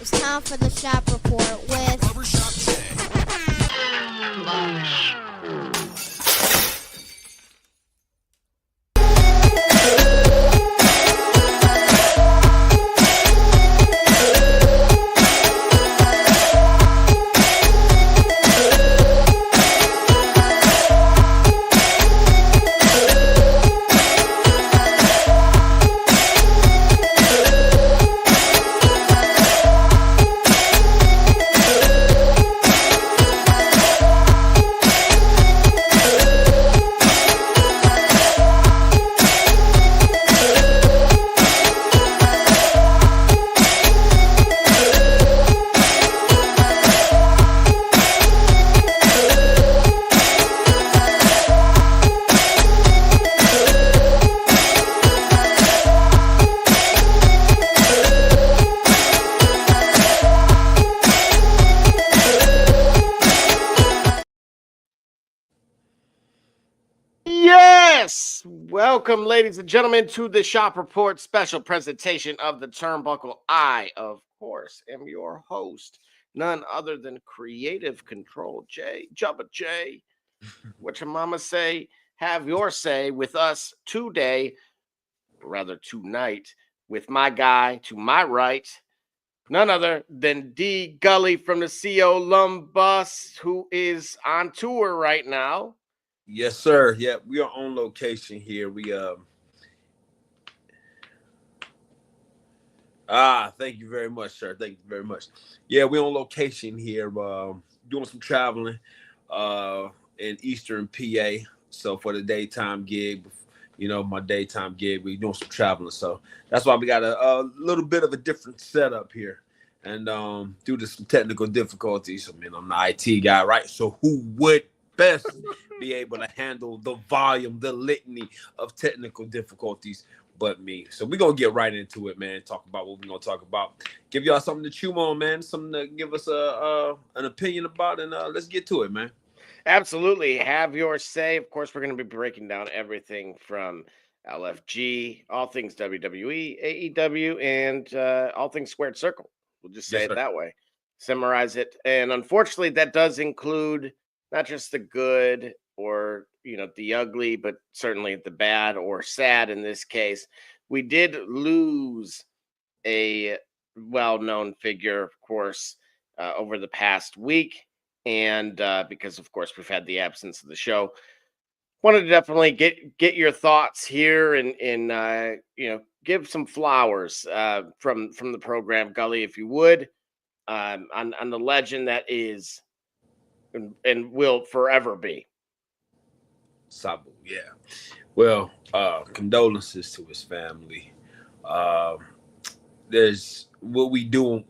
It's time for the shop report with Barbershop Jay. Yes! Welcome, ladies and gentlemen, to the Shop Report special presentation of the Turnbuckle. I, of course, am your host, none other than Creative Control J, Jubba J. What your mama say? Have your say with us today, rather tonight, with my guy to my right, none other than D Gully from the CO Lumbus, who is on tour right now. Yes, sir. Yeah, we are on location here. Thank you very much, sir. Thank you very much. Yeah, we're on location here, doing some traveling in Eastern PA. So for the daytime gig, my daytime gig, we're doing some traveling. So that's why we got a little bit of a different setup here. And due to some technical difficulties, I'm the IT guy, right? So who would best be able to handle the volume, the litany of technical difficulties but me? So we're going to get right into it, man. Talk about what we're going to talk about. Give y'all something to chew on, man. Something to give us an opinion about, and let's get to it, man. Absolutely. Have your say. Of course, we're going to be breaking down everything from LFG, all things WWE, AEW, and all things Squared Circle. We'll just say Yes, it sir. that way. Summarize it. And unfortunately, that does include not just the good or, the ugly, but certainly the bad or sad in this case. We did lose a well-known figure, of course, over the past week. And because, of course, we've had the absence of the show, wanted to definitely get your thoughts here and give some flowers from the program, Gully, if you would, on the legend that is and will forever be Sabu, yeah. Well, condolences to his family. There's what we do,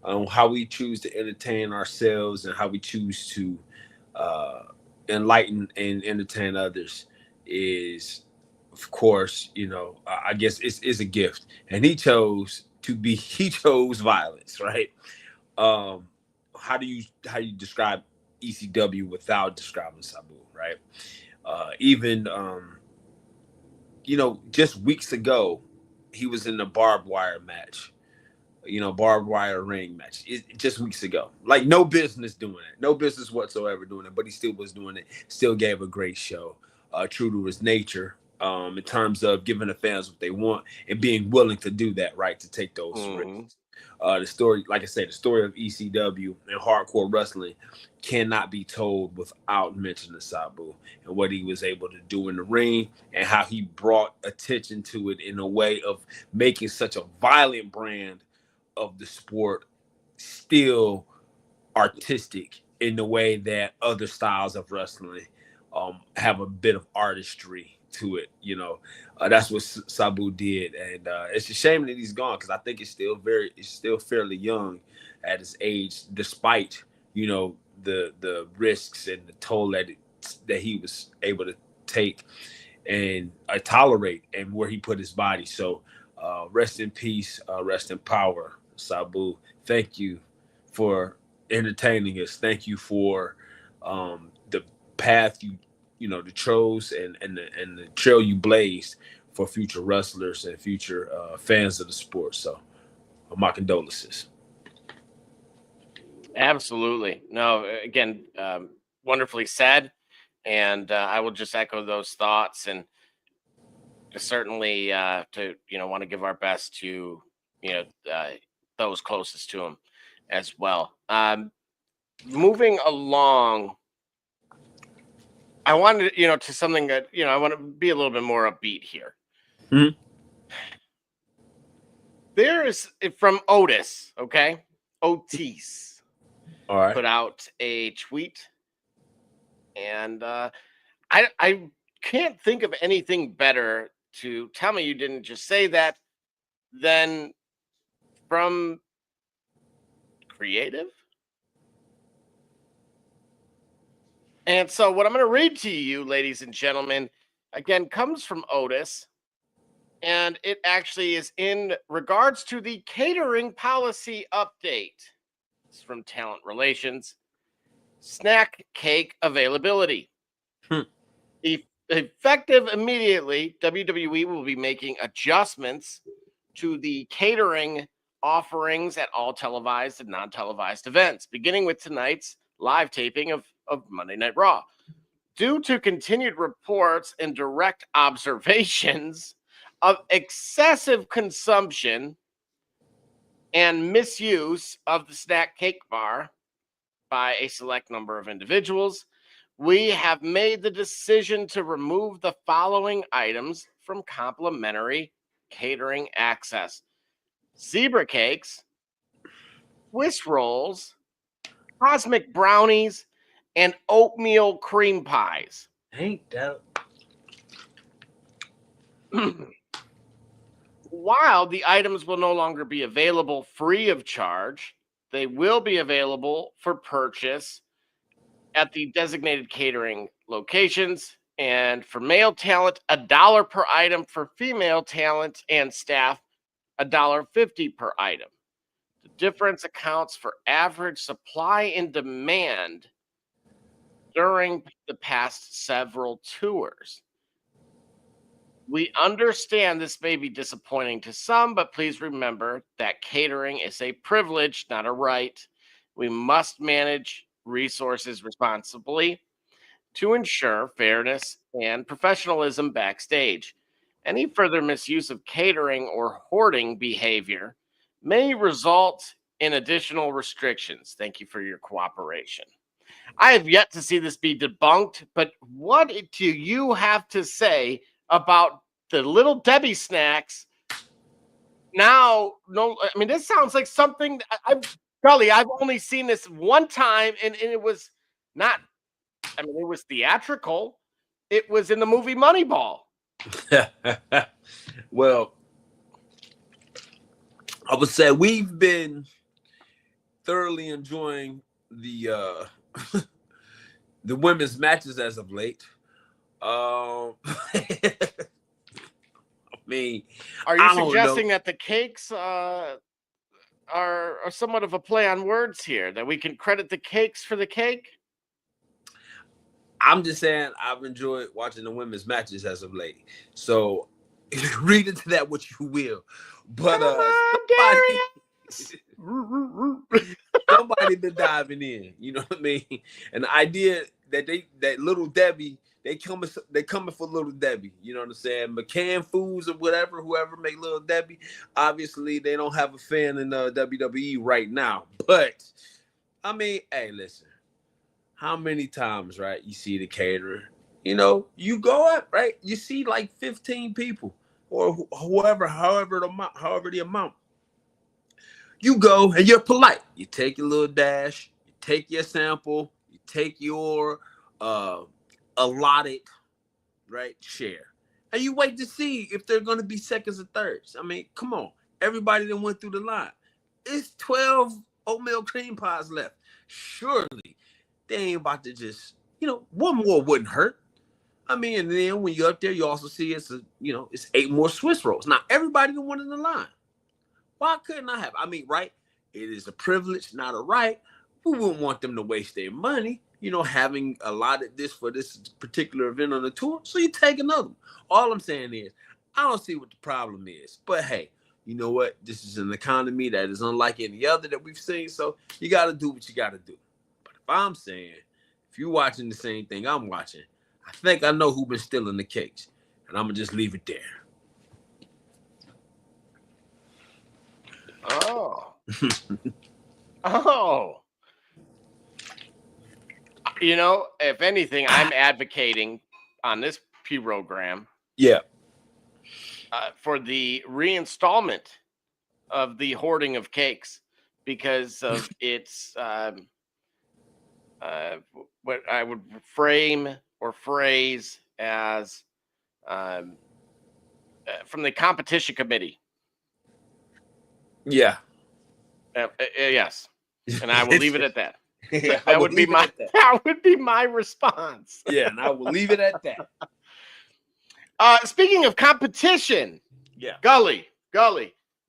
how we choose to entertain ourselves and how we choose to enlighten and entertain others is, of course, I guess it's a gift. And he chose violence, right? How do you describe ECW without describing Sabu, right? Even just weeks ago, he was in the barbed wire match, barbed wire ring match, just weeks ago. Like, no business doing it, no business whatsoever doing it, but he still was doing it, still gave a great show, true to his nature, in terms of giving the fans what they want and being willing to do that, right, to take those risks. The story, like I said, the story of ECW and hardcore wrestling cannot be told without mentioning Sabu and what he was able to do in the ring and how he brought attention to it in a way of making such a violent brand of the sport still artistic in the way that other styles of wrestling have a bit of artistry to it. That's what Sabu did, and it's a shame that he's gone, because I think it's still fairly young at his age, despite the risks and the toll that he was able to take and tolerate, and where he put his body. So rest in peace, rest in power, Sabu. Thank you for entertaining us. Thank you for the path you the trails and the trail you blazed for future wrestlers and future fans of the sport. So my condolences. Absolutely. No, again, wonderfully said. And I will just echo those thoughts, and certainly to want to give our best to you know those closest to him as well. Moving along, I wanted to something that I want to be a little bit more upbeat here. Mhm. There is from Otis, okay? Otis All right. put out a tweet, and I can't think of anything better to tell me you didn't just say that than from creative. And so what I'm going to read to you, ladies and gentlemen, again comes from Otis, and it actually is in regards to the catering policy update. It's from Talent Relations. Snack cake availability. Hmm. Effective immediately, WWE will be making adjustments to the catering offerings at all televised and non-televised events, beginning with tonight's live taping of Monday Night Raw. Due to continued reports and direct observations of excessive consumption and misuse of the snack cake bar by a select number of individuals, we have made the decision to remove the following items from complimentary catering access: zebra cakes, Swiss rolls, cosmic brownies, and oatmeal cream pies. Ain't that While the items will no longer be available free of charge, they will be available for purchase at the designated catering locations. And for male talent, $1 per item. For female talent and staff, $1.50 per item. The difference accounts for average supply and demand during the past several tours. We understand this may be disappointing to some, but please remember that catering is a privilege, not a right. We must manage resources responsibly to ensure fairness and professionalism backstage. Any further misuse of catering or hoarding behavior may result in additional restrictions. Thank you for your cooperation. I have yet to see this be debunked, but what do you have to say about the Little Debbie snacks? Now, no, I mean, this sounds like something I've only seen this one time, and it was not, I mean, it was theatrical. It was in the movie Moneyball. Well, I would say we've been thoroughly enjoying the the women's matches as of late. I mean, Are you I don't suggesting know. that the cakes are somewhat of a play on words here, that we can credit the cakes for the cake? I'm just saying I've enjoyed watching the women's matches as of late. So read into that what you will. But Come on, somebody been diving in, you know what I mean? And the idea that Little Debbie, they coming for Little Debbie, you know what I'm saying? McCann Foods or whatever, whoever make Little Debbie, obviously they don't have a fan in WWE right now. But I mean, hey, listen, how many times, right, you see the caterer? You go up, right? You see like 15 people or however the amount. You go and you're polite. You take your little dash, you take your sample, you take your allotted, right, share. And you wait to see if they're going to be seconds or thirds. I mean, come on. Everybody that went through the line. It's 12 oatmeal cream pies left. Surely they ain't about to just, one more wouldn't hurt. I mean, and then when you're up there, you also see it's 8 more Swiss rolls. Now, everybody that went in the line. Why couldn't I have? I mean, right? It is a privilege, not a right. We wouldn't want them to waste their money. having allotted this for this particular event on the tour, so you take another one. All I'm saying is, I don't see what the problem is. But hey, you know what? This is an economy that is unlike any other that we've seen, so you got to do what you got to do. But if I'm saying, if you're watching the same thing I'm watching, I think I know who been stealing the cakes, and I'm gonna just leave it there. Oh. Oh. If anything, I'm advocating on this program Yeah. for the reinstallment of the hoarding of cakes because of its what I would frame or phrase as from the competition committee. Yeah. Yes, and I will leave it at that. Yeah, That would be my response. Yeah, and I will leave it at that. Speaking of competition, Yeah. Gully,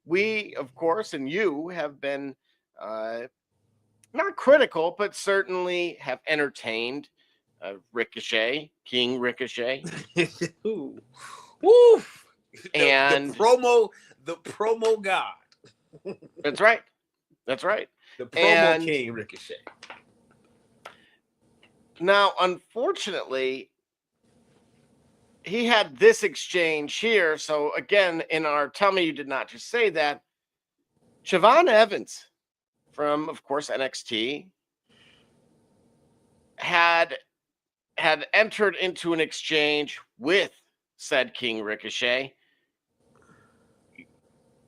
we, of course, and you have been not critical, but certainly have entertained Ricochet, King Ricochet. Woo. And the promo god. That's right. The promo king Ricochet. Now, unfortunately, he had this exchange here. So again, in our Tell Me You Did Not Just Say That, Siobhan Evans from, of course, NXT had entered into an exchange with said King Ricochet.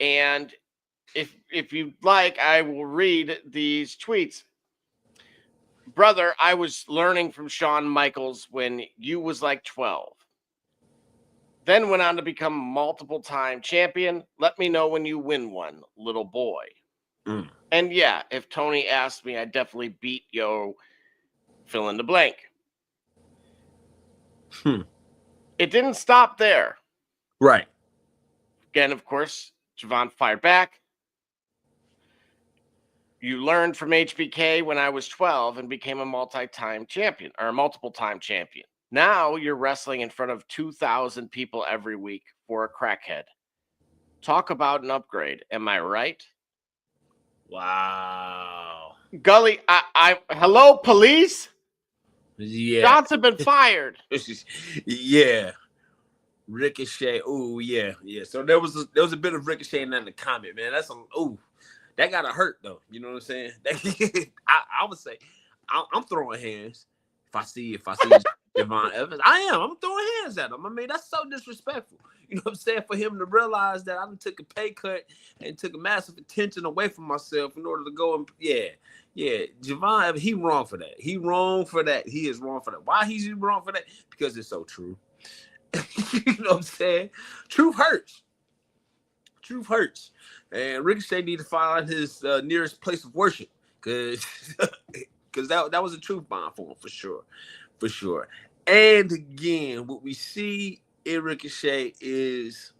And if you'd like, I will read these tweets. Brother, I was learning from Shawn Michaels when you was like 12. Then went on to become multiple-time champion. Let me know when you win one, little boy. Mm. And yeah, if Tony asked me, I'd definitely beat yo fill in the blank. It didn't stop there. Right. Again, of course, Javon fired back. You learned from HBK when I was 12 and became a multi-time champion or a multiple-time champion. Now you're wrestling in front of 2,000 people every week for a crackhead. Talk about an upgrade. Am I right? Wow. Gully, I hello, police? Yeah. Johnson been fired. Yeah. Ricochet. Oh, yeah. So there was a bit of Ricochet in that in the comment, man. That gotta hurt though. You know what I'm saying? I would say I'm throwing hands if I see Javon Evans. I'm throwing hands at him. I mean, that's so disrespectful. You know what I'm saying? For him to realize that I took a pay cut and took a massive attention away from myself in order to go and Javon Evans, he wrong for that. He wrong for that. He is wrong for that. Why he's wrong for that? Because it's so true. You know what I'm saying? Truth hurts. And Ricochet need to find his nearest place of worship because that was a truth bomb for him for sure. And again, what we see in Ricochet is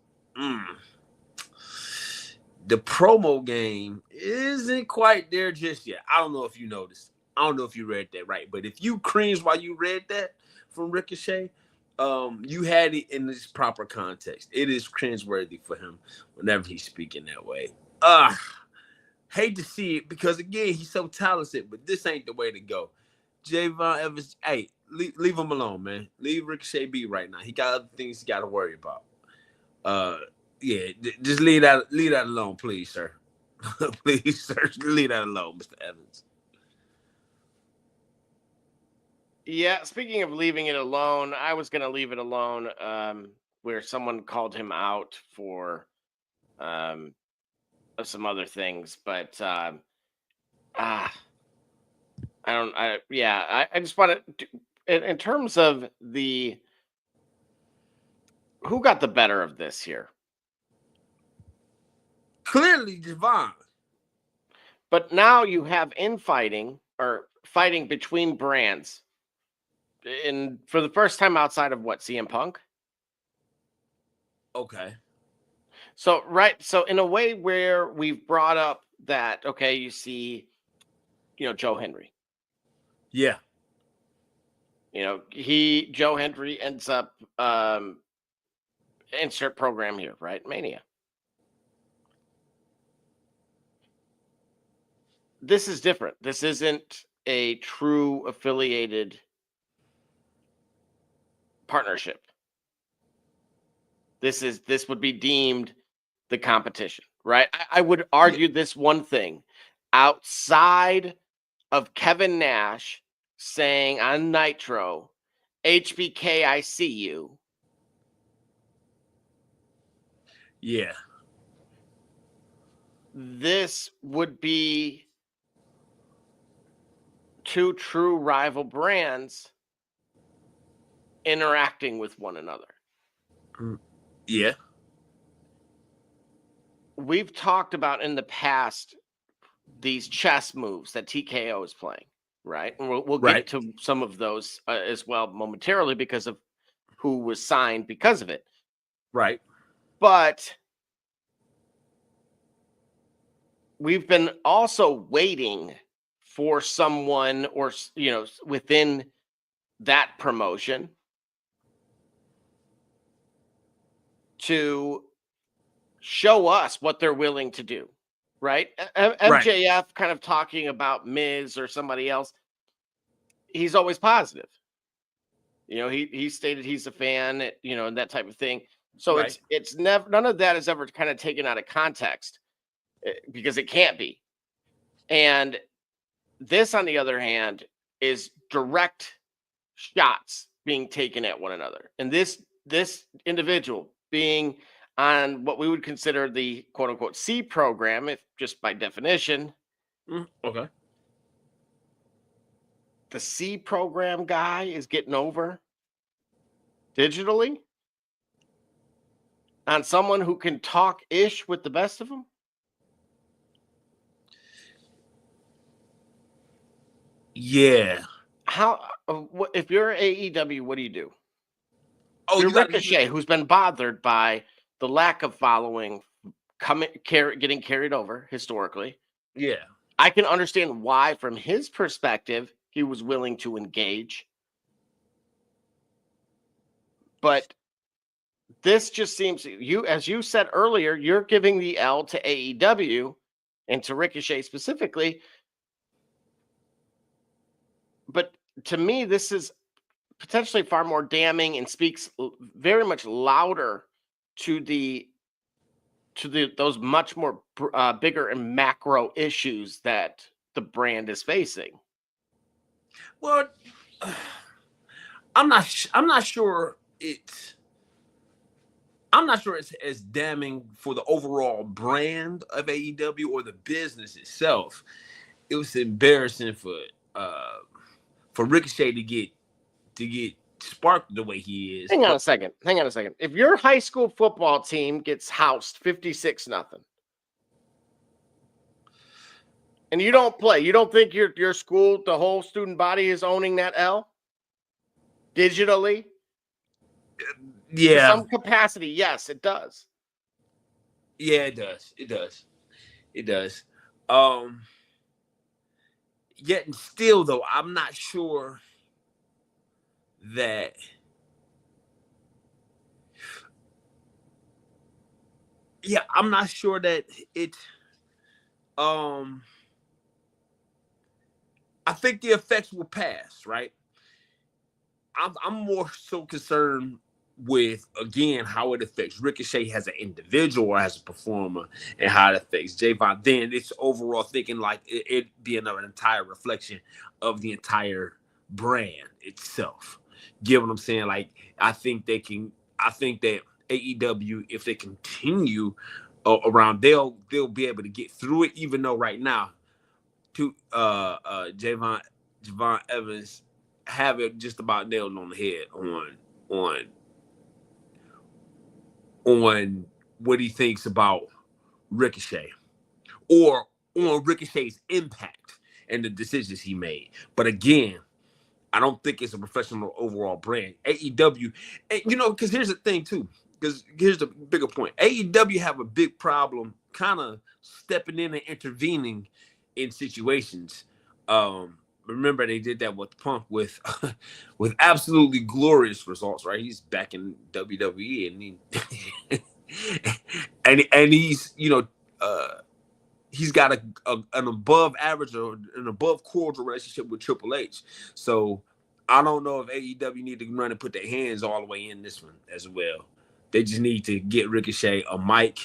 the promo game isn't quite there just yet. I don't know if you noticed. I don't know if you read that right, but if you cringed while you read that from Ricochet, you had it in this proper context. It is cringeworthy for him whenever he's speaking that way. Hate to see it because again, he's so talented, but this ain't the way to go. Javon Evans, hey, leave him alone, man. Leave Ricochet be right now. He got other things he got to worry about. Just leave that alone, please, sir. Please, sir, leave that alone, Mr. Evans. Yeah, speaking of leaving it alone, I was going to leave it alone where someone called him out for some other things, but I just want to, in terms of who got the better of this here? Clearly, Javon. But now you have infighting or fighting between brands. For the first time outside of what, CM Punk? Okay. So in a way where we've brought up that, okay, you see, Joe Henry. Yeah. Joe Hendry ends up insert program here, right? Mania. This is different. This isn't a true affiliated partnership. This would be deemed the competition, right? I would argue this one thing outside of Kevin Nash saying on Nitro, HBK, I see you. Yeah. This would be two true rival brands interacting with one another. Yeah. We've talked about in the past these chess moves that TKO is playing, right? And we'll get to some of those as well momentarily because of who was signed because of it. Right. But we've been also waiting for someone or, within that promotion to show us what they're willing to do, right? MJF kind of talking about Miz or somebody else. He's always positive. He stated he's a fan, and that type of thing. So it's never, none of that is ever kind of taken out of context because it can't be. And this, on the other hand, is direct shots being taken at one another. And this individual being on what we would consider the quote unquote C program, if just by definition. Okay. The C program guy is getting over digitally on someone who can talk ish with the best of them. Yeah. How, if you're AEW, what do you do? Oh, you're Ricochet, who's been bothered by the lack of following getting carried over historically. Yeah. I can understand why, from his perspective, he was willing to engage. But this just seems, as you said earlier, you're giving the L to AEW and to Ricochet specifically. But to me, this is potentially far more damning and speaks very much louder to those much more bigger and macro issues that the brand is facing. Well, I'm not sure it's as damning for the overall brand of AEW or the business itself. It was embarrassing for Ricochet to get sparked the way he is. Hang on a second. If your high school football team gets housed 56-0, and you don't play, you don't think your school, the whole student body, is owning that L digitally? Yeah. To some capacity, yes, it does. Yeah, it does. Yet and still, though, I'm not sure that I'm not sure that it I think the effects will pass, right? I'm more so concerned with, again, how it affects Ricochet as an individual or as a performer, and how it affects Javon. Then it's overall thinking like it being an entire reflection of the entire brand itself. Get what I'm saying? Like, I think that AEW, if they continue around, they'll be able to get through it, even though right now, Javon Evans have it just about nailed on the head on what he thinks about Ricochet or on Ricochet's impact and the decisions he made. But again, I don't think it's a professional overall brand. AEW, because here's the thing too, because here's the bigger point. AEW have a big problem kind of stepping in and intervening in situations remember they did that with Punk with with absolutely glorious results, right? He's back in WWE and and he's he's got an above average or an above cordial relationship with Triple H. So I don't know if AEW need to run and put their hands all the way in this one as well. They just need to get Ricochet a mic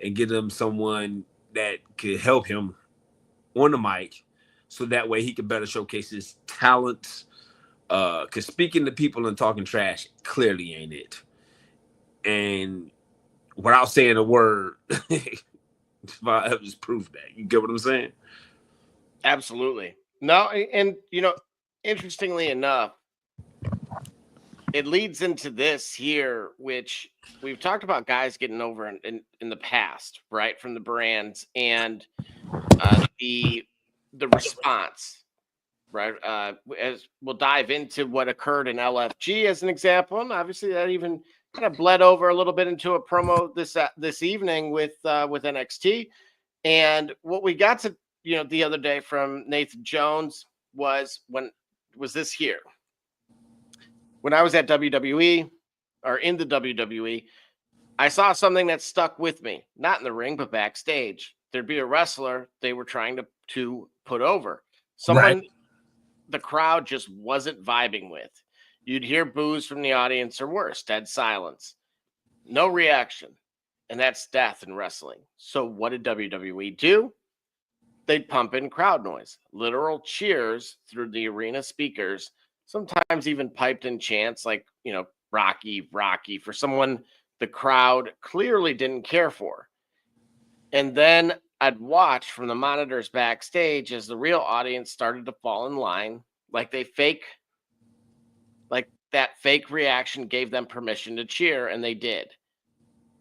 and get him someone that could help him on the mic, so that way he can better showcase his talents. Because speaking to people and talking trash clearly ain't it. And without saying a word, just prove that. You get what I'm saying? Absolutely. No, and interestingly enough, it leads into this here, which we've talked about guys getting over in the past, right, from the brands, and the response, right? As we'll dive into what occurred in LFG as an example, and obviously that even kind of bled over a little bit into a promo this evening with NXT, and what we got to the other day from Nathan Jones was this here. When I was at WWE or in the WWE, I saw something that stuck with me, not in the ring, but backstage. There'd be a wrestler they were trying to put over. Someone the crowd just wasn't vibing with. You'd hear boos from the audience or worse, dead silence. No reaction. And that's death in wrestling. So what did WWE do? They'd pump in crowd noise, literal cheers through the arena speakers, sometimes even piped in chants like, Rocky, Rocky, for someone the crowd clearly didn't care for. And then I'd watch from the monitors backstage as the real audience started to fall in line, like that fake reaction gave them permission to cheer, and they did.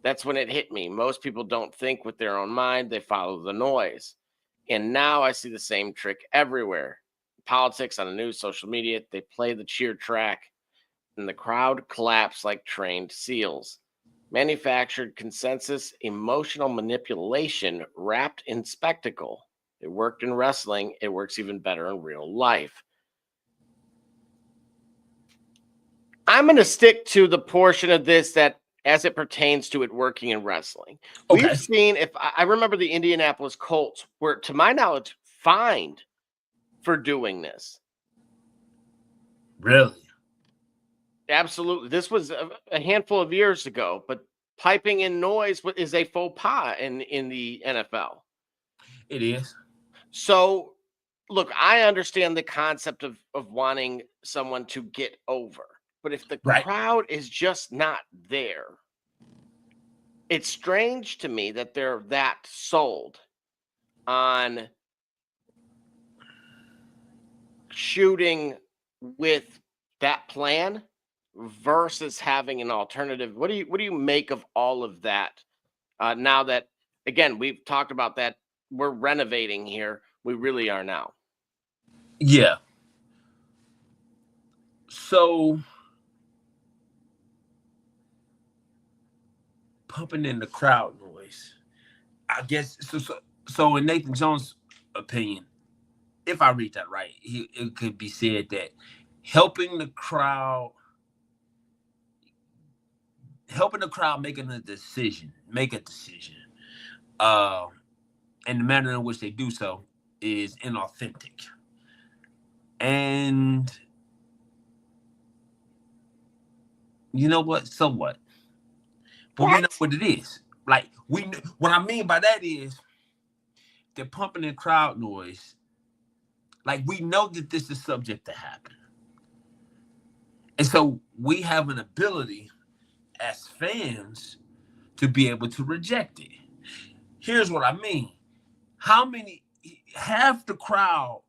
That's when it hit me. Most people don't think with their own mind, they follow the noise. And now I see the same trick everywhere. Politics, on the news, social media, they play the cheer track, and the crowd collapse like trained seals. Manufactured consensus, emotional manipulation wrapped in spectacle. It worked in wrestling. It works even better in real life. I'm going to stick to the portion of this that as it pertains to it working in wrestling. Okay. We've seen, if I remember the Indianapolis Colts were, to my knowledge, fined for doing this. Really? Absolutely. This was a handful of years ago, but piping in noise is a faux pas in the NFL. It is. So, look, I understand the concept of wanting someone to get over, but if the crowd is just not there, it's strange to me that they're that sold on shooting with that plan versus having an alternative. What do you make of all of that? Now that, again, we've talked about that, we're renovating here. We really are now. Yeah. So pumping in the crowd noise, I guess. So in Nathan Jones' opinion, if I read that right, it could be said that helping the crowd make a decision, and the manner in which they do so is inauthentic. And you know what? So what? But we know what it is. Like, what I mean by that is they're pumping in crowd noise. Like, we know that this is subject to happen. And so we have an ability as fans to be able to reject it. Here's what I mean. Half the crowd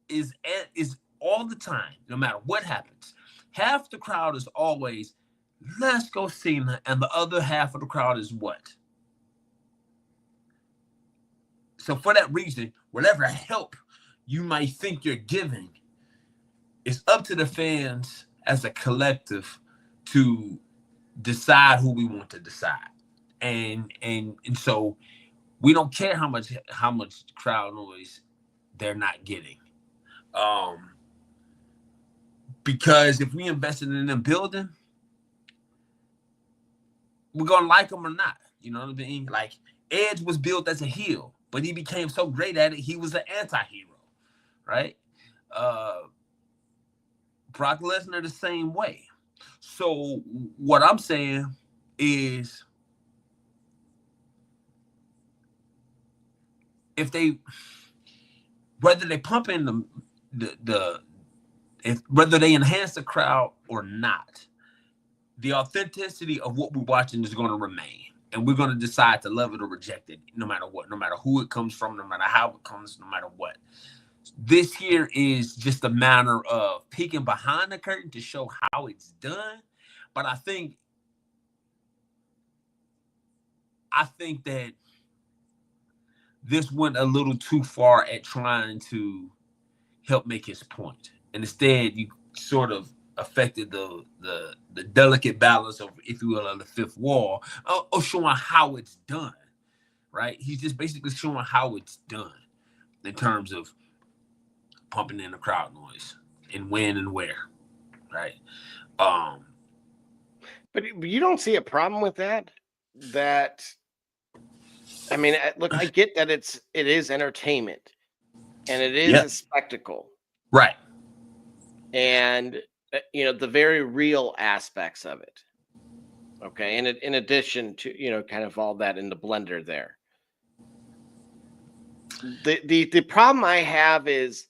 is all the time, no matter what happens. Half the crowd is always, let's go Cena, and the other half of the crowd is what? So for that reason, whatever help you might think you're giving, it's up to the fans as a collective to decide who we want to decide. And so we don't care how much crowd noise they're not getting. Because if we invested in the building, we're gonna like him or not. You know what I mean? Like Edge was built as a heel, but he became so great at it, he was an anti-hero, right? Brock Lesnar the same way. So what I'm saying is, if they, whether they pump in whether they enhance the crowd or not, the authenticity of what we're watching is going to remain, and we're going to decide to love it or reject it, no matter what, no matter who it comes from, no matter how it comes, no matter what. This here is just a matter of peeking behind the curtain to show how it's done. But I think that this went a little too far at trying to help make his point, and instead you sort of affected the delicate balance of, if you will, of the fifth wall, of showing how it's done. Right? He's just basically showing how it's done in terms of pumping in the crowd noise and when and where. Right? But you don't see a problem with that? I mean, look, I get that it is entertainment and it is a spectacle. Right. And, the very real aspects of it. Okay. And in addition to, kind of all that in the blender there. The problem I have is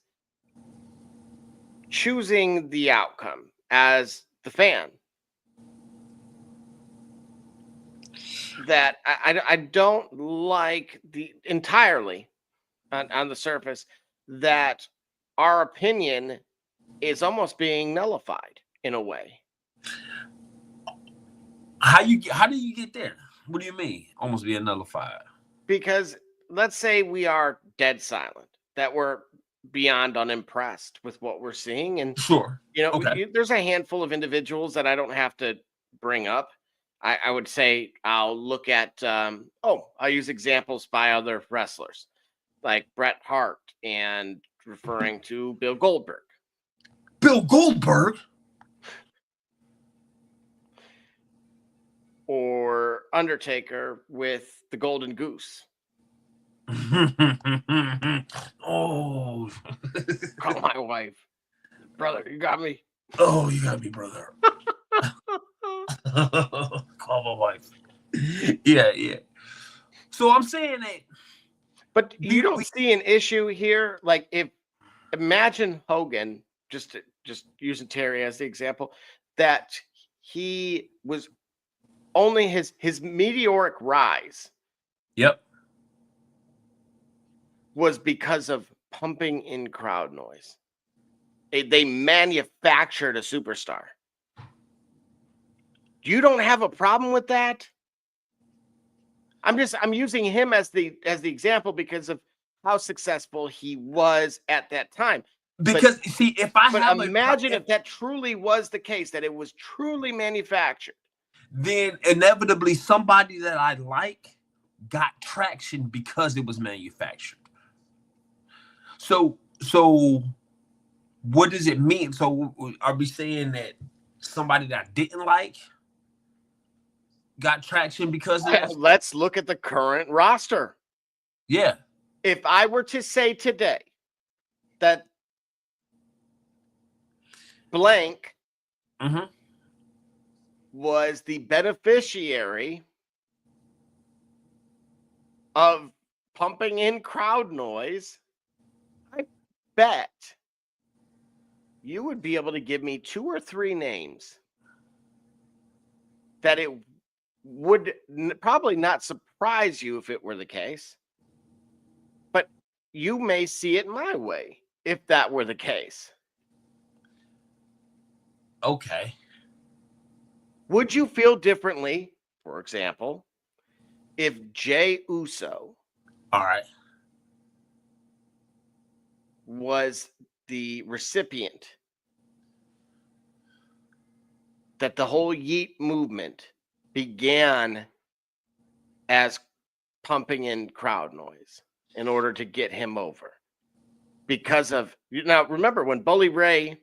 choosing the outcome as the fan. That I don't like entirely on the surface that our opinion is almost being nullified in a way. How do you get there? What do you mean almost being nullified? Because let's say we are dead silent, that we're beyond unimpressed with what we're seeing, and sure, okay. There's a handful of individuals that I don't have to bring up. I would say I'll look at, I'll use examples by other wrestlers like Bret Hart and referring to Bill Goldberg. Bill Goldberg? Or Undertaker with the Golden Goose. Oh. Call my wife. Brother, you got me. Oh, you got me, brother. Call my wife. Yeah. So I'm saying that. But you don't see an issue here. Like, imagine Hogan, just using Terry as the example, that he was only his meteoric rise. Yep. Was because of pumping in crowd noise. They manufactured a superstar. You don't have a problem with that? I'm using him as the example because of how successful he was at that time. Because imagine if that truly was the case, that it was truly manufactured. Then inevitably somebody that I like got traction because it was manufactured. So what does it mean? So are we saying that somebody that I didn't like got traction because of this? Let's look at the current roster. Yeah. If I were to say today that blank was the beneficiary of pumping in crowd noise, I bet you would be able to give me 2 or 3 names that it would probably not surprise you if it were the case, but you may see it my way if that were the case. Okay. Would you feel differently, for example, if Jey Uso, all right, was the recipient that the whole Yeet movement began as pumping in crowd noise in order to get him over? because of now. Remember when Bully Ray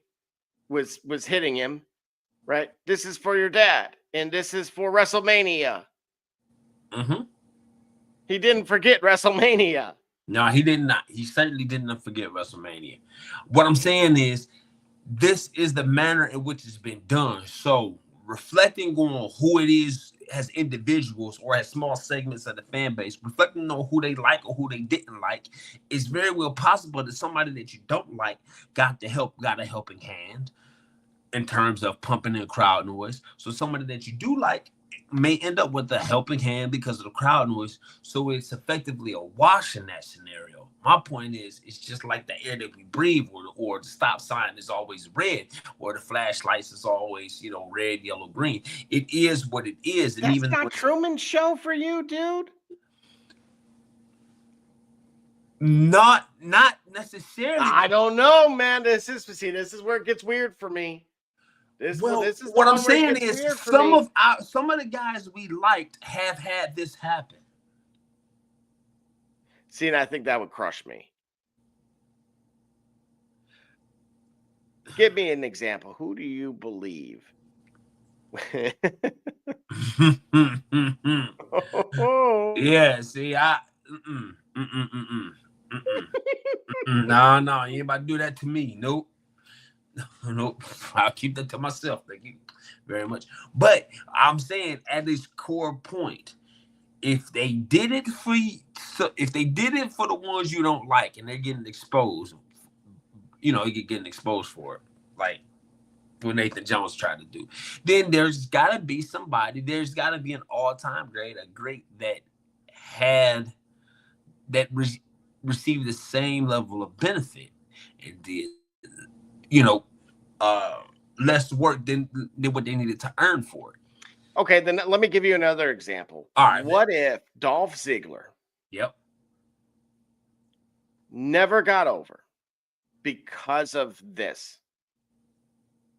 was hitting him, right? This is for your dad, and this is for WrestleMania. Mm-hmm. He didn't forget WrestleMania. No, he did not. He certainly didn't forget WrestleMania. What I'm saying is, this is the manner in which it's been done. So reflecting on who it is as individuals or as small segments of the fan base, reflecting on who they like or who they didn't like, it's very well possible that somebody that you don't like got a helping hand in terms of pumping in crowd noise. So somebody that you do like may end up with a helping hand because of the crowd noise. So it's effectively a wash in that scenario. My point is, it's just like the air that we breathe, or the stop sign is always red, or the flashlights is always, red, yellow, green. It is what it is. And That's even not Truman Show for you, dude. not necessarily. I don't know, man. This is where it gets weird for me. This is what I'm saying is some of the guys we liked have had this happen. See, and I think that would crush me. Give me an example. Who do you believe? Yeah, see, no, you ain't about to do that to me. Nope. I'll keep that to myself. Thank you very much. But I'm saying, at its core point, if they did it for the ones you don't like and they're getting exposed, you're getting exposed for it, like what Nathan Jones tried to do, then there's got to be somebody, there's got to be an all-time great, a great that received the same level of benefit and did, less work than what they needed to earn for it. Okay, then let me give you another example. All right. What if Dolph Ziggler never got over because of this?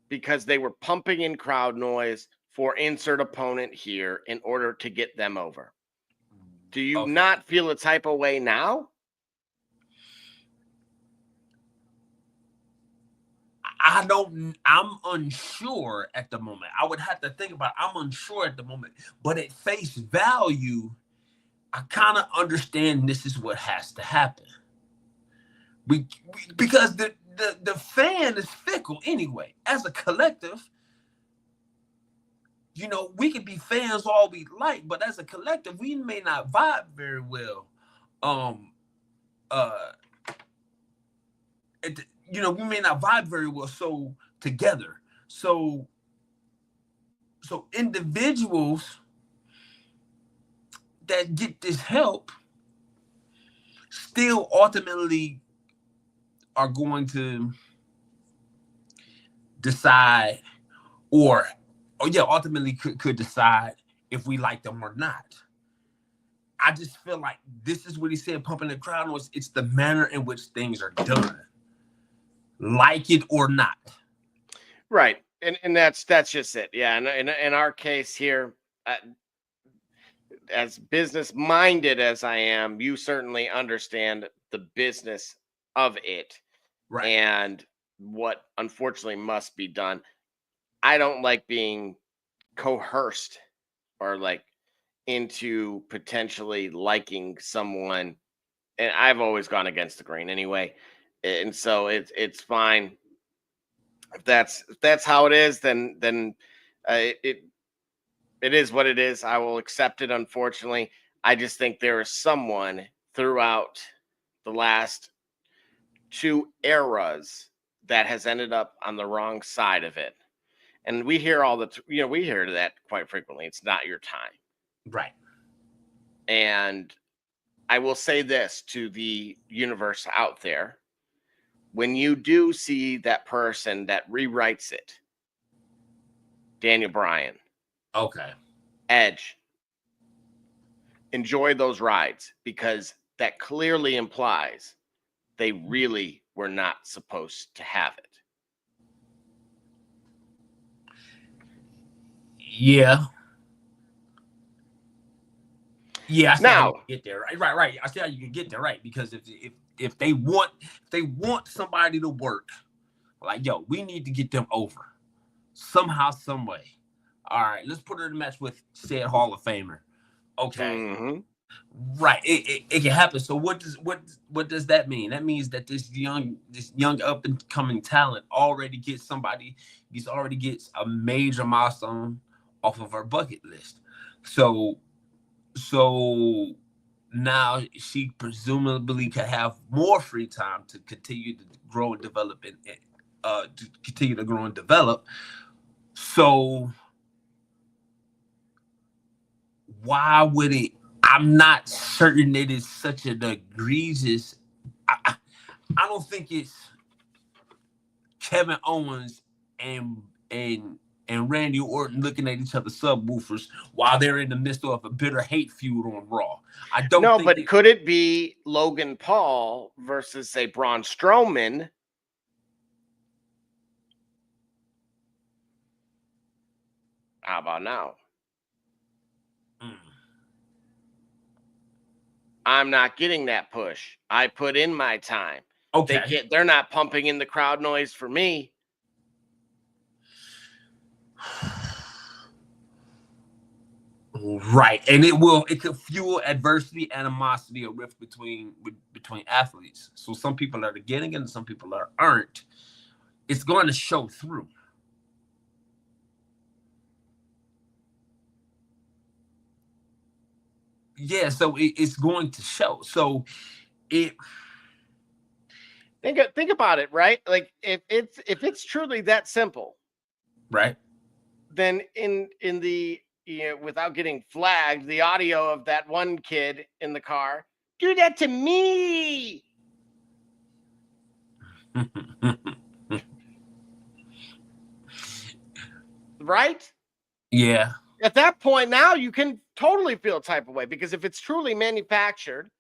Because they were pumping in crowd noise for insert opponent here in order to get them over. Do you not feel a type of way now? I'm unsure at the moment. I would have to think about it. I'm unsure at the moment. But at face value, I kind of understand this is what has to happen. Because the fan is fickle anyway. As a collective, we can be fans all we like, but as a collective, we may not vibe very well. We may not vibe very well together. So individuals that get this help still ultimately are going to decide ultimately could decide if we like them or not. I just feel like this is what he said, pumping the crowd noise. It's the manner in which things are done, like it or not. Right. And that's just it. Yeah. And in our case here, as business minded as I am, you certainly understand the business of it, right, and what unfortunately must be done. I don't like being coerced or into potentially liking someone, and I've always gone against the grain anyway, and so it's fine if that's how it is. Then it is what it is. I will accept it. Unfortunately, I just think there is someone throughout the last two eras that has ended up on the wrong side of it. And we hear we hear that quite frequently. It's not your time. Right. And I will say this to the universe out there. When you do see that person that rewrites it, Daniel Bryan, Edge, enjoy those rides, because that clearly implies they really were not supposed to have it. Yeah. I see Now, how you get there. Right. I see how you can get there, right? Because if if they want somebody to work, like, yo, we need to get them over somehow, some way. All right, let's put her in a match with said Hall of Famer. Okay. Mm-hmm. Right, it can happen. So what does that mean? That means that this young up and coming talent already gets a major milestone off of her bucket list. So now she presumably could have more free time to continue to grow and develop to continue to grow and develop. So why would it? I'm not certain it is such an egregious. I don't think it's Kevin Owens and and Randy Orton looking at each other's subwoofers while they're in the midst of a bitter hate feud on Raw. I don't. No, but could it be Logan Paul versus, say, Braun Strowman? How about now? I'm not getting that push. I put in my time. Okay. They're not pumping in the crowd noise for me. Right, and it could fuel adversity, animosity, a rift between athletes. So some people are getting it, and some people aren't. It's going to show through. Yeah, so it's going to show. So think about it, right? Like if it's truly that simple, right? Then in the without getting flagged, the audio of that one kid in the car, do that to me. Right? Yeah. At that point now you can totally feel a type of way, because if it's truly manufactured,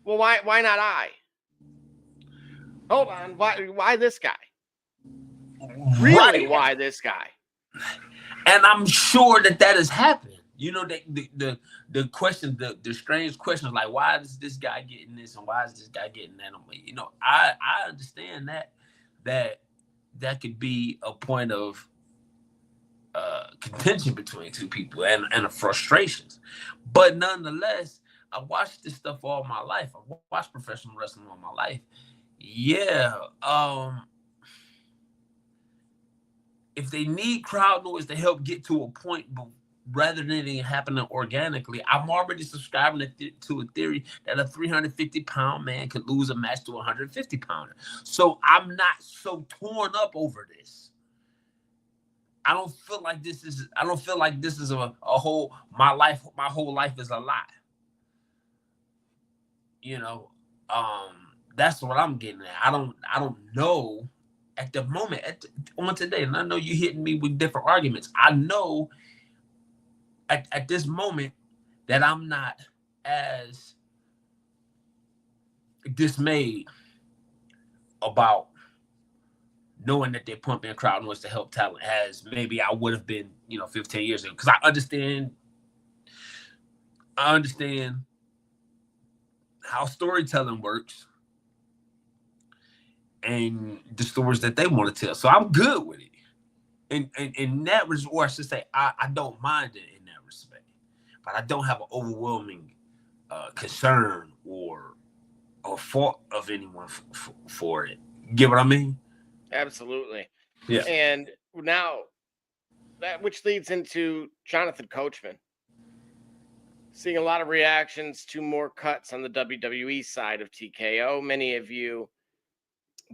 well, why not I? Hold on, why this guy? Really, right. Why this guy? And I'm sure that has happened. You know, the question, the strange questions, like, why is this guy getting this and why is this guy getting that? You know, I understand that could be a point of contention between two people and a frustrations. But nonetheless, I watched this stuff all my life. I watched professional wrestling all my life. Yeah. If they need crowd noise to help get to a point, rather than it happening organically, I'm already subscribing to a theory that a 350-pound man could lose a match to a 150-pounder. So I'm not so torn up over this. I don't feel like this is a whole, my whole life is a lie. You know, that's what I'm getting at. I don't know at the moment on today, and I know you're hitting me with different arguments. I know at this moment that I'm not as dismayed about knowing that they're pumping crowd noise to help talent as maybe I would have been, 15 years ago. Because I understand how storytelling works and the stories that they want to tell. So I'm good with it. And in that respect, or I should say, I don't mind it in that respect. But I don't have an overwhelming concern or fault of anyone for it. Get what I mean? Absolutely. Yeah. And now that, which leads into Jonathan Coachman. Seeing a lot of reactions to more cuts on the WWE side of TKO. Many of you,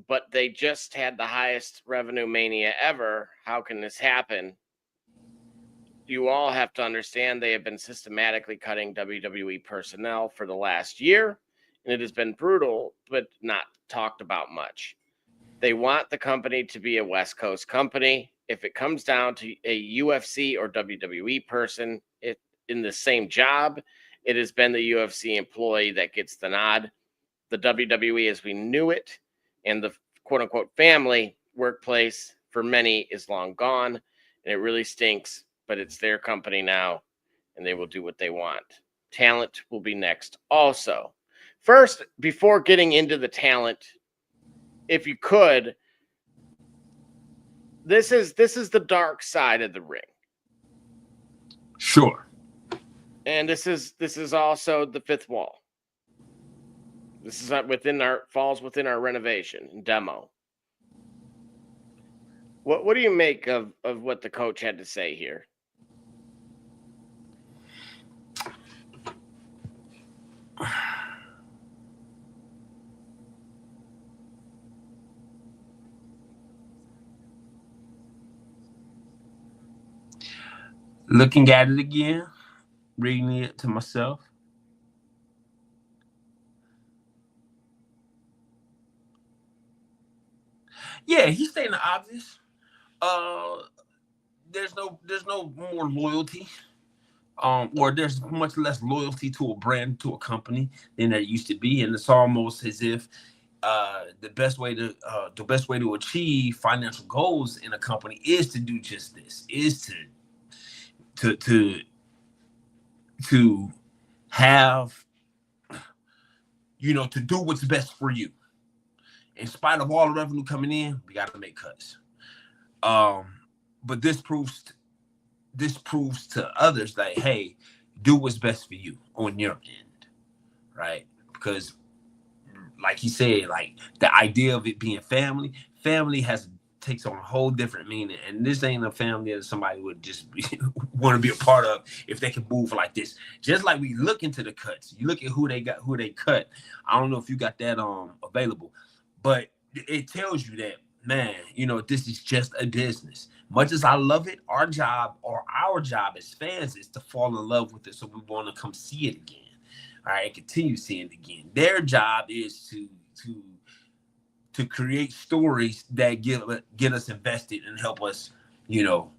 but they just had the highest revenue mania ever. How can this happen? You all have to understand they have been systematically cutting WWE personnel for the last year, and it has been brutal, but not talked about much. They want the company to be a West Coast company. If it comes down to a UFC or WWE person in the same job, it has been the UFC employee that gets the nod. The WWE as we knew it and the quote-unquote family workplace for many is long gone, and it really stinks, but it's their company now, and they will do what they want. Talent will be next also. first, before getting into the talent, if you could, this is the dark side of the ring. Sure. And this is also the fifth wall. This is falls within our renovation and demo. What do you make of what the coach had to say here? Looking at it again, reading it to myself. Yeah, he's stating the obvious. There's no more loyalty, or there's much less loyalty to a brand, to a company than there used to be, and it's almost as if the best way to achieve financial goals in a company is to do just this, is to have, to do what's best for you. In spite of all the revenue coming in, we got to make cuts. But this proves to others that, hey, do what's best for you on your end, right? Because, like he said, like the idea of it being family takes on a whole different meaning, and this ain't a family that somebody would just want to be a part of if they can move like this. Just like we look into the cuts, you look at who they cut. I don't know if you got that available, but it tells you that, man, this is just a business. Much as I love it, our job as fans is to fall in love with it, so we want to come see it again. All right, and continue seeing it again. Their job is to create stories that get us invested and help us, through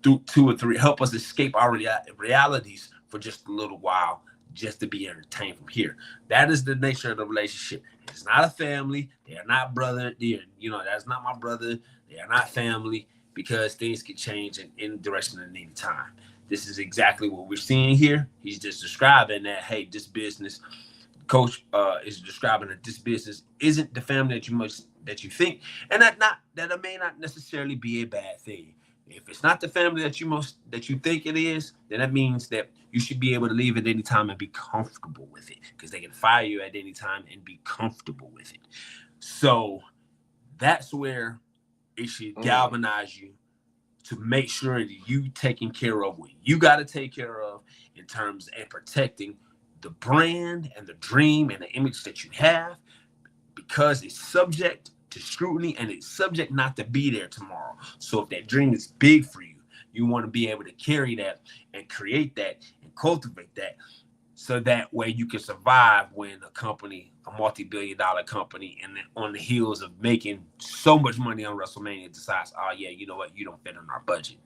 2 or 3, help us escape our realities for just a little while, just to be entertained from here. That is the nature of the relationship. It's not a family. They are not brother. That's not my brother. They are not family, because things can change in any direction at any time. This is exactly what we're seeing here. He's just describing that, hey, this business, coach is describing that this business isn't the family that you think, and that it may not necessarily be a bad thing. If it's not the family that you think it is, then that means that you should be able to leave at any time and be comfortable with it, because they can fire you at any time and be comfortable with it. So that's where it should galvanize you to make sure that you taking care of what you got to take care of in terms of protecting the brand and the dream and the image that you have, because it's subject to scrutiny and it's subject not to be there tomorrow. So if that dream is big for you, you want to be able to carry that and create that and cultivate that, so that way you can survive when a multi-billion-dollar company, and then on the heels of making so much money on WrestleMania, decides, oh yeah, you know what, you don't fit in our budget.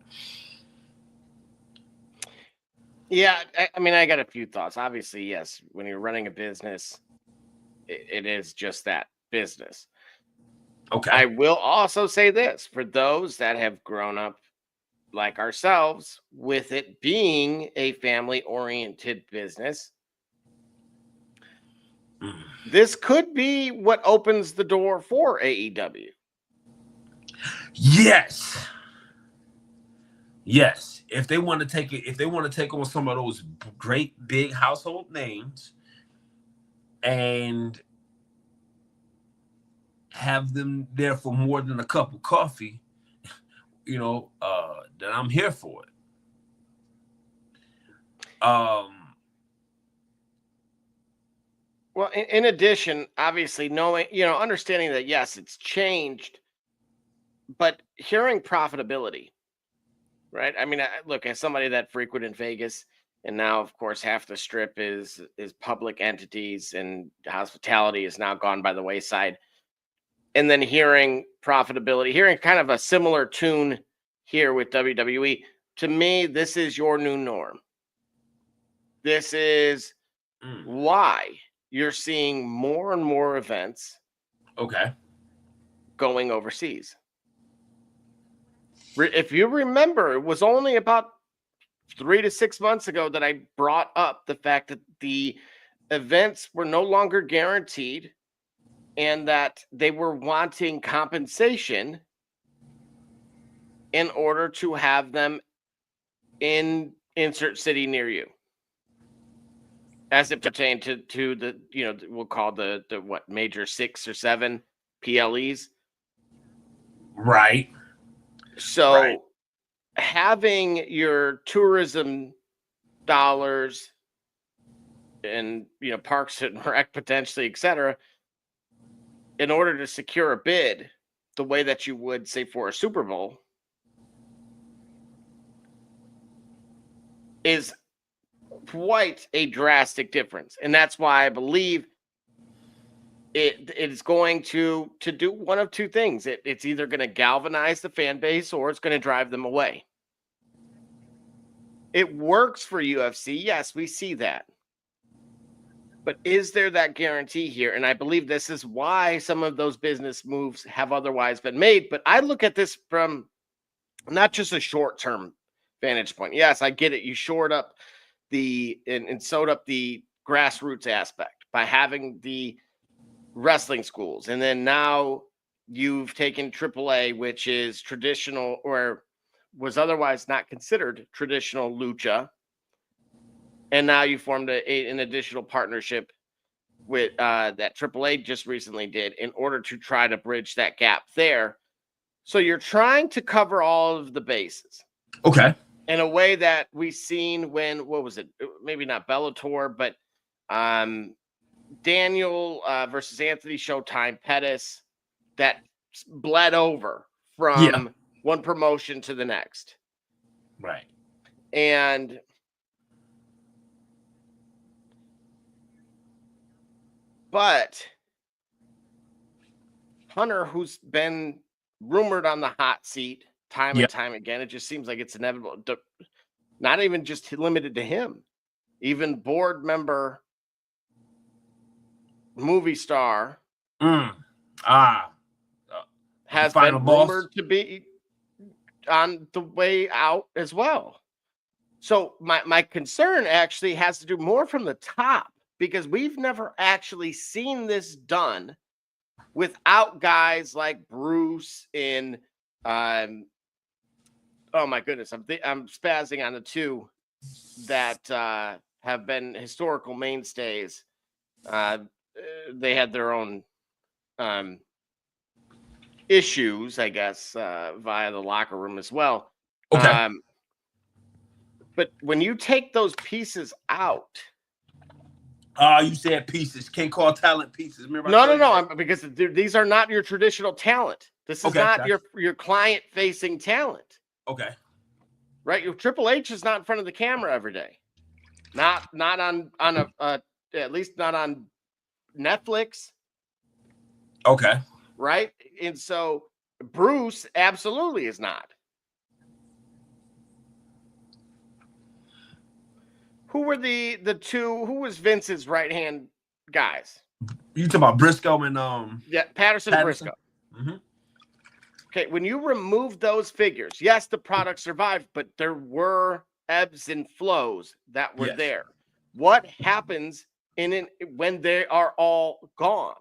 Yeah, I got a few thoughts. Obviously, yes, when you're running a business, it is just that, business. Okay. I will also say this, for those that have grown up like ourselves with it being a family-oriented business, this could be what opens the door for AEW. Yes. If they want to take on some of those great big household names and have them there for more than a cup of coffee, then I'm here for it. Well, in addition, obviously knowing, understanding that, yes, it's changed, but hearing profitability, right? Look, as somebody that frequented Vegas, and now, of course, half the strip is public entities, and hospitality is now gone by the wayside. And then hearing profitability, hearing kind of a similar tune here with WWE, to me, this is your new norm. This is why you're seeing more and more events going overseas. If you remember, it was only about 3 to 6 months ago that I brought up the fact that the events were no longer guaranteed and that they were wanting compensation in order to have them in insert city near you, as it pertained to the, we'll call the what, major 6 or 7 PLEs. Right. So Right. having your tourism dollars and parks and rec potentially, etc., in order to secure a bid the way that you would, say, for a Super Bowl, is quite a drastic difference. And that's why I believe it is going to do one of two things. It's either going to galvanize the fan base or it's going to drive them away. It works for UFC. Yes, we see that. But is there that guarantee here? And I believe this is why some of those business moves have otherwise been made. But I look at this from not just a short-term vantage point. Yes, I get it. You shored up and sewed up the grassroots aspect by having the wrestling schools. And then now you've taken AAA, which is traditional or was otherwise not considered traditional lucha. And now you formed an additional partnership with that AAA just recently did in order to try to bridge that gap there. So you're trying to cover all of the bases. Okay. In a way that we've seen when, what was it? Maybe not Bellator, but Daniel versus Anthony Showtime Pettis, that bled over from one promotion to the next. Right. But Hunter, who's been rumored on the hot seat time and time again, it just seems like it's inevitable. Not even just limited to him, even board member, movie star, has been rumored to be on the way out as well. So my concern actually has to do more from the top, because we've never actually seen this done without guys like Bruce and oh my goodness, I'm spazzing on the two that have been historical mainstays. They had their own issues, I guess, via the locker room as well. Okay. But when you take those pieces out, you said pieces. Can't call talent pieces. Remember? No. Because these are not your traditional talent. This is not your client-facing talent. Okay. Right? Your Triple H is not in front of the camera every day. Not on a at least not on Netflix. Okay. Right? And so Bruce absolutely is not. Who were the two? Who was Vince's right-hand guys? You talking about Briscoe and Patterson. Briscoe. Mm-hmm. Okay, when you remove those figures, yes, the product survived, but there were ebbs and flows that were there. What happens when they are all gone?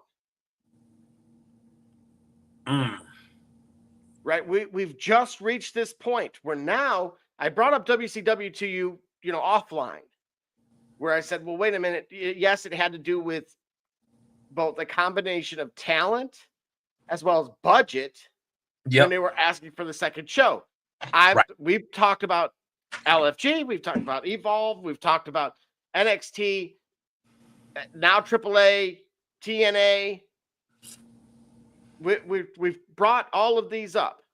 Right, we've just reached this point where now I brought up WCW to you, offline, where I said, well, wait a minute. Yes, it had to do with both a combination of talent as well as budget when they were asking for the second show. We've talked about LFG, we've talked about Evolve, we've talked about NXT, now AAA, TNA. We've brought all of these up.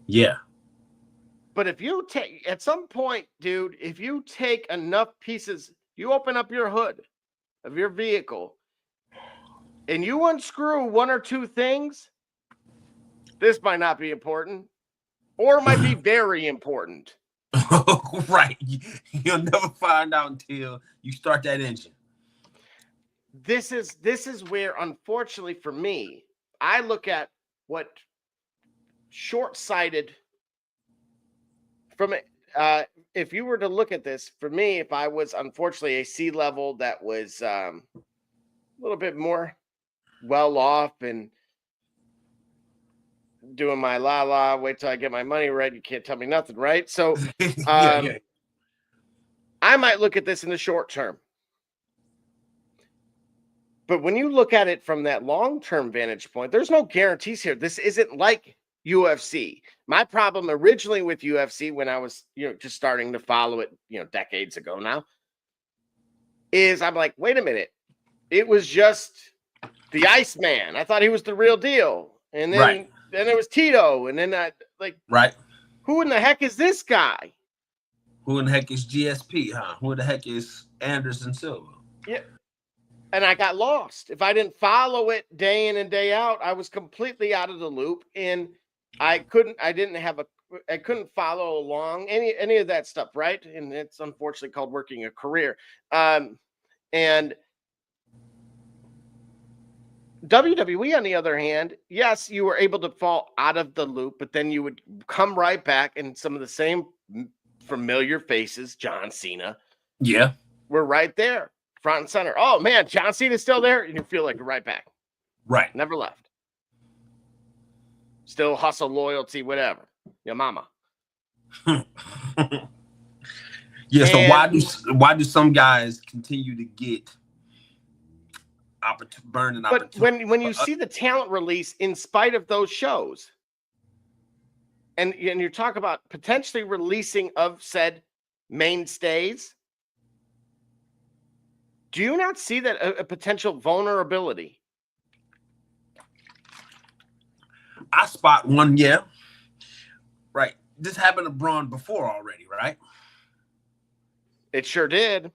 Yeah. But if you take, at some point, dude, if you take enough pieces, you open up your hood of your vehicle and you unscrew one or two things, this might not be important, or it might be very important. Right. You'll never find out until you start that engine. This is where, unfortunately for me, I look at what short-sighted from if you were to look at this, for me, if I was unfortunately a C level that was a little bit more well off and doing my wait till I get my money right, you can't tell me nothing, right? So Yeah. I might look at this in the short term. But when you look at it from that long-term vantage point, there's no guarantees here. This isn't like UFC. My problem originally with UFC when I was, just starting to follow it, decades ago now, is I'm like, wait a minute. It was just the Iceman. I thought he was the real deal. And then it was Tito. And then right. Who in the heck is this guy? Who in the heck is GSP, huh? Who the heck is Anderson Silva? Yeah. And I got lost. If I didn't follow it day in and day out, I was completely out of the loop. And I couldn't follow along any of that stuff, right? And it's unfortunately called working a career. And WWE, on the other hand, yes, you were able to fall out of the loop, but then you would come right back, and some of the same familiar faces, John Cena, were right there, front and center. Oh man, John Cena's still there, and you feel like you're right back. Right. Never left. Still hustle, loyalty, whatever. Your mama. Yeah. So why do some guys continue to get burning opportunity? But when you see the talent release in spite of those shows, and you talk about potentially releasing of said mainstays, do you not see that a potential vulnerability? I spot one, yeah. Right. This happened to Braun before already, right? It sure did.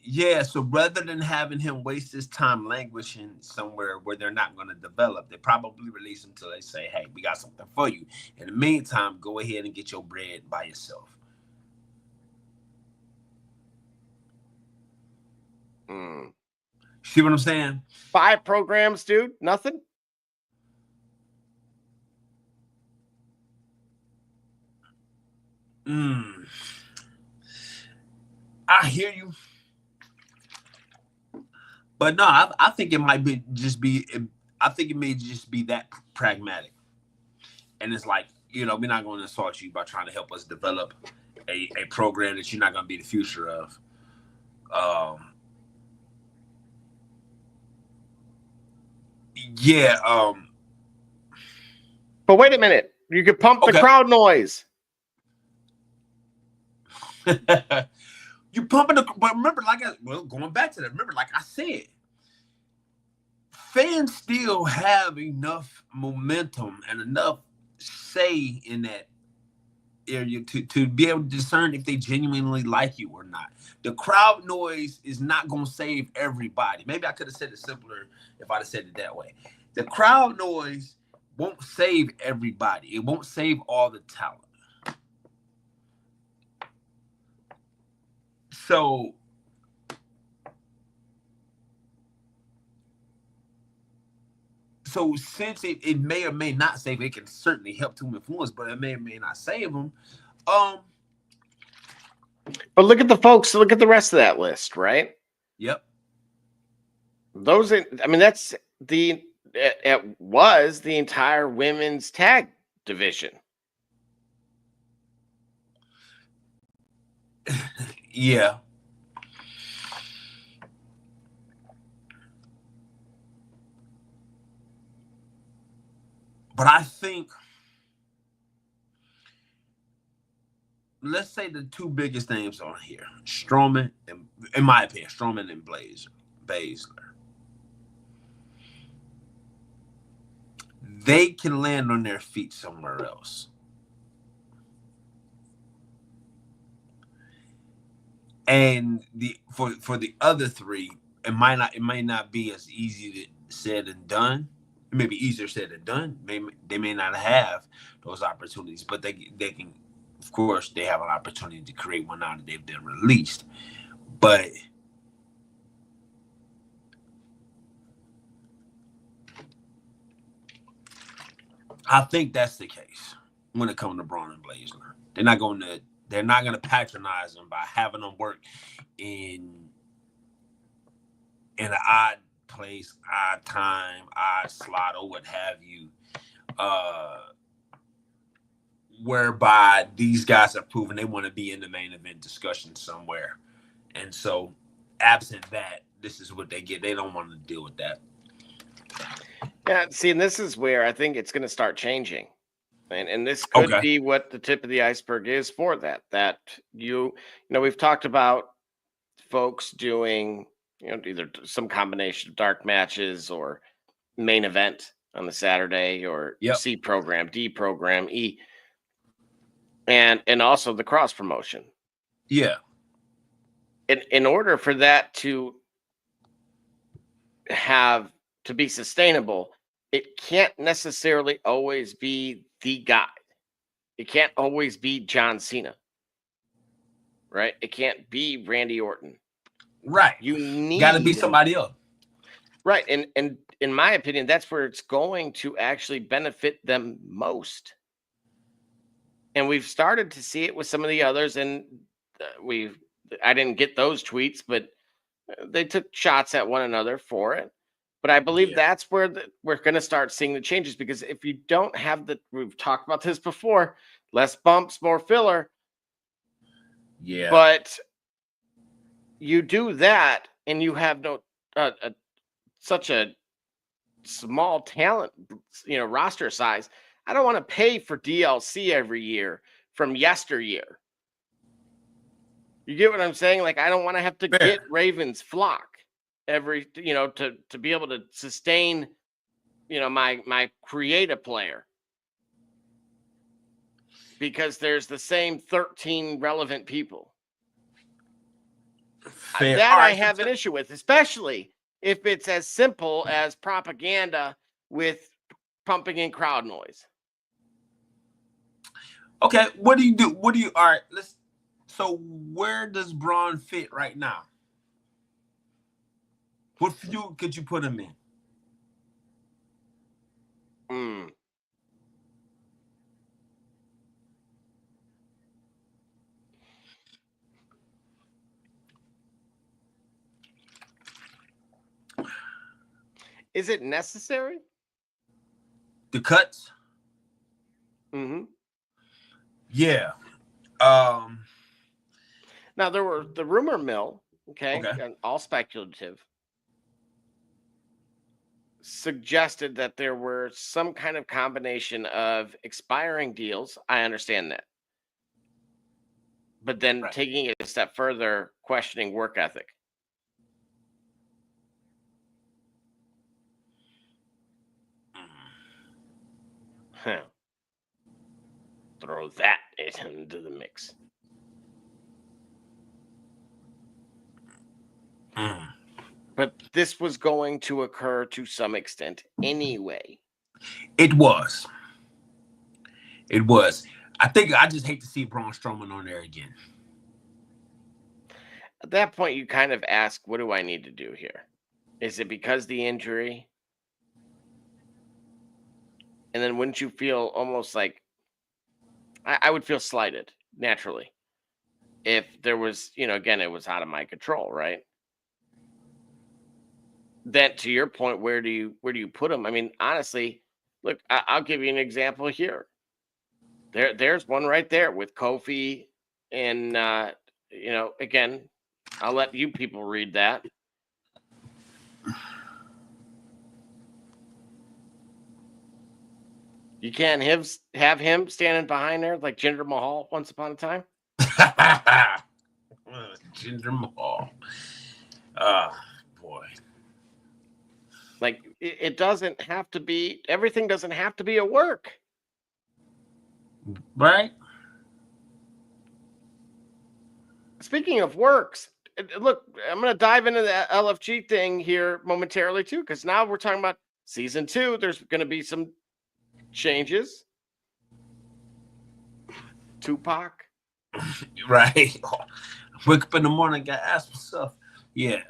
Yeah, so rather than having him waste his time languishing somewhere where they're not going to develop, they probably release him till they say, hey, we got something for you. In the meantime, go ahead and get your bread by yourself. See what I'm saying? 5 programs, dude. Nothing? I hear you. But no, I think it might be I think it may just be that pragmatic. And it's like, we're not going to insult you by trying to help us develop a program that you're not going to be the future of. But wait a minute. You could pump the crowd noise. You're pumping but remember, going back to that, remember, like I said, fans still have enough momentum and enough say in that area to be able to discern if they genuinely like you or not. The crowd noise is not going to save everybody. Maybe I could have said it simpler if I'd have said it that way. The crowd noise won't save everybody. It won't save all the talent. So since it may or may not save, it can certainly help to influence, but it may or may not save them. But look at the folks. Look at the rest of that list, right? Yep. That's it was the entire women's tag division. Yeah. But I think, let's say the 2 biggest names on here, Strowman, and, in my opinion, Strowman and Baszler. They can land on their feet somewhere else. And for the other 3, it might not be as easy said and done. It may be easier said than done. They may not have those opportunities, but they can, of course, they have an opportunity to create one now that they've been released. But I think that's the case. when it comes to Braun and Baszler. They're not going to patronize them by having them work in an odd place, odd time, odd slot, or what have you. Whereby these guys have proven they want to be in the main event discussion somewhere. And so, absent that, this is what they get. They don't want to deal with that. Yeah, see, and this is where I think it's going to start changing. And this could be what the tip of the iceberg is for that. That we've talked about folks doing, either some combination of dark matches or main event on the Saturday, or C program, D program, E, and also the cross promotion. Yeah. In order for that to be sustainable, it can't necessarily always be the guy. It can't always be John Cena, right? It can't be Randy Orton. Right. You got to be somebody else. Right. And in my opinion, that's where it's going to actually benefit them most. And we've started to see it with some of the others, and I didn't get those tweets, but they took shots at one another for it. But I believe that's where we're going to start seeing the changes, because if you don't have we've talked about this before, less bumps, more filler. Yeah. But you do that and you have such a small talent, roster size. I don't want to pay for DLC every year from yesteryear. You get what I'm saying? Like, I don't want to have to get Ravens flock every, to be able to sustain, my creative player, because there's the same 13 relevant people. That I have an issue with, especially if it's as simple as propaganda with pumping in crowd noise. Okay, what do you do? All right, so where does Braun fit right now? What feud could you put him in? Is it necessary? The cuts? Mm-hmm. Yeah. Now, there were the rumor mill, okay, and all speculative, suggested that there were some kind of combination of expiring deals. I understand that. But then taking it a step further, questioning work ethic. Huh. Throw that into the mix. But this was going to occur to some extent anyway. It was. I think I just hate to see Braun Strowman on there again. At that point, you kind of ask, what do I need to do here? Is it because the injury? And then wouldn't you feel almost like, I would feel slighted naturally if there was, again, it was out of my control, right? Then to your point, where do you put him? I mean, honestly, look, I'll give you an example here. There's one right there with Kofi, and again, I'll let you people read that. You can't have him standing behind there like Jinder Mahal once upon a time. Jinder Mahal. Boy. Like, it doesn't have to be, everything doesn't have to be a work. Right? Speaking of works, look, I'm going to dive into the LFG thing here momentarily too, because now we're talking about season 2. There's going to be some changes. Tupac. Right. Wake up in the morning, got asked for stuff. Yeah.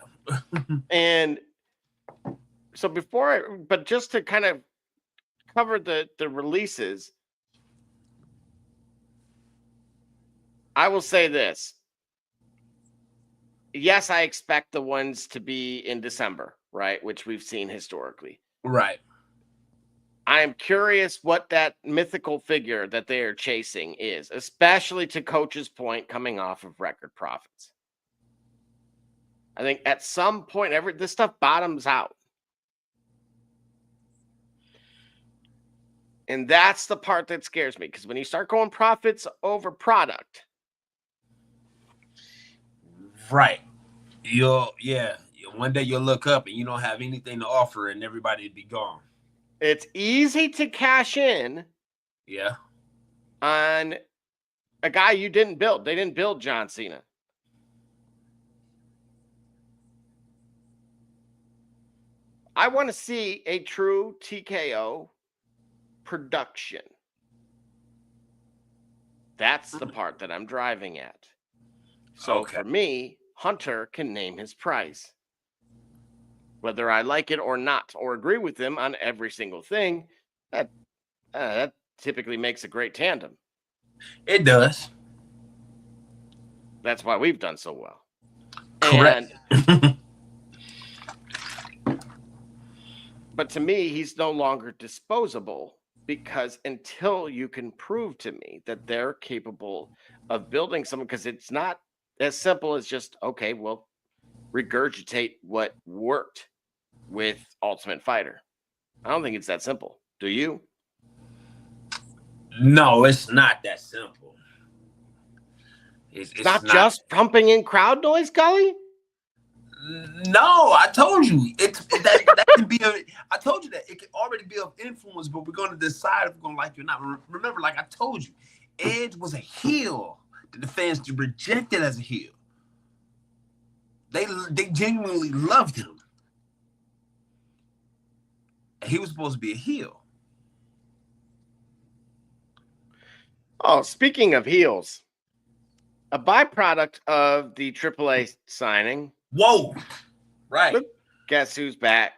And so but just to kind of cover the releases, I will say this. Yes, I expect the ones to be in December, right? Which we've seen historically. Right. I am curious what that mythical figure that they are chasing is, especially to Coach's point, coming off of record profits. I think at some point, this stuff bottoms out. And that's the part that scares me, because when you start going profits over product. Right. One day you'll look up and you don't have anything to offer and everybody will be gone. It's easy to cash in. Yeah. On a guy you didn't build. They didn't build John Cena. I want to see a true TKO production. That's the part that I'm driving at. So for me, Hunter can name his price. Whether I like it or not, or agree with him on every single thing, that typically makes a great tandem. It does. That's why we've done so well. Correct. But to me, he's no longer disposable, because until you can prove to me that they're capable of building someone, because it's not as simple as just, okay, well, regurgitate what worked with Ultimate Fighter. I don't think it's that simple. Do you? No, it's not that simple. It's not just pumping in crowd noise, Gully? No, I told you that can be. I told you that it can already be of influence, but we're going to decide if we're going to like you or not. Remember, like I told you, Edge was a heel that the fans rejected as a heel. They genuinely loved him. He was supposed to be a heel. Oh, speaking of heels, a byproduct of the AAA signing. Whoa. Right. Look, guess who's back?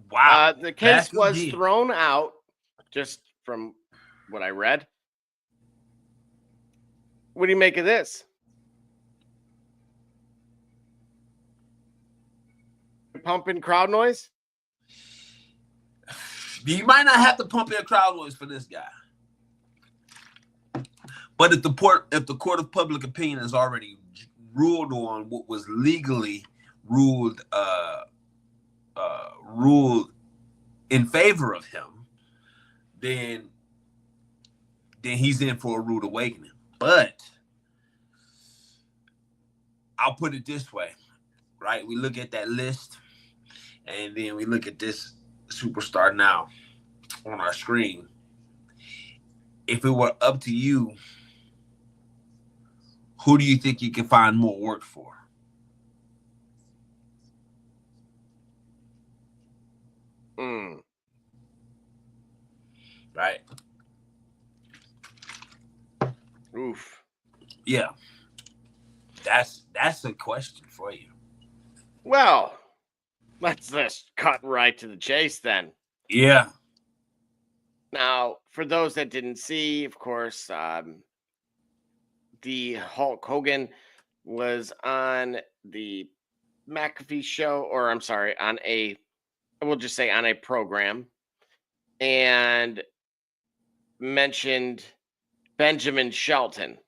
Wow. The case was thrown out, just from what I read. What do you make of this? Pumping crowd noise? You might not have to pump in crowd noise for this guy. But if the court of public opinion has already ruled on what was legally ruled in favor of him, then he's in for a rude awakening. But I'll put it this way, right? We look at that list, and then we look at this superstar now on our screen. If it were up to you, who do you think you can find more work for? Right. Oof. Yeah. That's a question for you. Well, let's just cut right to the chase then. Yeah. Now, for those that didn't see, of course, the Hulk Hogan was on the McAfee show, or I'm sorry, we'll just say on a program, and mentioned Benjamin Shelton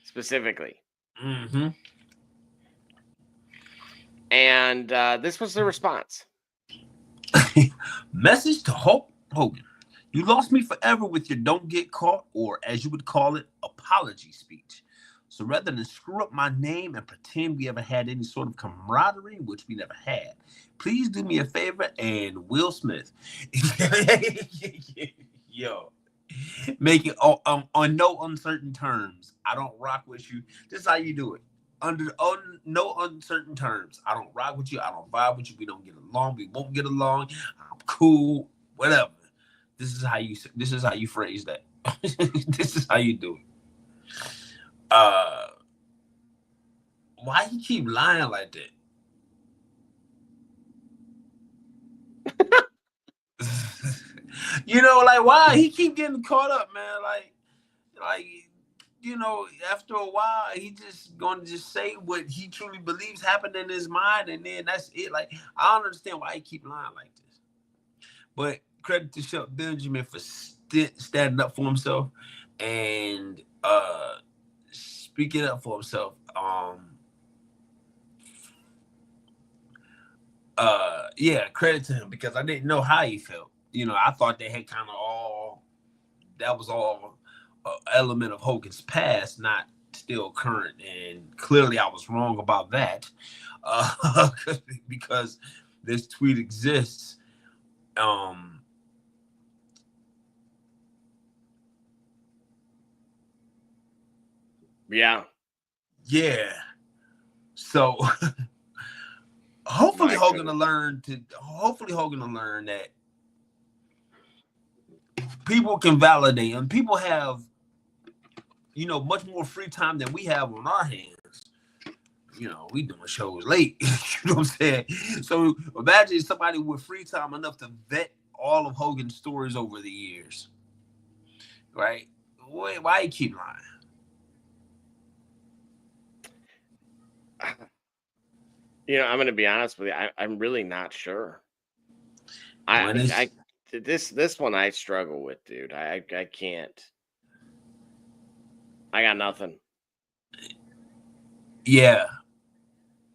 specifically. Mm-hmm. And this was the response. Message to Hulk Hogan. You lost me forever with your don't get caught, or as you would call it, apology speech. So rather than screw up my name and pretend we ever had any sort of camaraderie, which we never had, please do me a favor and Will Smith. Yo, make it on no uncertain terms. I don't rock with you. This is how you do it. On no uncertain terms. I don't rock with you. I don't vibe with you. We don't get along. We won't get along. I'm cool. Whatever. This is how you phrase that. This is how you do it. Why you keep lying like that? You know, like why he keep getting caught up, man? Like after a while, he just going to just say what he truly believes happened in his mind, and then that's it. Like, I don't understand why he keep lying like this. But credit to Shelton Benjamin for standing up for himself and speaking up for himself. Credit to him, because I didn't know how he felt. I thought they had kind of that was all an element of Hogan's past, not still current. And clearly I was wrong about that, because this tweet exists. Yeah. So hopefully Hogan will learn that people can validate him. People have, much more free time than we have on our hands. We doing shows late. You know what I'm saying? So imagine somebody with free time enough to vet all of Hogan's stories over the years. Right? Why you keep lying? I'm going to be honest with you. I'm really not sure. This one I struggle with, dude. I can't. I got nothing. Yeah.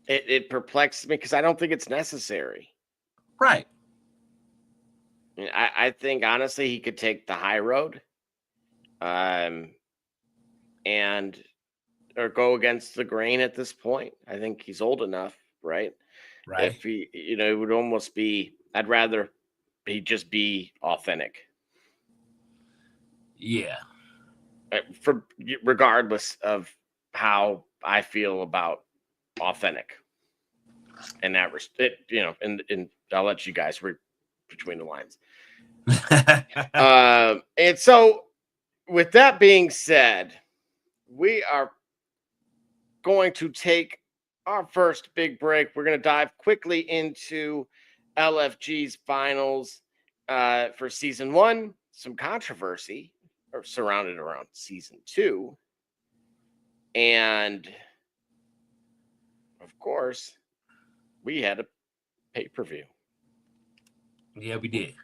It perplexes me because I don't think it's necessary. Right. I think honestly he could take the high road, or go against the grain at this point. I think he's old enough, right? Right. If he, it would almost be. I'd rather he just be authentic. Yeah. Regardless of how I feel about authentic, and that and I'll let you guys read between the lines. And so, with that being said, we are going to take our first big break. We're going to dive quickly into LFG's finals for season 1. Some controversy surrounded around season 2, and of course, we had a pay-per-view. Yeah, we did.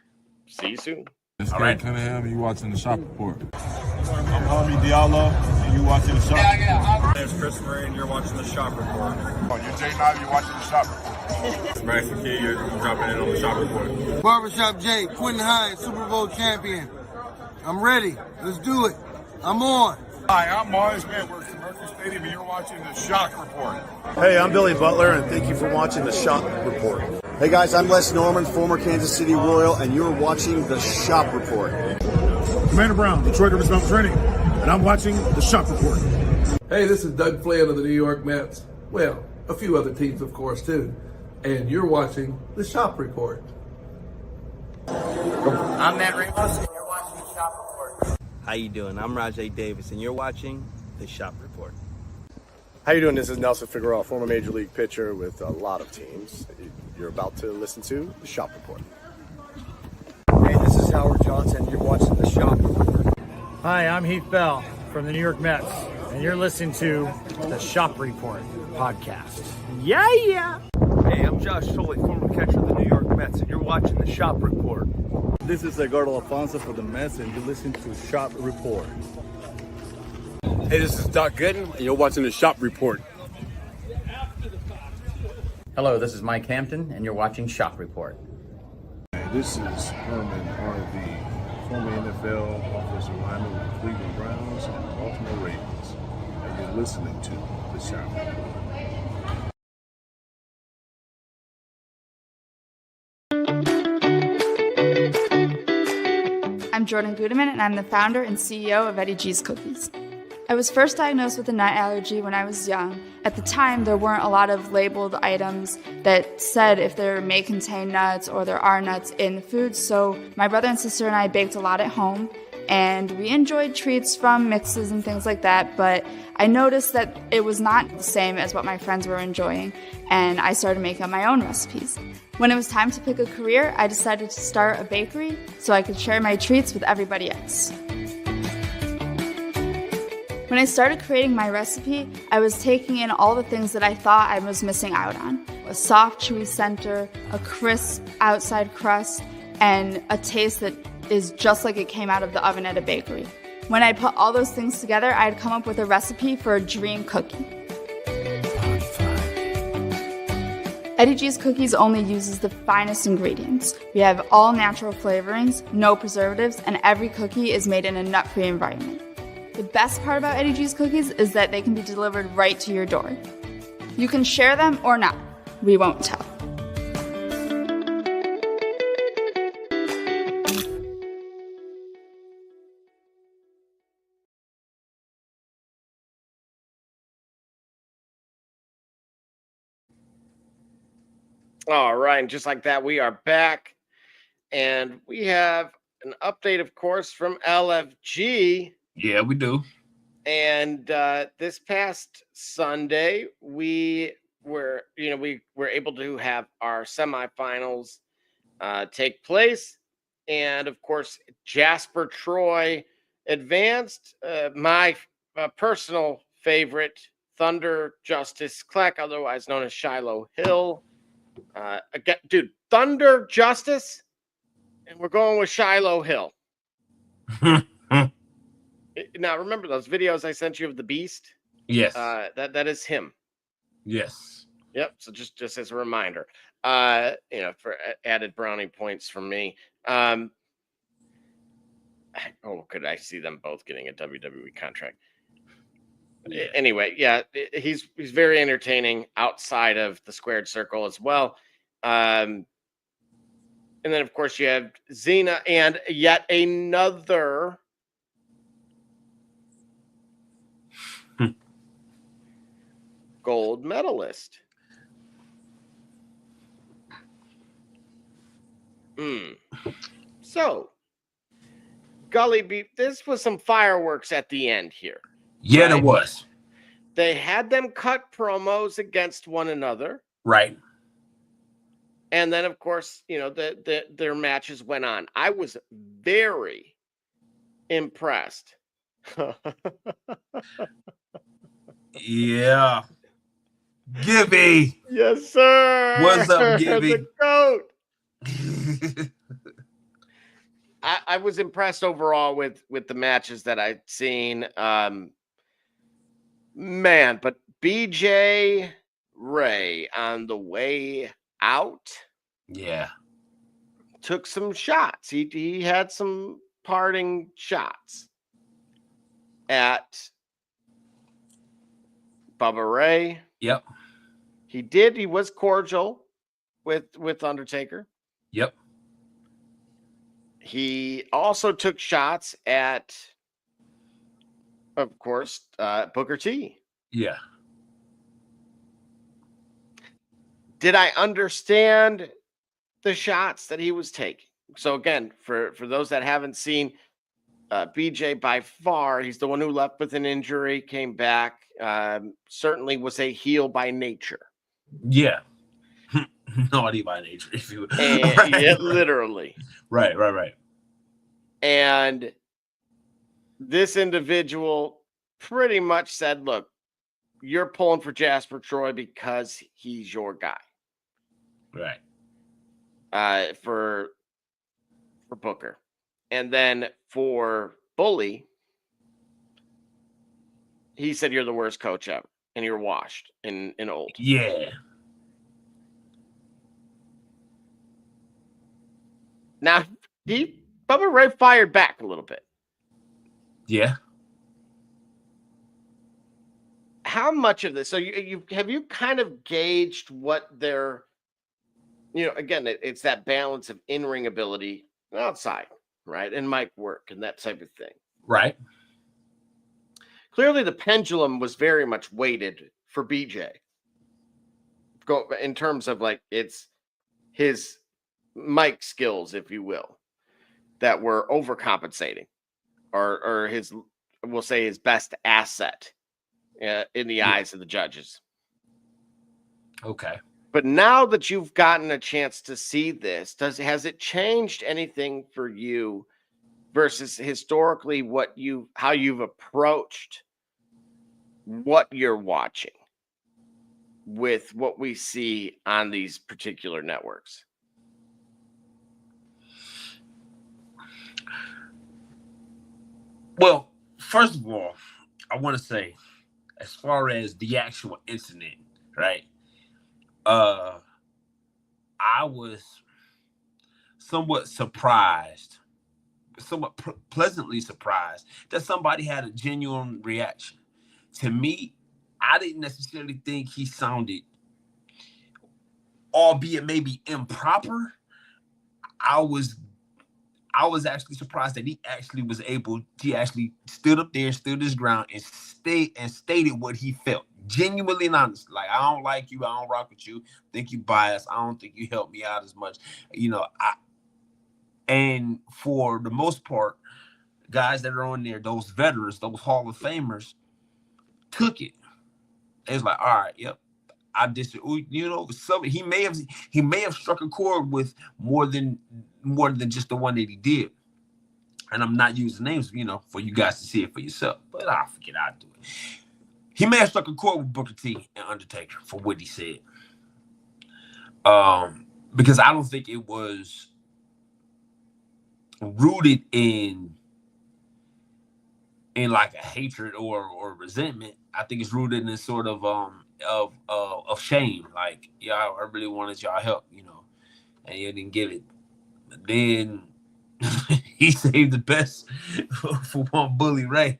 See you soon. It's Greg Cunningham, and you watching the Shop Report. I'm Harvey Diallo, and you watching the Shop Report. My name's Chris Murray, and you're watching the Shop Report. You're Jay Knight, you're watching the Shop Report. It's Max McKee, you're dropping in on the Shop Report. Barbershop Jay, Quentin Hines, Super Bowl champion. I'm ready. Let's do it. I'm on. Hi, I'm Mars Man. We're at Mercury Stadium, and you're watching the Shock Report. Hey, I'm Billy Butler, and thank you for watching the Shop Report. Hey guys, I'm Les Norman, former Kansas City Royal, and you're watching the Shop Report. Commander Brown, Detroit Rivers Mountain Training, and I'm watching the Shop Report. Hey, this is Doug Flynn of the New York Mets. Well, a few other teams, of course, too. And you're watching the Shop Report. I'm Matt Ramos, and you're watching the Shop Report. How you doing? I'm Rajay Davis, and you're watching the Shop Report. How you doing? This is Nelson Figueroa, former Major League pitcher with a lot of teams. You're about to listen to the Shop Report. Hey, this is Howard Johnson. You're watching the Shop Report. Hi, I'm Heath Bell from the New York Mets, and you're listening to the Shop Report podcast. Yeah! Hey, I'm Josh Soley, former catcher of the New York Mets, and you're watching the Shop Report. This is Edgardo Alfonso for the Mets, and you're listening to Shop Report. Hey, this is Doc Gooden, and you're watching the Shop Report. Hello, this is Mike Hampton, and you're watching Shop Report. Hey, this is Herman R.V., former NFL offensive lineman with the Cleveland Browns and the Baltimore Ravens, and you're listening to the Shop Report. I'm Jordan Gudeman, and I'm the founder and CEO of Eddie G's Cookies. I was first diagnosed with a nut allergy when I was young. At the time, there weren't a lot of labeled items that said if there may contain nuts or there are nuts in foods, so my brother and sister and I baked a lot at home, and we enjoyed treats from mixes and things like that, but I noticed that it was not the same as what my friends were enjoying, and I started making up my own recipes. When it was time to pick a career, I decided to start a bakery so I could share my treats with everybody else. When I started creating my recipe, I was taking in all the things that I thought I was missing out on. A soft, chewy center, a crisp outside crust, and a taste that is just like it came out of the oven at a bakery. When I put all those things together, I'd come up with a recipe for a dream cookie. Eddie G's Cookies only uses the finest ingredients. We have all natural flavorings, no preservatives, and every cookie is made in a nut-free environment. The best part about Eddie G's Cookies is that they can be delivered right to your door. You can share them or not. We won't tell. All right, and just like that, we are back, and we have an update, of course, from LFG. Yeah, we do. And this past Sunday, we were able to have our semifinals take place, and of course, Jasper Troy advanced. My personal favorite, Thunder Justice Kleck, otherwise known as Shiloh Hill. Again, dude, Thunder Justice, and we're going with Shiloh Hill. Now, remember those videos I sent you of the Beast? Yes. That is him. Yes. Yep. So just as a reminder, for added brownie points from me. Could I see them both getting a WWE contract? Yeah. Anyway, yeah, he's very entertaining outside of the squared circle as well. And then, of course, you have Xena and yet another gold medalist. So, Gully Beef, this was some fireworks at the end here. Yeah, right? there was. They had them cut promos against one another. Right. And then, of course, their matches went on. I was very impressed. Yeah. Gibby. Yes, sir. What's up, Gibby? The goat. I was impressed overall with the matches that I'd seen. Man, but BJ Ray on the way out, yeah, took some shots. He had some parting shots at Bubba Ray. Yep. He was cordial with Undertaker. Yep. He also took shots at, of course, Booker T. Yeah. Did I understand the shots that he was taking? So again, for those that haven't seen, BJ by far, he's the one who left with an injury, came back, certainly was a heel by nature. Yeah. Naughty by nature, if you would. Yeah, literally. Right. And this individual pretty much said, look, you're pulling for Jasper Troy because he's your guy. Right. For Booker. And then for Bully, he said you're the worst coach ever and you're washed and old. Yeah. Now, Bubba Ray fired back a little bit. Yeah. How much of this? So you kind of gauged what their, again, it's that balance of in-ring ability outside, right? And mic work and that type of thing. Right. Clearly the pendulum was very much weighted for BJ. Go in terms of like it's his mic skills, if you will, that were overcompensating, or we'll say his best asset in the eyes of the judges. Okay. But now that you've gotten a chance to see this, has it changed anything for you versus historically how you've approached what you're watching with what we see on these particular networks? Well, first of all, I want to say, as far as the actual incident, right? I was somewhat surprised, pleasantly surprised that somebody had a genuine reaction. To me, I didn't necessarily think he sounded, albeit maybe improper. I was actually surprised that he actually stood up there, stood his ground, and stated what he felt. Genuinely and honest. Like, I don't like you, I don't rock with you, think you biased, I don't think you help me out as much. And for the most part, guys that are on there, those veterans, those Hall of Famers, took it. It's like, all right, yep. I disagree. He may have struck a chord with more than just the one that he did. And I'm not using names, for you guys to see it for yourself. But I forget I'll do it. He may have struck a chord with Booker T and Undertaker for what he said. Because I don't think it was rooted in like a hatred or resentment. I think it's rooted in this sort of shame. Like, yeah, I really wanted y'all help, and you didn't give it. But then he saved the best for one Bully Ray.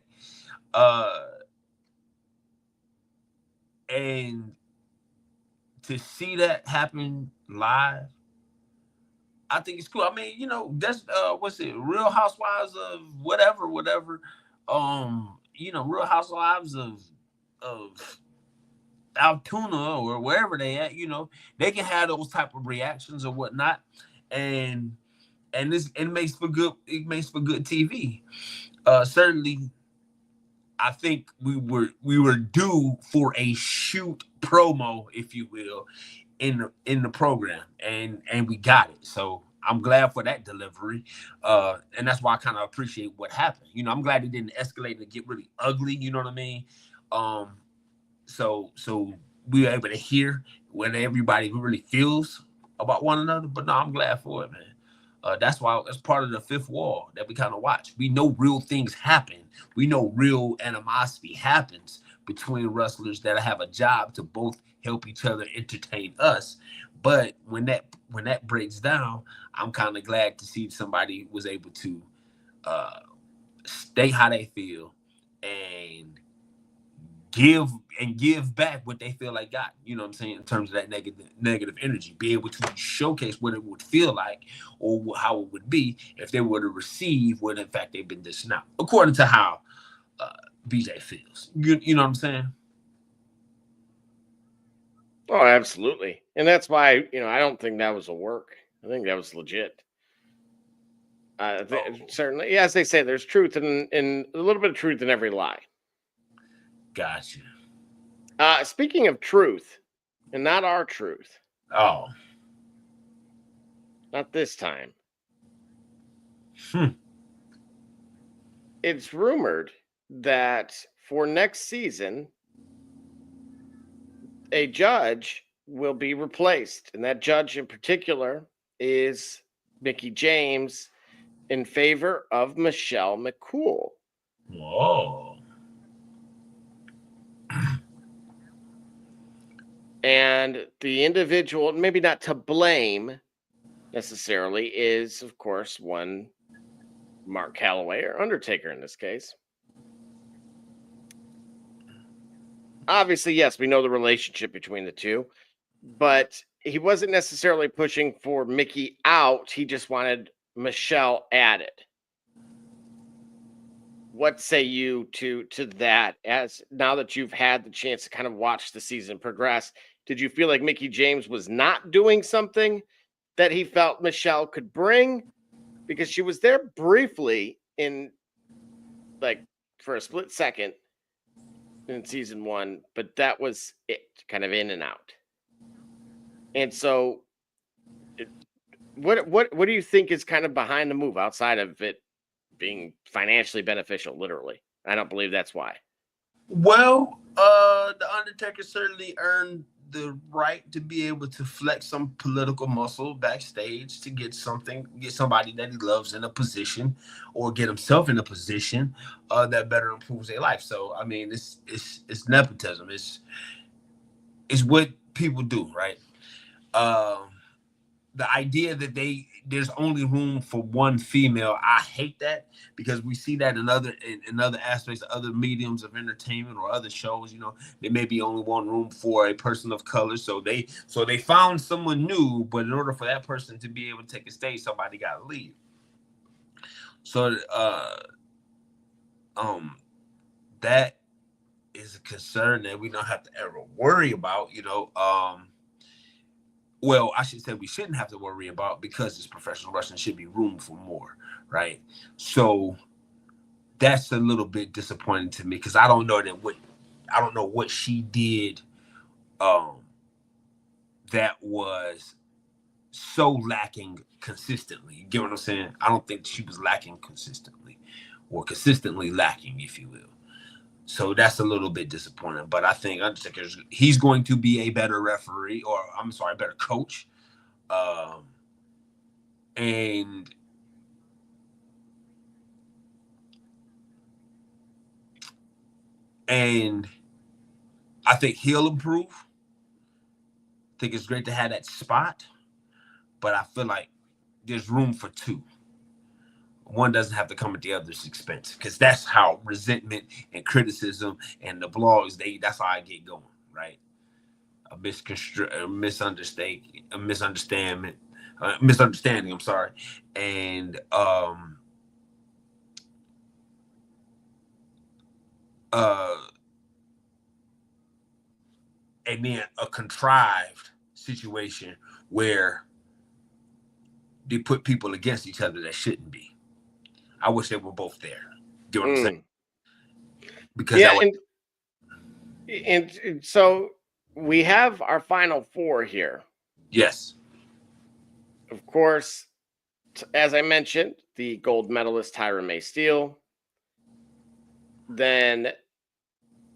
And to see that happen live, I think it's cool. I mean, that's what's it? Real Housewives of whatever. Real Housewives of Altoona or wherever they at, they can have those type of reactions or whatnot. And it makes for good TV. Certainly, I think we were due for a shoot promo, if you will, in the program, and we got it. So I'm glad for that delivery, and that's why I kind of appreciate what happened. I'm glad it didn't escalate and get really ugly. You know what I mean? So we were able to hear what everybody really feels about one another. But no, I'm glad for it, man. That's part of the fifth wall that we kind of watch. We know real things happen. We know real animosity happens between wrestlers that have a job to both help each other entertain us. But when that breaks down, I'm kind of glad to see somebody was able to state how they feel and give back what they feel like got, you know what I'm saying, in terms of that negative energy, be able to showcase what it would feel like or how it would be if they were to receive what in fact they've been dishing out, according to how BJ feels. You know what I'm saying? Oh, absolutely. And that's why, I don't think that was a work. I think that was legit. Certainly, as they say, there's truth in a little bit of truth in every lie. Gotcha. Speaking of truth, and not our truth. Oh. Not this time. It's rumored that for next season, a judge will be replaced. And that judge in particular is Mickie James in favor of Michelle McCool. Whoa. And the individual, maybe not to blame necessarily, is, of course, one Mark Calloway, or Undertaker in this case. Obviously, yes, we know the relationship between the two, but he wasn't necessarily pushing for Mickie out. He just wanted Michelle added. What say you to that, as now that you've had the chance to kind of watch the season progress? Did you feel like Mickie James was not doing something that he felt Michelle could bring? Because she was there briefly for a split second in season 1, but that was it, kind of in and out. And so what do you think is kind of behind the move outside of it being financially beneficial? Literally, I don't believe that's why. Well, The Undertaker certainly earned the right to be able to flex some political muscle backstage to get somebody that he loves in a position, or get himself in a position that better improves their life. So I mean, it's nepotism. It's what people do, right? The idea that there's only room for one female, I hate that, because we see that in other aspects, other mediums of entertainment or other shows. There may be only one room for a person of color, so they found someone new, but in order for that person to be able to take a stage, somebody got to leave. So that is a concern that we don't have to ever worry about. Well, I should say we shouldn't have to worry about, because it's professional wrestling, should be room for more, right? So that's a little bit disappointing to me, because I don't know what she did that was so lacking consistently. You get what I'm saying? I don't think she was lacking consistently, or consistently lacking, if you will. So that's a little bit disappointing. But I think Undertaker, he's going to be a better referee, or I'm sorry, a better coach. And I think he'll improve. I think it's great to have that spot, but I feel like there's room for two. One doesn't have to come at the other's expense, because that's how resentment and criticism and the blogs, that's how I get going, right? A misunderstanding. I'm sorry, and and then a contrived situation where they put people against each other that shouldn't be. I wish they were both there. Do you know what I'm saying? Because and so we have our final four here. Yes. Of course, as I mentioned, the gold medalist Tyra May Steele. Then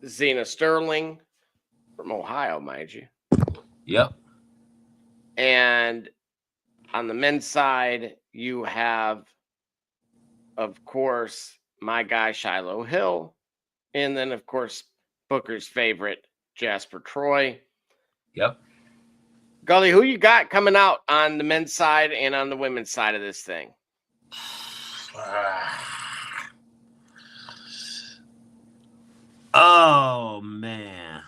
Zena Sterling from Ohio, mind you. Yep. And on the men's side, you have, of course, my guy Shiloh Hill. And then, of course, Booker's favorite, Jasper Troy. Yep. Gully, who you got coming out on the men's side and on the women's side of this thing? Oh, man.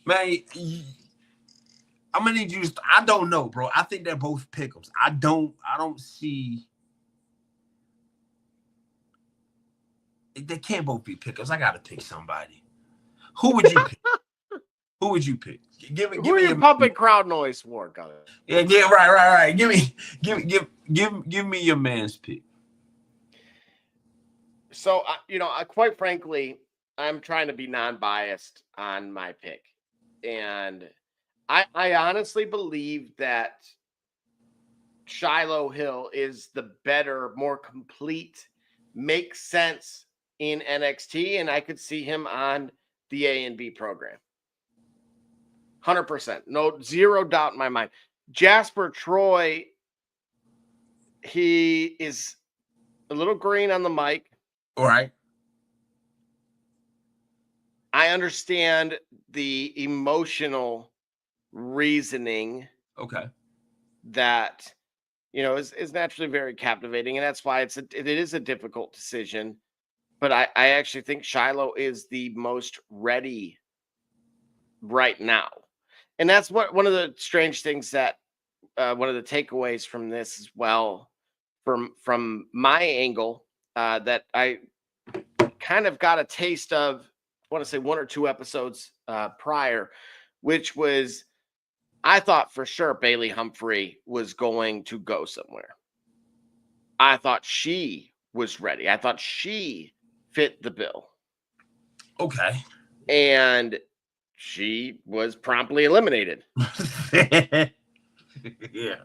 Man, I'm gonna need you. I don't know, bro. I think they're both pick'ems. I don't see. They can't both be pick'ems. I gotta pick somebody. Who would you pick? Who would you pick? Give me your pumping crowd noise for, Gully. Yeah, right. Give me your man's pick. So, quite frankly, I'm trying to be non-biased on my pick. And I honestly believe that Shiloh Hill is the better, more complete, makes sense in NXT, and I could see him on the A&B program. 100%. No, zero doubt in my mind. Jasper Troy, he is a little green on the mic. All right. I understand the emotional reasoning. Okay. That, is naturally very captivating. And that's why it is a difficult decision. But I actually think Shiloh is the most ready right now. And that's one of the strange things that one of the takeaways from this as well, from my angle, that I kind of got a taste of, I want to say 1 or 2 episodes prior, which was, I thought for sure Bailey Humphrey was going to go somewhere. I thought she was ready. I thought she fit the bill. Okay. And she was promptly eliminated. Yeah.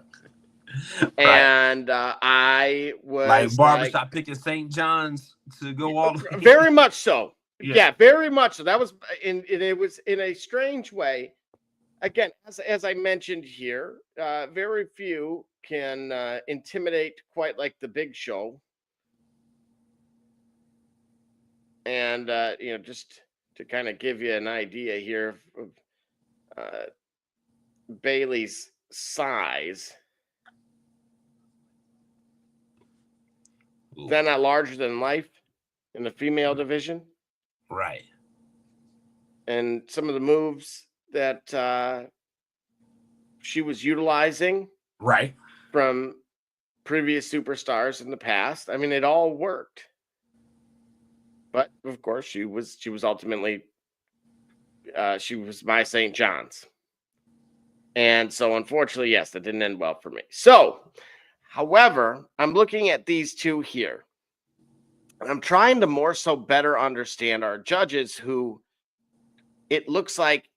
And I was like barbershop picking St. John's to go all very much so. Yeah. Yeah, very much so. That was it was in a strange way. Again, as I mentioned here, very few can intimidate quite like the Big Show. And just to kind of give you an idea here of Bailey's size, they're not larger than life in the female division. Right. And some of the moves that she was utilizing Right. from previous superstars in the past, I mean, it all worked. But of course, she was ultimately she was my St. John's. And so unfortunately, yes, that didn't end well for me. So, however, I'm looking at these two here. And I'm trying to more so better understand our judges who it looks like,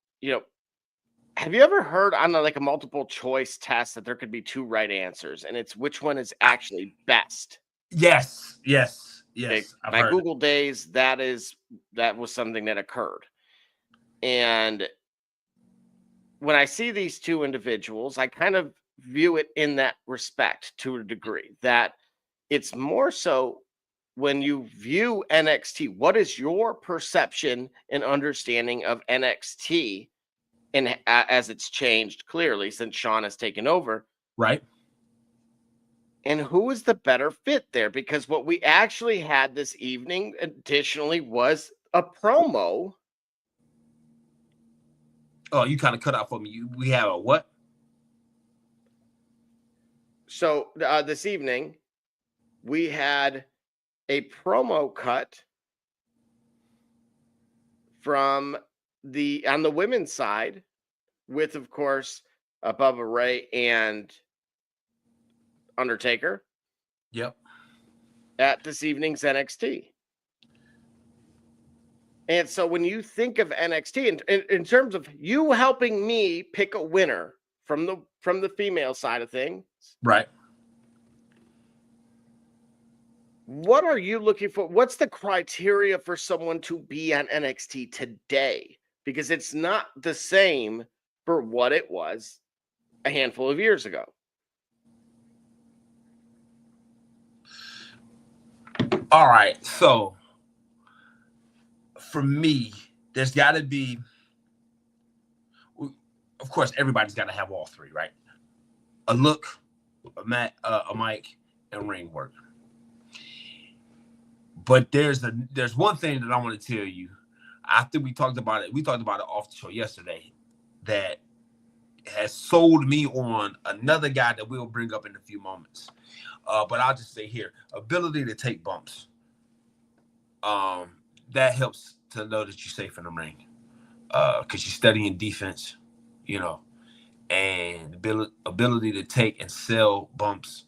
have you ever heard on like a multiple choice test that there could be two right answers and it's which one is actually best? Yes. Okay. I've My heard Google days, that was something that occurred. And when I see these two individuals, I kind of view it in that respect to a degree, that it's more so when you view NXT, what is your perception and understanding of NXT and as it's changed clearly since Sean has taken over? Right. And who is the better fit there? Because what we actually had this evening additionally was a promo. Oh, you kind of cut out for me. We have a what? So this evening, we had a promo cut from on the women's side with, of course, Bubba Ray and Undertaker. Yep. At this evening's NXT. And so when you think of NXT, in terms of you helping me pick a winner from the female side of things, right? What are you looking for? What's the criteria for someone to be on NXT today? Because it's not the same for what it was a handful of years ago. All right. So for me, there's got to be, of course, everybody's got to have all three, right? A look, a mic, and ring work. But there's one thing that I want to tell you. After we talked about it off the show yesterday, that has sold me on another guy that we'll bring up in a few moments. But I'll just say here, ability to take bumps. That helps to know that you're safe in the ring. Because you're studying defense, and ability to take and sell bumps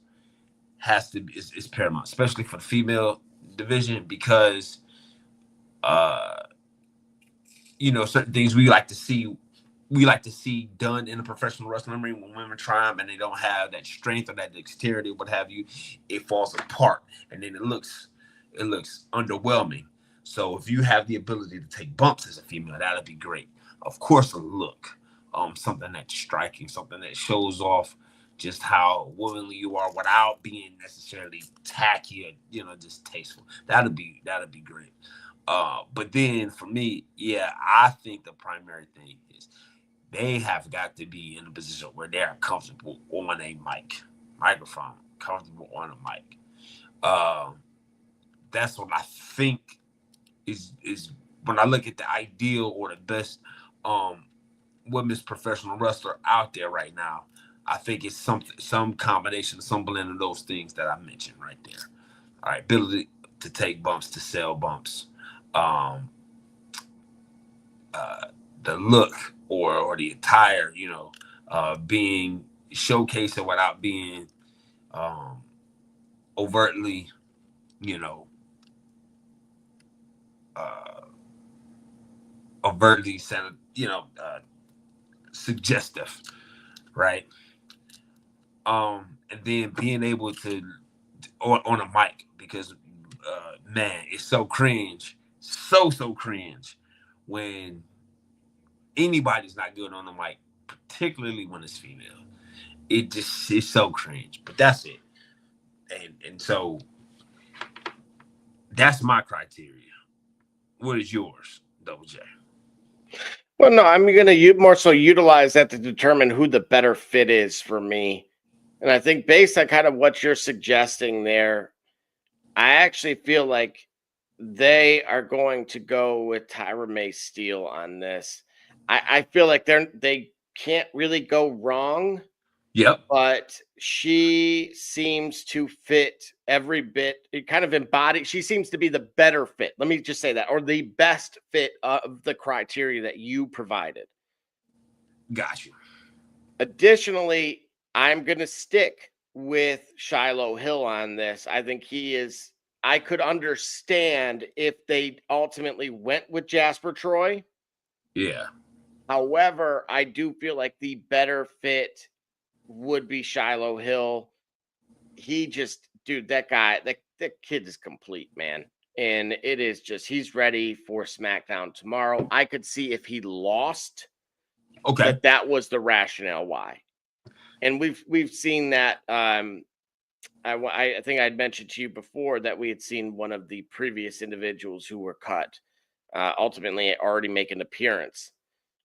is paramount, especially for the female division, because certain things we like to see done in a professional wrestling ring. When women try them and they don't have that strength or that dexterity or what have you, it falls apart and then it looks underwhelming. So if you have the ability to take bumps as a female, that'll be great. Of course, a look, something that's striking, something that shows off just how womanly you are without being necessarily tacky or just tasteful. That'll be great. But then for me, I think the primary thing is they have got to be in a position where they're comfortable on a microphone, comfortable on a mic. That's what I think is when I look at the ideal or the best women's professional wrestler out there right now. I think it's some combination, some blend of those things that I mentioned right there. All right, ability to take bumps, to sell bumps, the look or the attire, being showcased without being overtly, overtly suggestive, right? And then being able to on a mic, because man, it's so cringe, so cringe when anybody's not good on the mic, particularly when it's female. It's so cringe, but that's it. And so that's my criteria. What is yours, Double J? Well, no, I'm going to more so utilize that to determine who the better fit is for me. And I think based on kind of what you're suggesting there, I actually feel like they are going to go with Tyra May Steele on this. I feel like they can't really go wrong. Yep. But she seems to fit every bit. It kind of embodies. She seems to be the better fit. Let me just say that, or the best fit of the criteria that you provided. Got you. Additionally, I'm going to stick with Shiloh Hill on this. I think he is. I could understand if they ultimately went with Jasper Troy. Yeah. However, I do feel like the better fit would be Shiloh Hill. He just, dude, that guy, that kid is complete, man. And it is just, he's ready for SmackDown tomorrow. I could see if he lost, okay, that was the rationale why. And we've seen that. I think I'd mentioned to you before that we had seen one of the previous individuals who were cut ultimately already make an appearance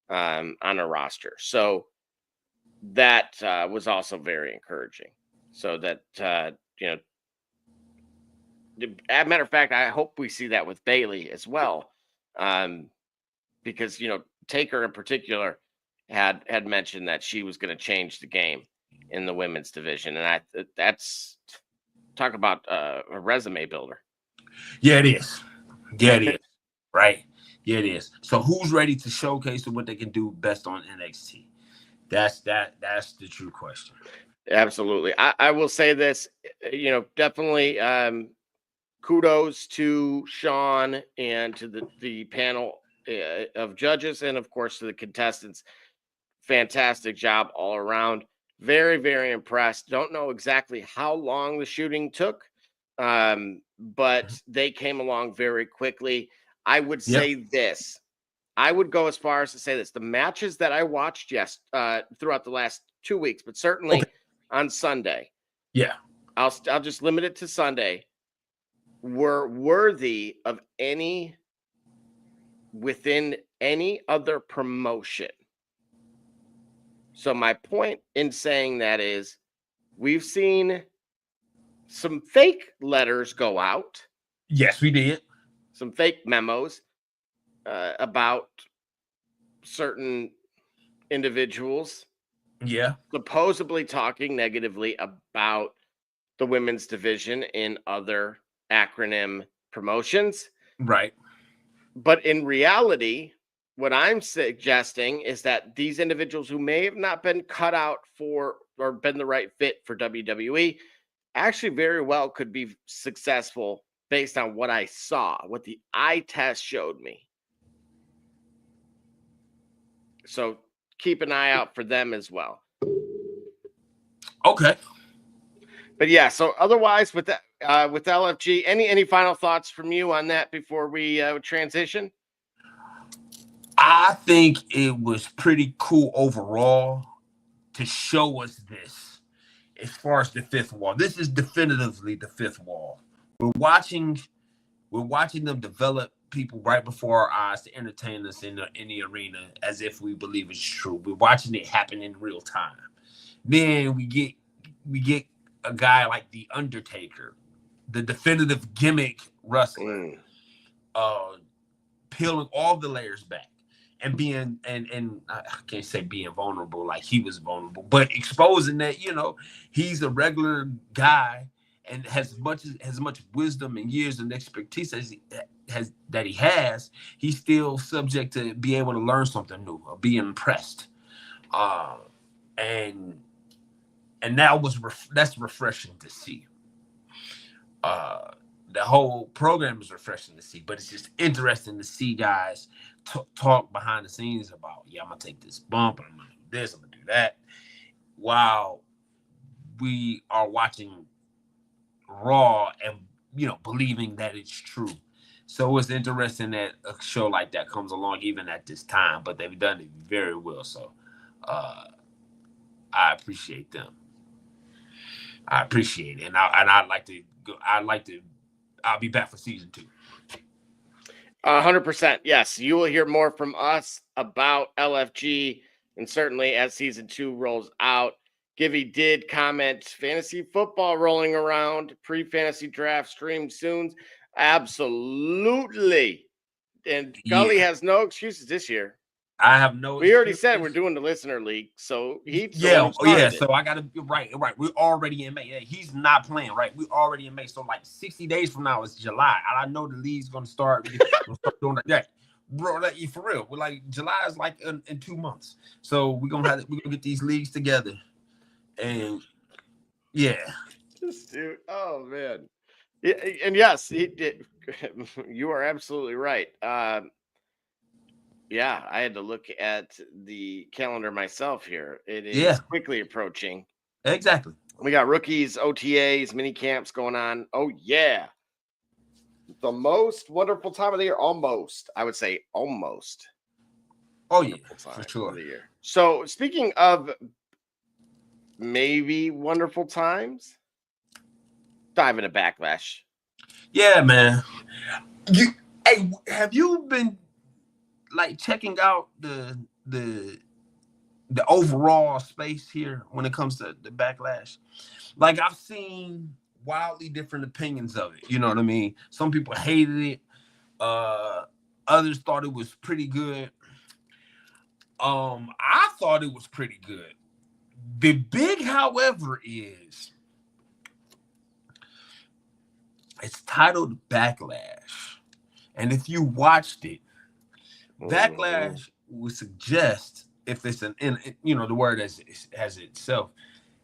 on a roster. So that was also very encouraging. So that, as a matter of fact, I hope we see that with Bailey as well. Because, Taker in particular had mentioned that she was going to change the game in the women's division. And that's talk about a resume builder. Yeah, it is. Yeah, it is. Right. Yeah, it is. So who's ready to showcase what they can do best on NXT? That's the true question. Absolutely. I will say this, definitely kudos to Sean and to the panel of judges, and of course to the contestants. Fantastic job all around. Very, very impressed. Don't know exactly how long the shooting took, but they came along very quickly. I would say this. I would go as far as to say this. The matches that I watched, throughout the last 2 weeks, but certainly on Sunday. Yeah. I'll just limit it to Sunday. Were worthy of any within any other promotion. So my point in saying that is we've seen some fake letters go out. Yes, we did. Some fake memos about certain individuals. Yeah. Supposedly talking negatively about the women's division in other acronym promotions. Right. But in reality, what I'm suggesting is that these individuals who may have not been cut out for or been the right fit for WWE actually very well could be successful based on what I saw, what the eye test showed me. So keep an eye out for them as well. Okay. But yeah, so otherwise with that, with LFG, any final thoughts from you on that before we transition? I think it was pretty cool overall to show us this as far as the fifth wall. This is definitively the fifth wall. We're watching them develop people right before our eyes to entertain us in the arena as if we believe it's true. We're watching it happen in real time. Then we get a guy like The Undertaker, the definitive gimmick wrestler, peeling all the layers back and being and I can't say being vulnerable like he was vulnerable, but exposing that he's a regular guy and has much wisdom and years and expertise as he has. He's still subject to be able to learn something new or be impressed, and that's refreshing to see. The whole program is refreshing to see, but it's just interesting to see guys talk behind the scenes about, yeah, I'm gonna take this bump, I'm gonna do this, I'm gonna do that, while we are watching Raw and believing that it's true. So it's interesting that a show like that comes along even at this time, but they've done it very well. So I appreciate them. I appreciate it, and I'd like to go. I'll be back for season 2. 100%. Yes, you will hear more from us about LFG, and certainly as season 2 rolls out. Givey did comment fantasy football rolling around, pre-fantasy draft stream soon. Absolutely. And Gully has no excuses this year. I have no. We already said we're doing the listener league, so So I gotta be right. We're already in May. Yeah, he's not playing, right? We're already in May, so like 60 days from now is July. And I know the league's gonna start doing that. Yeah, bro, for real. We're like July is like in 2 months, so we're gonna get these leagues together, and yeah, dude. Oh man, yeah, and yes, you are absolutely right. Yeah, I had to look at the calendar myself here. It is quickly approaching. Exactly. We got rookies, OTAs, mini camps going on. Oh, yeah. The most wonderful time of the year. Almost. I would say almost. Oh, yeah. For sure. Of the year. So, speaking of maybe wonderful times, dive into Backlash. Yeah, man. Hey, have you been like checking out the overall space here when it comes to the Backlash? Like, I've seen wildly different opinions of it. You know what I mean? Some people hated it. Others thought it was pretty good. I thought it was pretty good. The big, however, is it's titled Backlash. And if you watched it, Backlash would suggest, if it's the word as itself,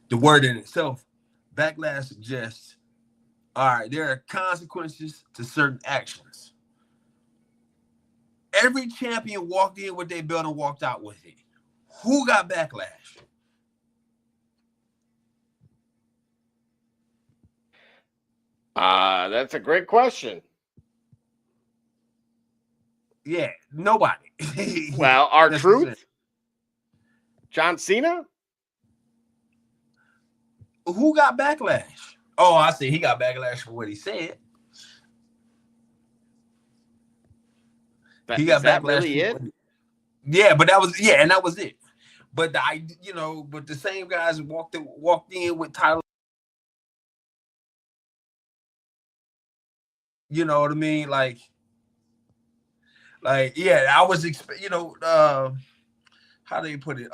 the word in itself, Backlash suggests, all right, there are consequences to certain actions. Every champion walked in with their belt and walked out with it. Who got backlash? That's a great question. Yeah, nobody. Well, R-Truth? John Cena? Who got backlash? Oh, I see. He got backlash for what he said. He got backlash. Really it? Yeah, but that was and that was it. But but the same guys walked in with Tyler. You know what I mean? Like yeah, I was how do you put it?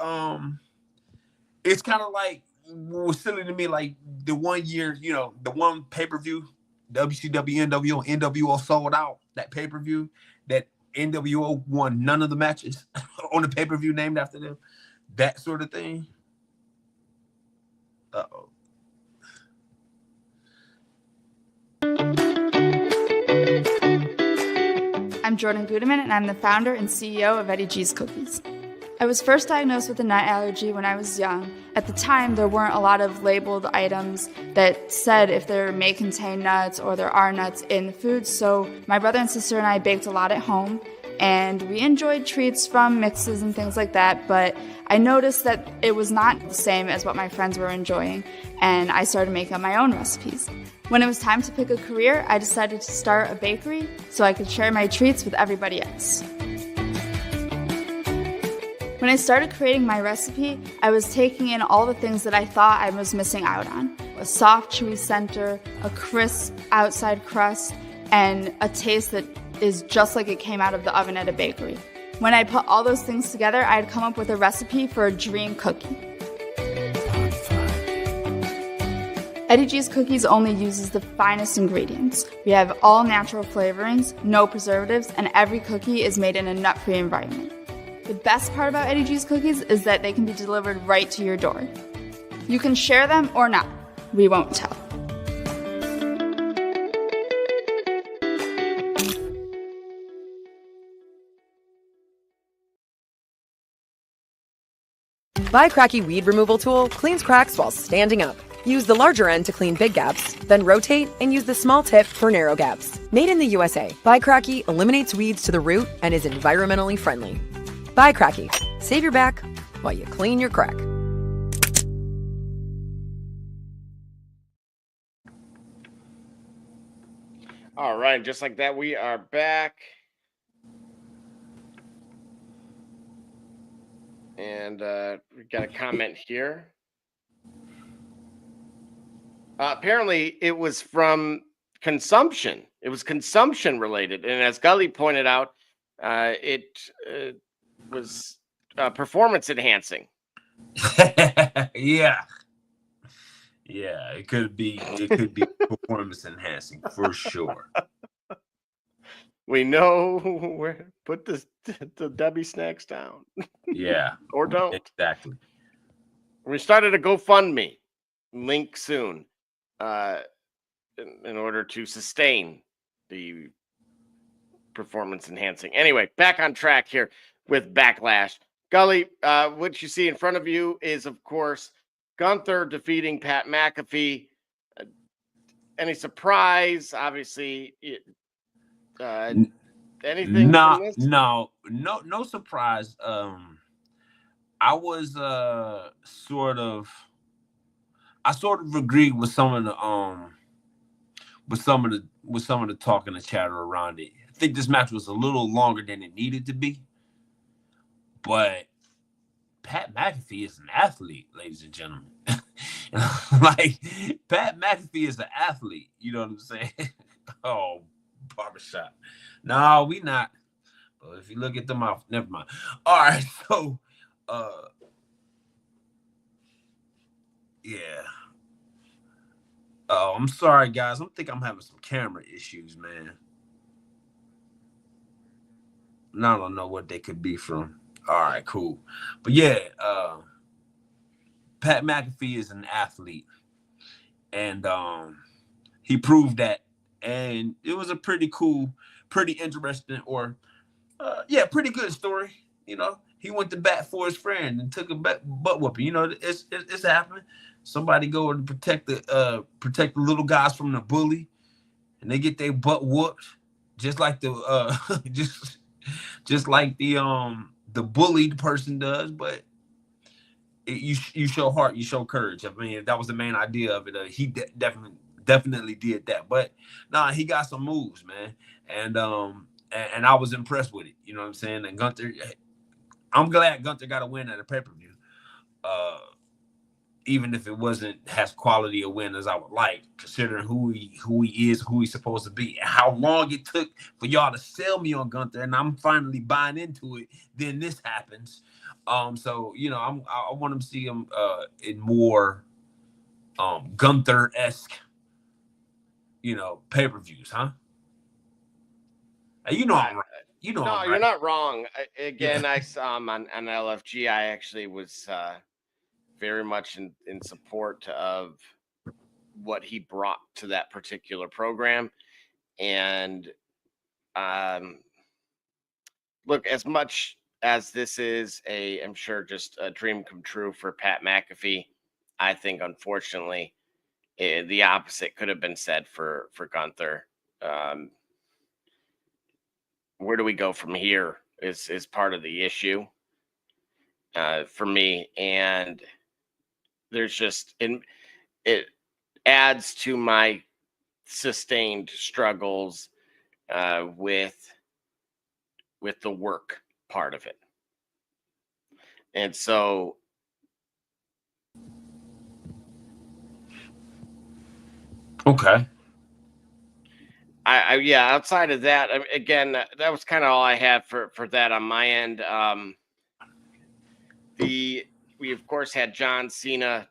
It's kind of like was silly to me, like the one year, the one pay-per-view, WCW, NWO sold out that pay-per-view, that NWO won none of the matches on the pay-per-view named after them, that sort of thing. Uh-oh. I'm Jordan Gudeman, and I'm the founder and CEO of Eddie G's Cookies. I was first diagnosed with a nut allergy when I was young. At the time, there weren't a lot of labeled items that said if there may contain nuts or there are nuts in the food, so my brother and sister and I baked a lot at home, and we enjoyed treats from mixes and things like that, but I noticed that it was not the same as what my friends were enjoying, and I started making up my own recipes. When it was time to pick a career, I decided to start a bakery so I could share my treats with everybody else. When I started creating my recipe, I was taking in all the things that I thought I was missing out on. A soft, chewy center, a crisp outside crust, and a taste that is just like it came out of the oven at a bakery. When I put all those things together, I had come up with a recipe for a dream cookie. Eddie G's Cookies only uses the finest ingredients. We have all natural flavorings, no preservatives, and every cookie is made in a nut-free environment. The best part about Eddie G's Cookies is that they can be delivered right to your door. You can share them or not. We won't tell. Cracky weed removal tool cleans cracks while standing up. Use the larger end to clean big gaps, then rotate and use the small tip for narrow gaps. Made in the USA, Cracky eliminates weeds to the root and is environmentally friendly. Cracky, save your back while you clean your crack. All right, just like that, we are back. And we got a comment here. Apparently, it was from consumption. It was consumption related. And as Gully pointed out, it was performance enhancing. Yeah. Yeah, it could be performance enhancing for sure. We know where put the Debbie snacks down. Yeah. Or don't. Exactly. We started a GoFundMe. Link soon. In order to sustain the performance enhancing. Anyway, back on track here with Backlash. Gully, what you see in front of you is, of course, Gunther defeating Pat McAfee. Any surprise? Obviously, anything from this? No surprise. I was sort of agreed with some of the talk and the chatter around it. I think this match was a little longer than it needed to be, but Pat McAfee is an athlete, ladies and gentlemen. Like, Pat McAfee is an athlete. You know what I'm saying? Oh, barbershop. No, we not. But if you look at the mouth, never mind. All right, so, yeah. Oh, I'm sorry, guys. I think I'm having some camera issues, man. And I don't know what they could be from. All right, cool. But yeah, Pat McAfee is an athlete. And he proved that. And it was a pretty cool, pretty interesting, or pretty good story. You know, he went to bat for his friend and took a butt whooping. You know, it's happening. Somebody go and protect the little guys from the bully, and they get their butt whooped, just like the just like the bullied person does. But you show heart, you show courage. I mean, that was the main idea of it. He definitely did that. But nah, he got some moves, man, and I was impressed with it. You know what I'm saying? And Gunther, I'm glad Gunther got a win at a pay-per-view. Even if it wasn't as quality a win as I would like, considering who he is, who he's supposed to be, and how long it took for y'all to sell me on Gunther, and I'm finally buying into it. Then this happens. So you know, I want to see him in more Gunther-esque, you know, pay-per-views, huh? You know I'm right. You know, no, you're not wrong. Again, I saw him on LFG. I actually was very much in support of what he brought to that particular program. And look, as much as this is I'm sure just a dream come true for Pat McAfee, I think unfortunately the opposite could have been said for Gunther. Where do we go from here is part of the issue for me. And there's just, it adds to my sustained struggles with the work part of it. And so okay. Outside of that, again, that was kind of all I had for that on my end. We of course had John Cena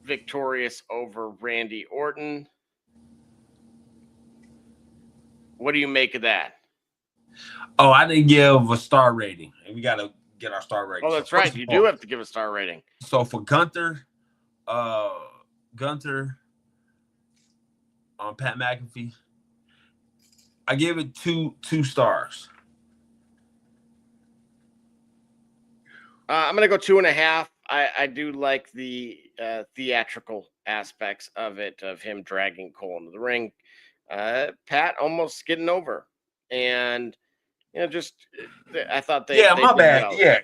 victorious over Randy Orton. What do you make of that? Oh, I didn't give a star rating, and we got to get our star rating. Oh, that's right. You do have to give a star rating. So for Gunther on Pat McAfee, I give it two stars. I'm gonna go 2.5. I do like the theatrical aspects of it, of him dragging Cole into the ring. Pat almost getting over, and just I thought they Yeah, my did bad. well. Yeah,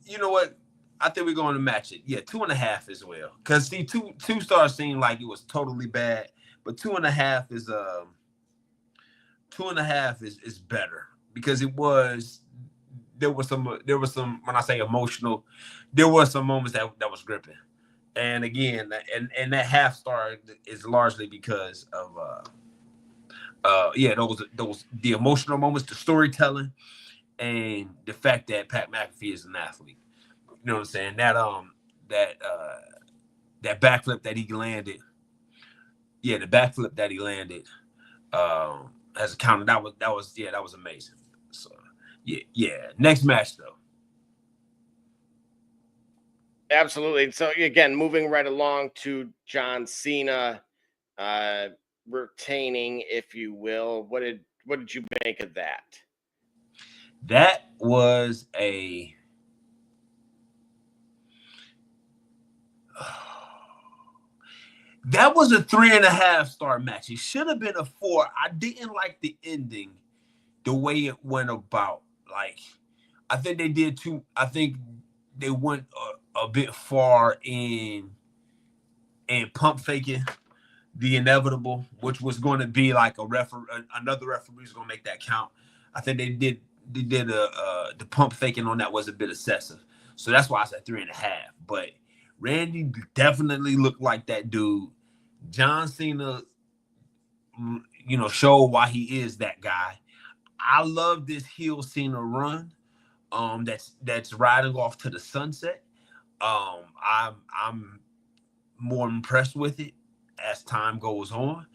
you know what? I think we're going to match it. Yeah, 2.5 as well. Because see, two stars seemed like it was totally bad, but 2.5 is 2.5 is better because it was there was some when I say emotional, there was some moments that was gripping, and again, and that half star is largely because of those the emotional moments, the storytelling, and the fact that Pat McAfee is an athlete. You know what I'm saying? That backflip that he landed. Yeah, the backflip that he landed as a counter. That was amazing. So yeah. Next match though. Absolutely. So again, moving right along to John Cena retaining, if you will. What did you make of that? That was a that was a 3.5 star match. It should have been a 4. I didn't like the ending, the way it went about. Like, I think they did too. I think they went a bit far in pump faking the inevitable, which was going to be like another referee was going to make that count. I think they did the pump faking on that was a bit excessive. So that's why I said 3.5. But Randy definitely looked like that dude. John Cena, showed why he is that guy. I love this heel Cena run. That's riding off to the sunset. I'm more impressed with it as time goes on.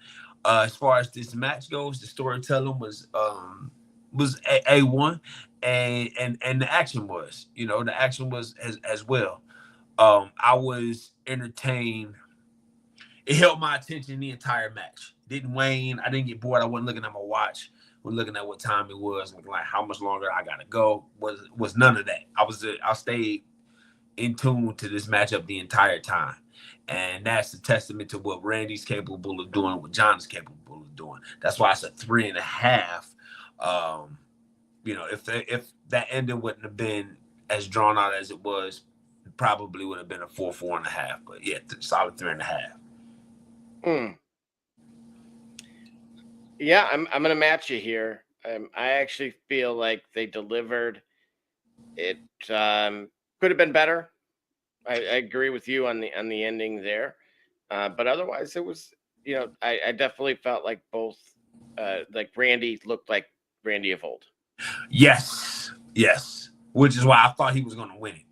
As far as this match goes, the storytelling was A1, and the action was, as well. I was entertained. It held my attention the entire match. Didn't wane. I didn't get bored. I wasn't looking at my watch. I was looking at what time it was, like how much longer I gotta go. Was none of that. I stayed in tune to this matchup the entire time. And that's a testament to what Randy's capable of doing, what John is capable of doing. That's why it's a 3.5. If that ending wouldn't have been as drawn out as it was, it probably would have been a 4.5. But yeah, solid 3.5. Yeah, I'm gonna match you here. I actually feel like they delivered. It could have been better. I agree with you on the ending there, but otherwise it was. I definitely felt like both. Like Randy looked like Randy of old. Yes, which is why I thought he was going to win it.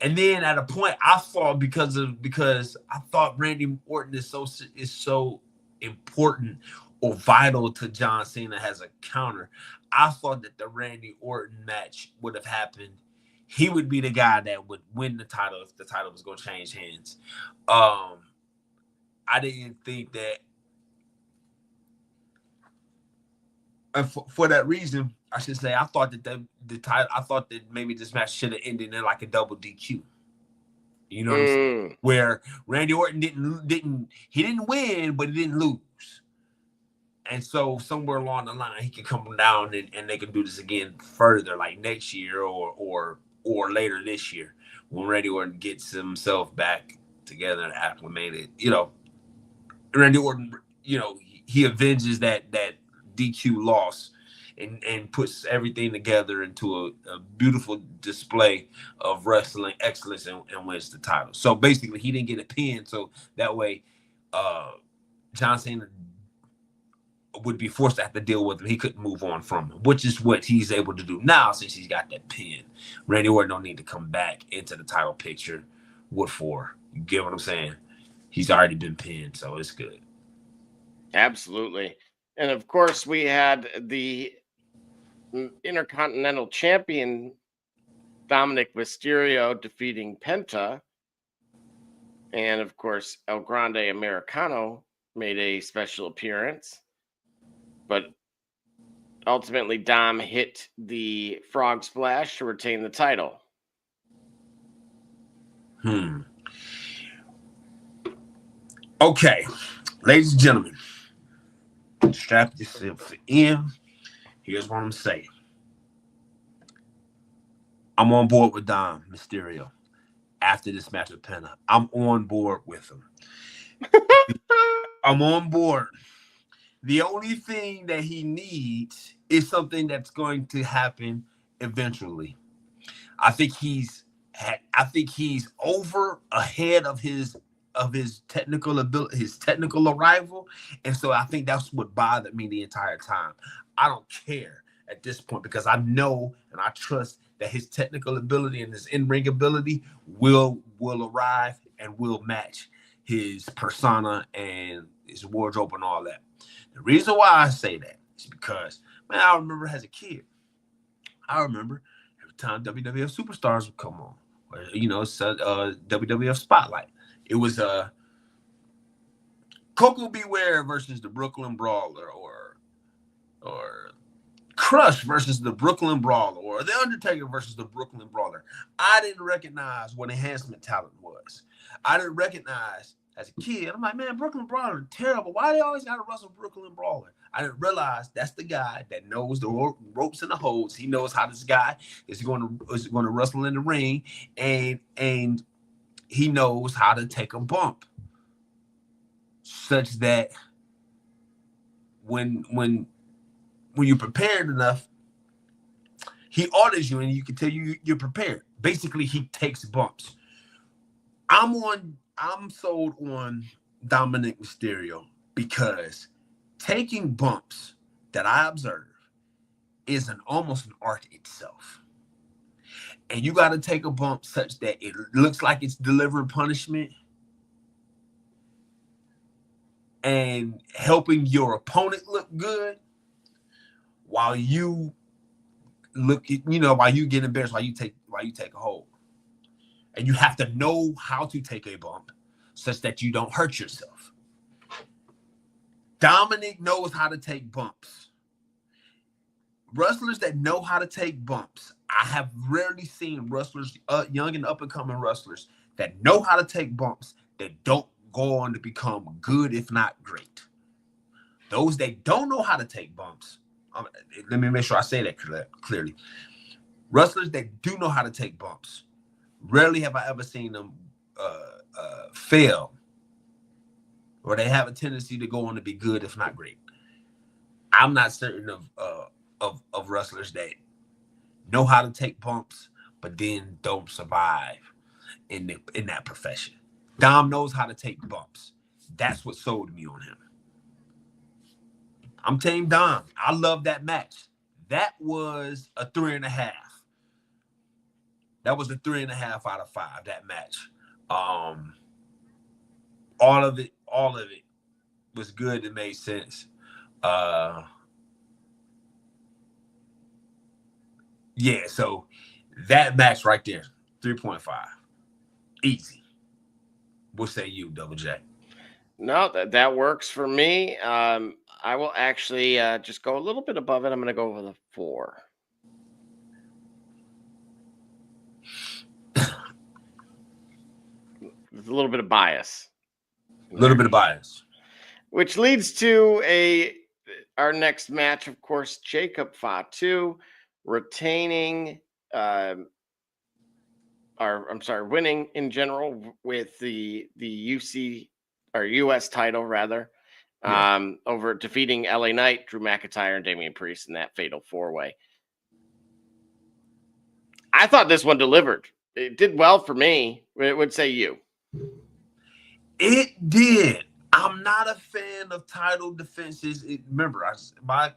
And then at a point, I thought because I thought Randy Orton is so important or vital to John Cena as a counter. I thought that the Randy Orton match would have happened. He would be the guy that would win the title if the title was going to change hands. I didn't think that. And for that reason, I should say, I thought that the title. I thought that maybe this match should have ended in like a double DQ. You know what I'm saying? Where Randy Orton didn't win, but he didn't lose. And so somewhere along the line, he can come down and they can do this again further, like next year or later this year, when Randy Orton gets himself back together and acclimated. Randy Orton, he avenges that DQ loss and puts everything together into a beautiful display of wrestling excellence and wins the title. So basically, he didn't get a pin, so that way John Cena would be forced to have to deal with him. He couldn't move on from him, which is what he's able to do now since he's got that pin. Randy Orton don't need to come back into the title picture. What for? You get what I'm saying? He's already been pinned, so it's good. Absolutely. And of course, we had the Intercontinental Champion Dominic Mysterio defeating Penta. And of course, El Grande Americano made a special appearance. But ultimately, Dom hit the frog splash to retain the title. Okay, ladies and gentlemen, strap yourself in. Here's what I'm saying. I'm on board with Dom Mysterio after this match with Penta. I'm on board with him. I'm on board. The only thing that he needs is something that's going to happen eventually. I think he's ahead of his technical ability, his technical arrival, and so I think that's what bothered me the entire time. I don't care at this point because I know and I trust that his technical ability and his in-ring ability will arrive and will match his persona and his wardrobe and all that. The reason why I say that is because, man, I remember as a kid, every time WWF Superstars would come on, or, WWF Spotlight, it was Coco Beware versus the Brooklyn Brawler, or Crush versus the Brooklyn Brawler, or The Undertaker versus the Brooklyn Brawler. I didn't recognize what enhancement talent was. I didn't recognize as a kid. I'm like, man, Brooklyn Brawler terrible. Why they always got to wrestle Brooklyn Brawler? I didn't realize that's the guy that knows the ropes and the holds. He knows how this guy is going to wrestle in the ring, and he knows how to take a bump, such that when you're prepared enough, he orders you, and you can tell you're prepared. Basically, he takes bumps. I'm sold on Dominic Mysterio because taking bumps that I observe is almost an art itself. And you got to take a bump such that it looks like it's delivering punishment and helping your opponent look good while you get embarrassed, while you take a hold. And you have to know how to take a bump such that you don't hurt yourself. Dominic knows how to take bumps. Wrestlers that know how to take bumps, I have rarely seen wrestlers, young and up-and-coming wrestlers, that know how to take bumps that don't go on to become good, if not great. Those that don't know how to take bumps, let me make sure I say that clearly. Wrestlers that do know how to take bumps, rarely have I ever seen them fail, or they have a tendency to go on to be good, if not great. I'm not certain of wrestlers that know how to take bumps, but then don't survive in that profession. Dom knows how to take bumps. That's what sold me on him. I'm Team Dom. I love that match. That was a 3.5. That was a 3.5 out of 5. That match. All of it was good. It made sense. Yeah, so that match right there, 3.5. Easy. What say you, Double J? No, that works for me. I will actually just go a little bit above it. I'm going to go with a 4. There's a little bit of bias. Which leads to our next match, of course, Jacob Fatu retaining winning in general with the UC or US title rather. Over defeating LA Knight, Drew McIntyre, and Damian Priest in that fatal 4-way. I thought this one delivered. It did well for me. It would say you. It did. I'm not a fan of title defenses. Remember, my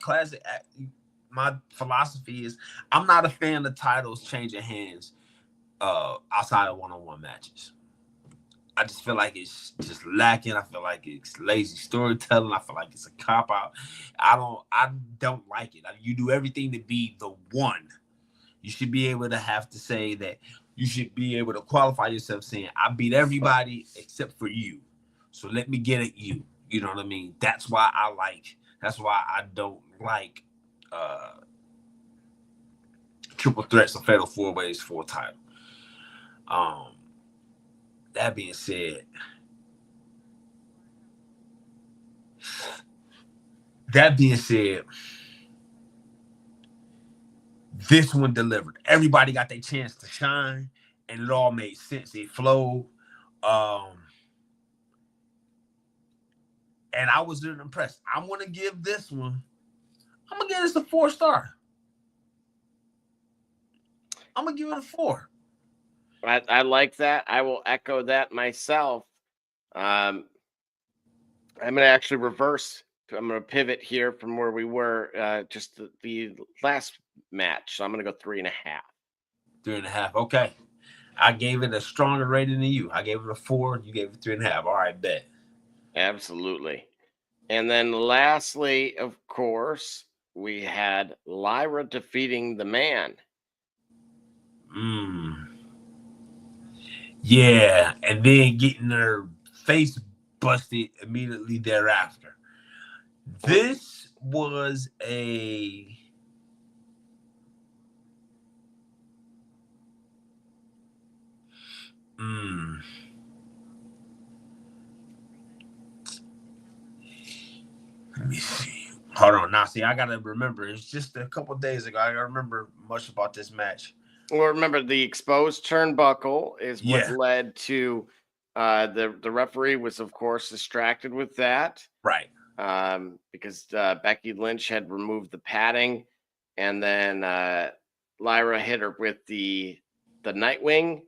philosophy is I'm not a fan of titles changing hands outside of one-on-one matches. I just feel like it's just lacking. I feel like it's lazy storytelling. I feel like it's a cop-out. I don't like it. You do everything to be the one. You should be able to have to say that you should be able to qualify yourself saying, I beat everybody except for you. So let me get at you. You know what I mean? That's why I don't like triple threats or fatal 4-ways for a title. that being said, this one delivered. Everybody got their chance to shine, and it all made sense. It flowed. And I was really impressed. I'm going to give this one, I'm going to give this a 4-star. I'm going to give it a 4. I like that. I will echo that myself. I'm going to actually reverse. I'm going to pivot here from where we were just the last match. So I'm going to go 3.5. 3.5. Okay. I gave it a stronger rating than you. I gave it a 4. You gave it 3.5. All right, bet. Absolutely. And then lastly, of course, we had Lyra defeating the man. Yeah, and then getting her face busted immediately thereafter. This was a let me see. Hold on. Now, see, I got to remember. It's just a couple days ago. I got to remember much about this match. Well, remember, the exposed turnbuckle is what led to the referee was, of course, distracted with that. Right. Because Becky Lynch had removed the padding, and then Lyra hit her with the Nightwing.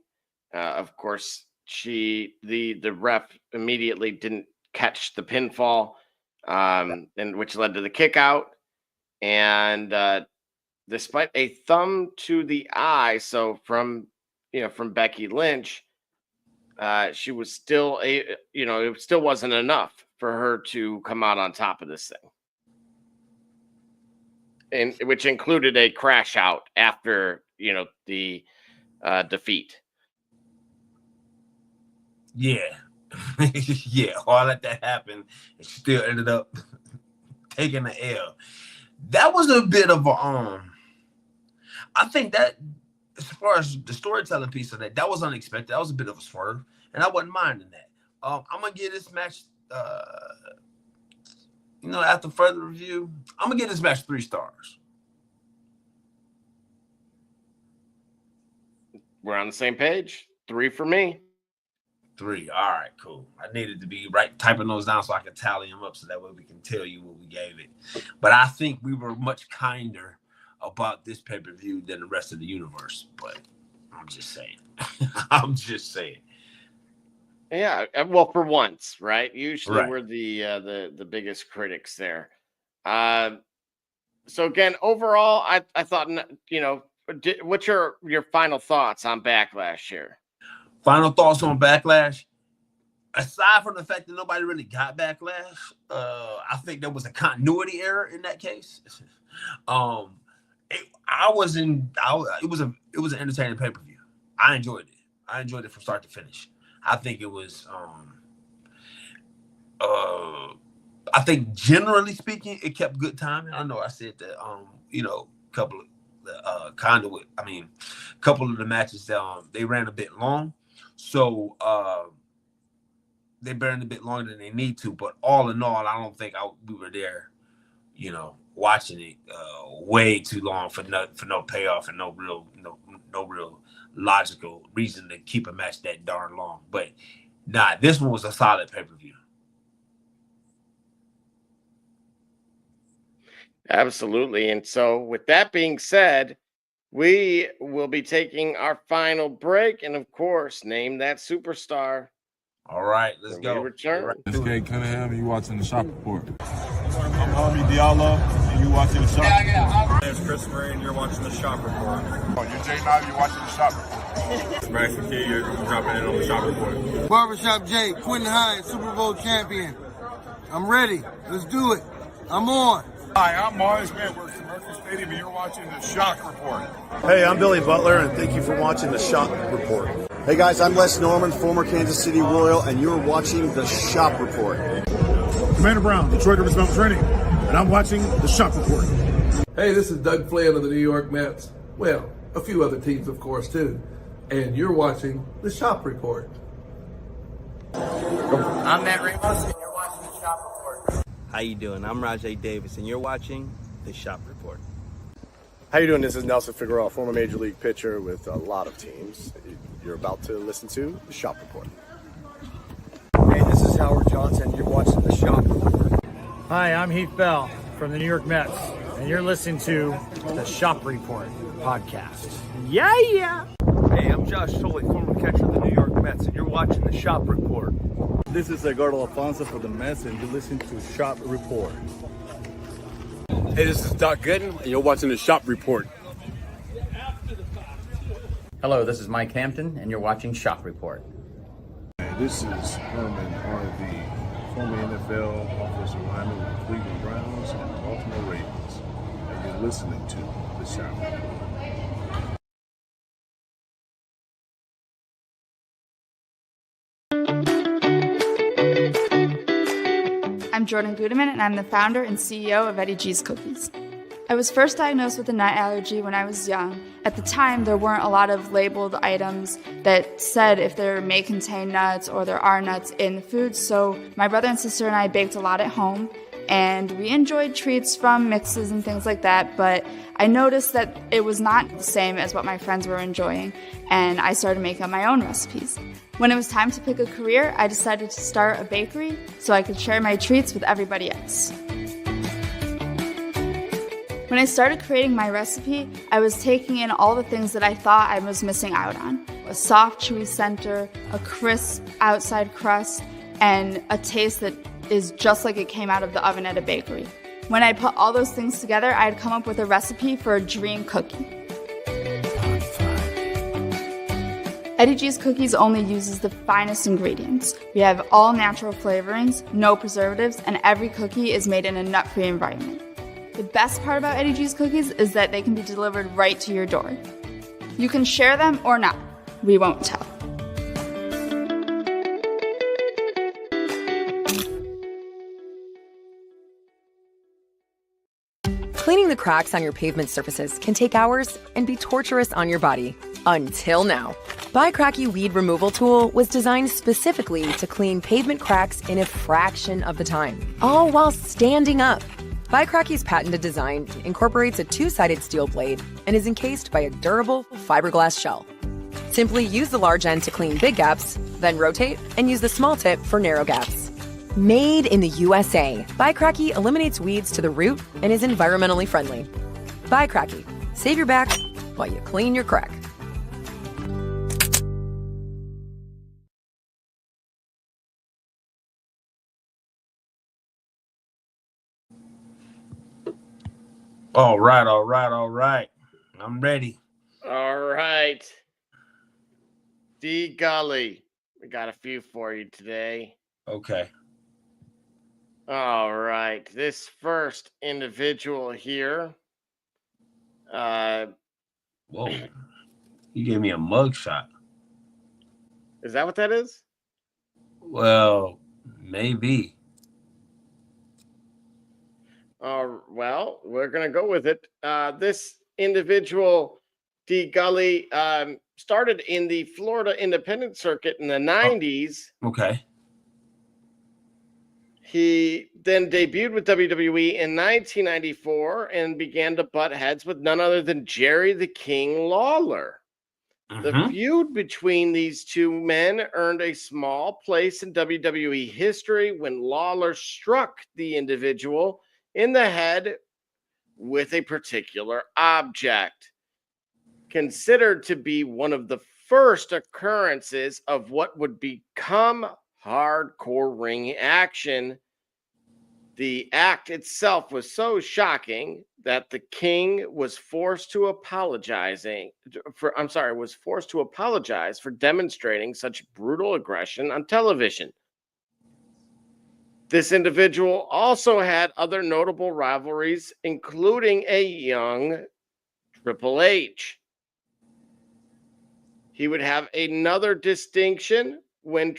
Of course, the ref immediately didn't catch the pinfall. And which led to the kick out, and despite a thumb to the eye, so from Becky Lynch, she was still it still wasn't enough for her to come out on top of this thing, and which included a crash out after the defeat. Yeah. Yeah, all that happened, and she still ended up taking the L. That was a bit of a I think that as far as the storytelling piece of that was unexpected. That was a bit of a swerve, and I wasn't minding that. I'm gonna give this match after further review, I'm gonna give this match 3 stars. We're on the same page. 3 for me. 3. All right, cool. I needed to be typing those down so I could tally them up so that way we can tell you what we gave it. But I think we were much kinder about this pay-per-view than the rest of the universe. But I'm just saying. I'm just saying. Yeah, well, for once, right? Usually we're the biggest critics there. So again, overall, I thought, what's your final thoughts on Backlash here? Final thoughts on Backlash. Aside from the fact that nobody really got Backlash, I think there was a continuity error in that case. It was an entertaining pay-per-view. I enjoyed it. I enjoyed it from start to finish. I think it was. I think generally speaking, it kept good timing. I know I said that. Couple of the matches they ran a bit long. So they ran a bit longer than they need to, but all in all, I don't think we were there, watching it way too long for no payoff and no real logical reason to keep a match that darn long. But this one was a solid pay-per-view. Absolutely. And so with that being said, we will be taking our final break, and of course, name that superstar. All right, let's go. Return. It's Kate Cunningham, and you watching the Shop Report. I'm Harvey Diallo, and you watching the Shop Report. My name's Chris Marine, you're watching the Shop Report. You're Jay Knight, you're watching the Shop Report. It's Max McKee, you're dropping in on the Shop Report. Barbershop Jay, Quentin Hines, Super Bowl champion. I'm ready. Let's do it. I'm on. Hi, I'm Mars Man, works at Mercury Stadium, and you're watching the Shock Report. Hey, I'm Billy Butler, and thank you for watching the Shop Report. Hey guys, I'm Les Norman, former Kansas City Royal, and you're watching the Shop Report. Commander Brown, Detroit River Training, and I'm watching the Shop Report. Hey, this is Doug Flynn of the New York Mets. Well, a few other teams, of course, too. And you're watching the Shop Report. I'm Matt Ramos, and you're watching the Shop Report. How you doing? I'm Rajay Davis, and you're watching the Shop Report. How you doing? This is Nelson Figueroa, former Major League pitcher with a lot of teams. You're about to listen to the Shop Report. Hey, this is Howard Johnson. You're watching the Shop Report. Hi, I'm Heath Bell from the New York Mets, and you're listening to the Shop Report podcast. Yeah! Hey, I'm Josh Sholey, former catcher of the New York Mets, and you're watching the Shop Report. This is Edgardo Alfonso for the Mets, and you're listening to Shop Report. Hey, this is Doc Gooden, and you're watching the Shop Report. Hello, this is Mike Hampton, and you're watching Shop Report. This is Herman R.V., former NFL offensive lineman with the Cleveland Browns and the Baltimore Ravens, and you're listening to the Shop Report. I'm Jordan Gudeman, and I'm the founder and CEO of Eddie G's Cookies. I was first diagnosed with a nut allergy when I was young. At the time, there weren't a lot of labeled items that said if there may contain nuts or there are nuts in the food, so my brother and sister and I baked a lot at home, and we enjoyed treats from mixes and things like that, but I noticed that it was not the same as what my friends were enjoying, and I started making my own recipes. When it was time to pick a career, I decided to start a bakery so I could share my treats with everybody else. When I started creating my recipe, I was taking in all the things that I thought I was missing out on. A soft, chewy center, a crisp outside crust, and a taste that is just like it came out of the oven at a bakery. When I put all those things together, I had come up with a recipe for a dream cookie. Eddie G's Cookies only uses the finest ingredients. We have all natural flavorings, no preservatives, and every cookie is made in a nut-free environment. The best part about Eddie G's Cookies is that they can be delivered right to your door. You can share them or not. We won't tell. Cleaning the cracks on your pavement surfaces can take hours and be torturous on your body. Until now. Buy Cracky Weed Removal Tool was designed specifically to clean pavement cracks in a fraction of the time, all while standing up. Buy Cracky's patented design incorporates a two-sided steel blade and is encased by a durable fiberglass shell. Simply use the large end to clean big gaps, then rotate and use the small tip for narrow gaps. Made in the USA, Buy Cracky eliminates weeds to the root and is environmentally friendly. Buy Cracky. Save your back while you clean your crack. All right. I'm ready. All right. D Gully. We got a few for you today. Okay. All right. This first individual here. Whoa. You gave me a mug shot. Is that what that is? Well, maybe. Well, we're going to go with it. This individual, D. Gully, started in the Florida independent circuit in the 90s. Okay. He then debuted with WWE in 1994 and began to butt heads with none other than Jerry the King Lawler. The feud between these two men earned a small place in WWE history when Lawler struck the individual in the head with a particular object. Considered to be one of the first occurrences of what would become hardcore ring action, the act itself was so shocking that the King was forced to apologize for demonstrating such brutal aggression on television. This individual also had other notable rivalries, including a young Triple H. He would have another distinction when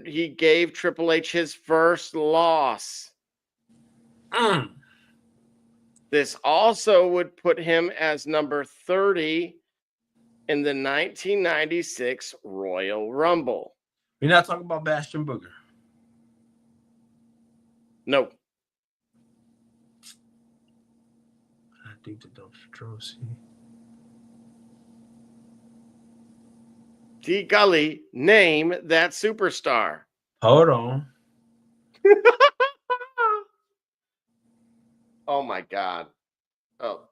he gave Triple H his first loss. This also would put him as number 30 in the 1996 Royal Rumble. We're not talking about Bastion Booger. No. I think the dumpster Drosy. D. Gully, name that superstar. Hold on. Oh my God. Oh.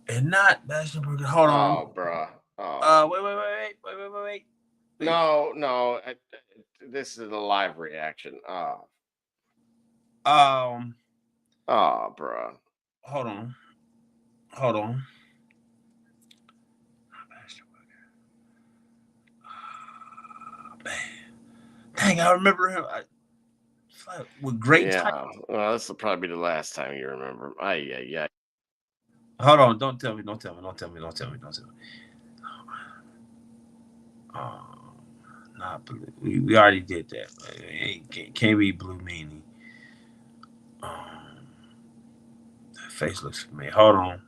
And not Bastion Booger. Hold on. Oh, bruh. Oh. Wait. No. This is a live reaction. Oh. Oh, bruh. hold on. Man. Dang, I remember him. With great Yeah. Well, this will probably be the last time you remember him. Yeah. Hold on. Don't tell me. Not blue. We already did that. Can't be Blue Meanie. That face looks familiar. Hold on.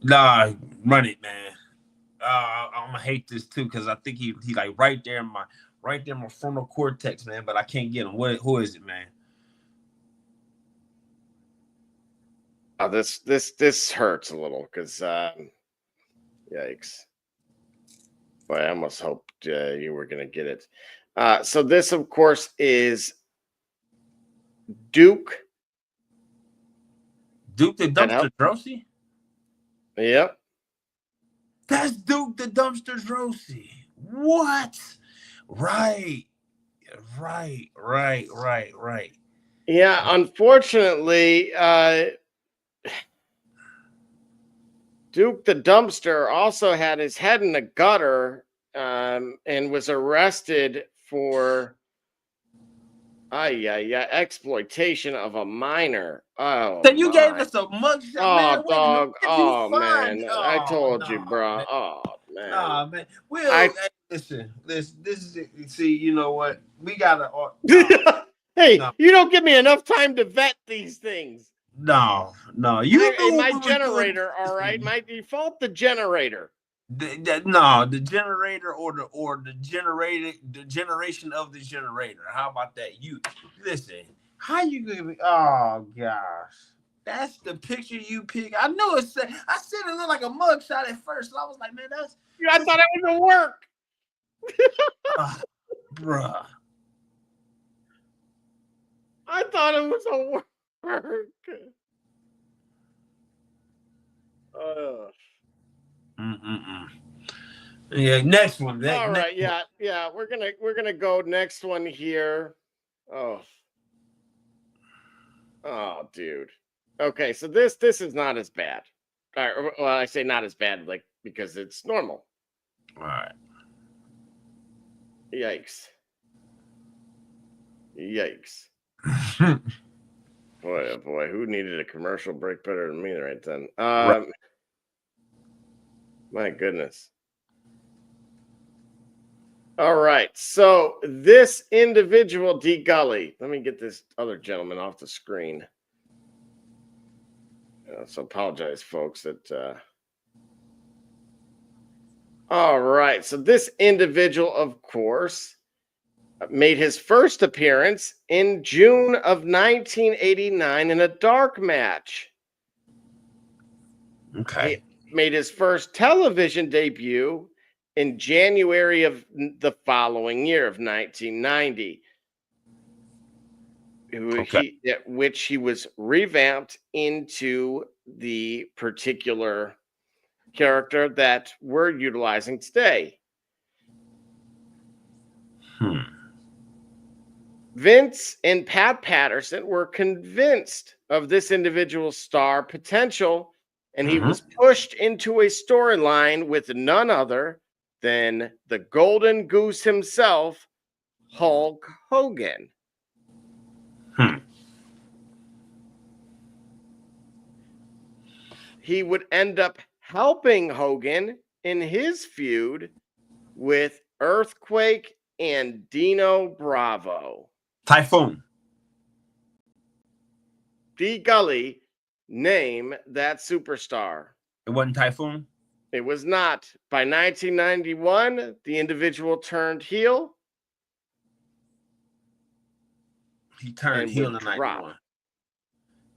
Nah, run it, man. I'm gonna hate this too because I think he like right there in my frontal cortex, man. But I can't get him. Who is it, man? Oh, this hurts a little because yikes. Boy, I almost hoped you were gonna get it. So this, of course, is Duke. Duke the Dumpster Drosy? Yep. That's Duke the Dumpster Drosy. What? Right. Yeah, unfortunately, Duke the Dumpster also had his head in the gutter and was arrested for exploitation of a minor. Oh, so you gave us a mugshot, man. Oh, dog. Oh, man. man. I told you, bro. Man. Oh, man. Oh, man. Listen. This is it. See, you know what? We gotta. Hey, you don't give me enough time to vet these things. No. My generator, all right. My default, the generator. The generator or the generation of the generator. How about that? You listen. How you gonna be? Oh gosh, that's the picture you pick. I know I said it looked like a mugshot at first. So I was like, man, I thought it was a work. Bruh. I thought it was a work. Yeah, next one. All right, yeah. We're gonna go next one here. Oh, dude. Okay, so this is not as bad. All right, well, I say not as bad, like because it's normal. All right. Yikes. Boy, oh boy, who needed a commercial break better than me right then? My goodness. All right, so this individual, D. Gully, let me get this other gentleman off the screen. So apologize, folks. All right, so this individual, of course, made his first appearance in June of 1989 in a dark match. Okay. He made his first television debut in January of the following year of 1990, which he was revamped into the particular character that we're utilizing today. Vince and Pat Patterson were convinced of this individual's star potential, and he was pushed into a storyline with none other than the Golden Goose himself, Hulk Hogan. he would end up helping Hogan in his feud with Earthquake and Dino Bravo. Typhoon. D. Gully, name that superstar. It wasn't Typhoon? It was not. By 1991, the individual turned heel. He turned heel in drop.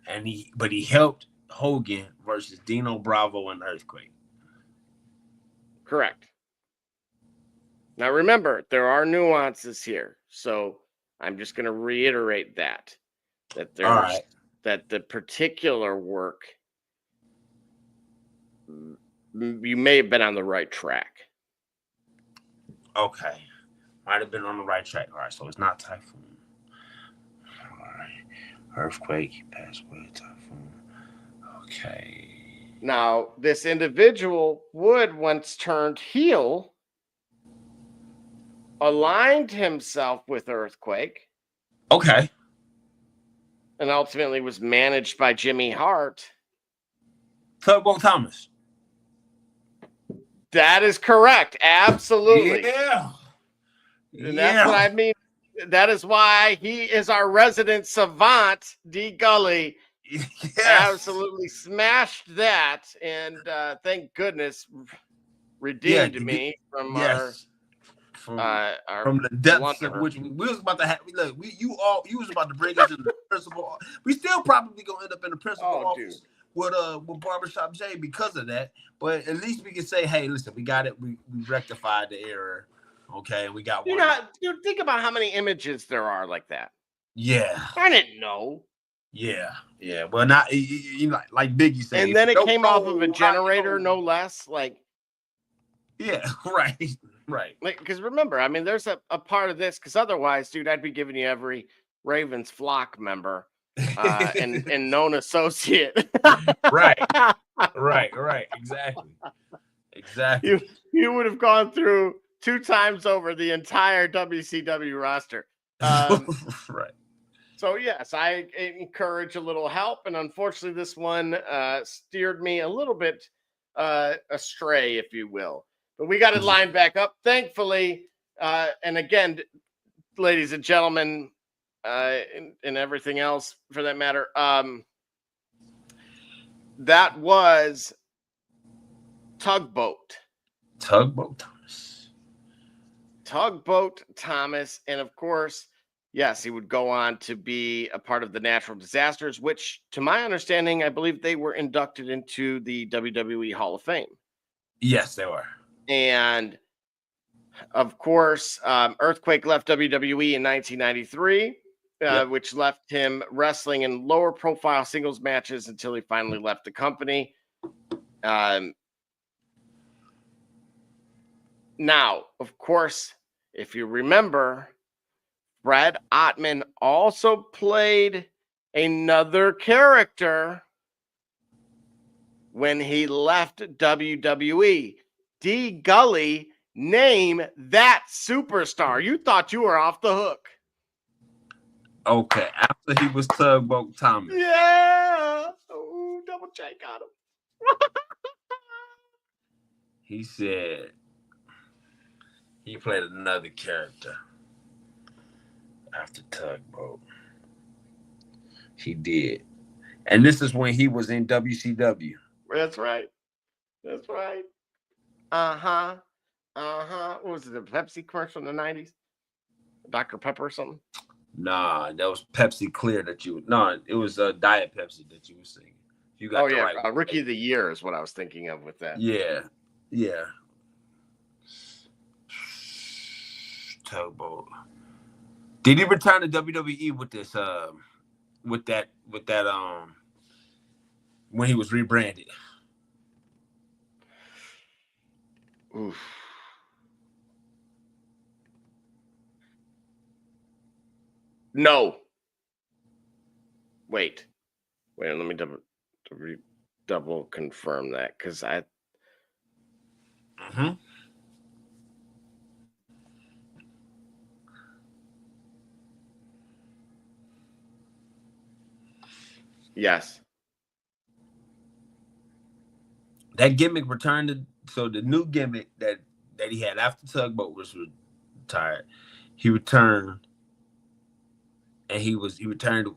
91. But he helped Hogan versus Dino Bravo and Earthquake. Correct. Now remember, there are nuances here. So I'm just going to reiterate that there's that the particular work, you may have been on the right track. Okay. Might have been on the right track. All right, so it's not Typhoon. All right. Earthquake, passed away, Typhoon. Okay. Now, this individual would, once turned heel, aligned himself with Earthquake. Okay. And ultimately was managed by Jimmy Hart. Tugboat Thomas. That is correct. Absolutely. Yeah. And that's what I mean. That is why he is our resident savant, D. Gully. Yes. Absolutely smashed that. And thank goodness redeemed me from from the depths of which we was about to have. Look, you was about to bring us into the principal. We still probably gonna end up in the principal office with Barbershop J because of that. But at least we can say, hey, listen, we got it. We rectified the error. Okay, we got one. Dude, think about how many images there are like that. Yeah, I didn't know. Yeah. Well, not like Biggie said. And then it came off of a generator, no less. Like, yeah, right. Like, because remember, I mean, there's a part of this. Because otherwise, dude, I'd be giving you every Ravens flock member and known associate. Right. Exactly. You would have gone through 2 times over the entire WCW roster. Right. So, yes, I encourage a little help. And unfortunately, this one steered me a little bit astray, if you will. But we got it lined back up, thankfully. And again, ladies and gentlemen, and everything else for that matter, that was Tugboat Thomas. And of course, yes, he would go on to be a part of the Natural Disasters, which, to my understanding, I believe they were inducted into the WWE Hall of Fame. Yes, they were. And of course, Earthquake left WWE in 1993, which left him wrestling in lower profile singles matches until he finally left the company. Now, of course, if you remember, Fred Ottman also played another character when he left WWE. D. Gully, name that superstar. You thought you were off the hook. Okay, after he was Tugboat Thomas. Yeah. Ooh, double check on him. He said he played another character after Tugboat. He did. And this is when he was in WCW. That's right. What was it, a Pepsi commercial in the 90s? Dr. Pepper or something? Nah, that was Pepsi Clear it was Diet Pepsi that you were singing. You got right Rookie of the Year is what I was thinking of with that. Yeah. Tugboat. Did he return to WWE with this with that when he was rebranded? Oof. No. Wait, let me double confirm that, because I. Yes. That gimmick returned to, so the new gimmick that he had after Tugboat was retired. He returned, and he returned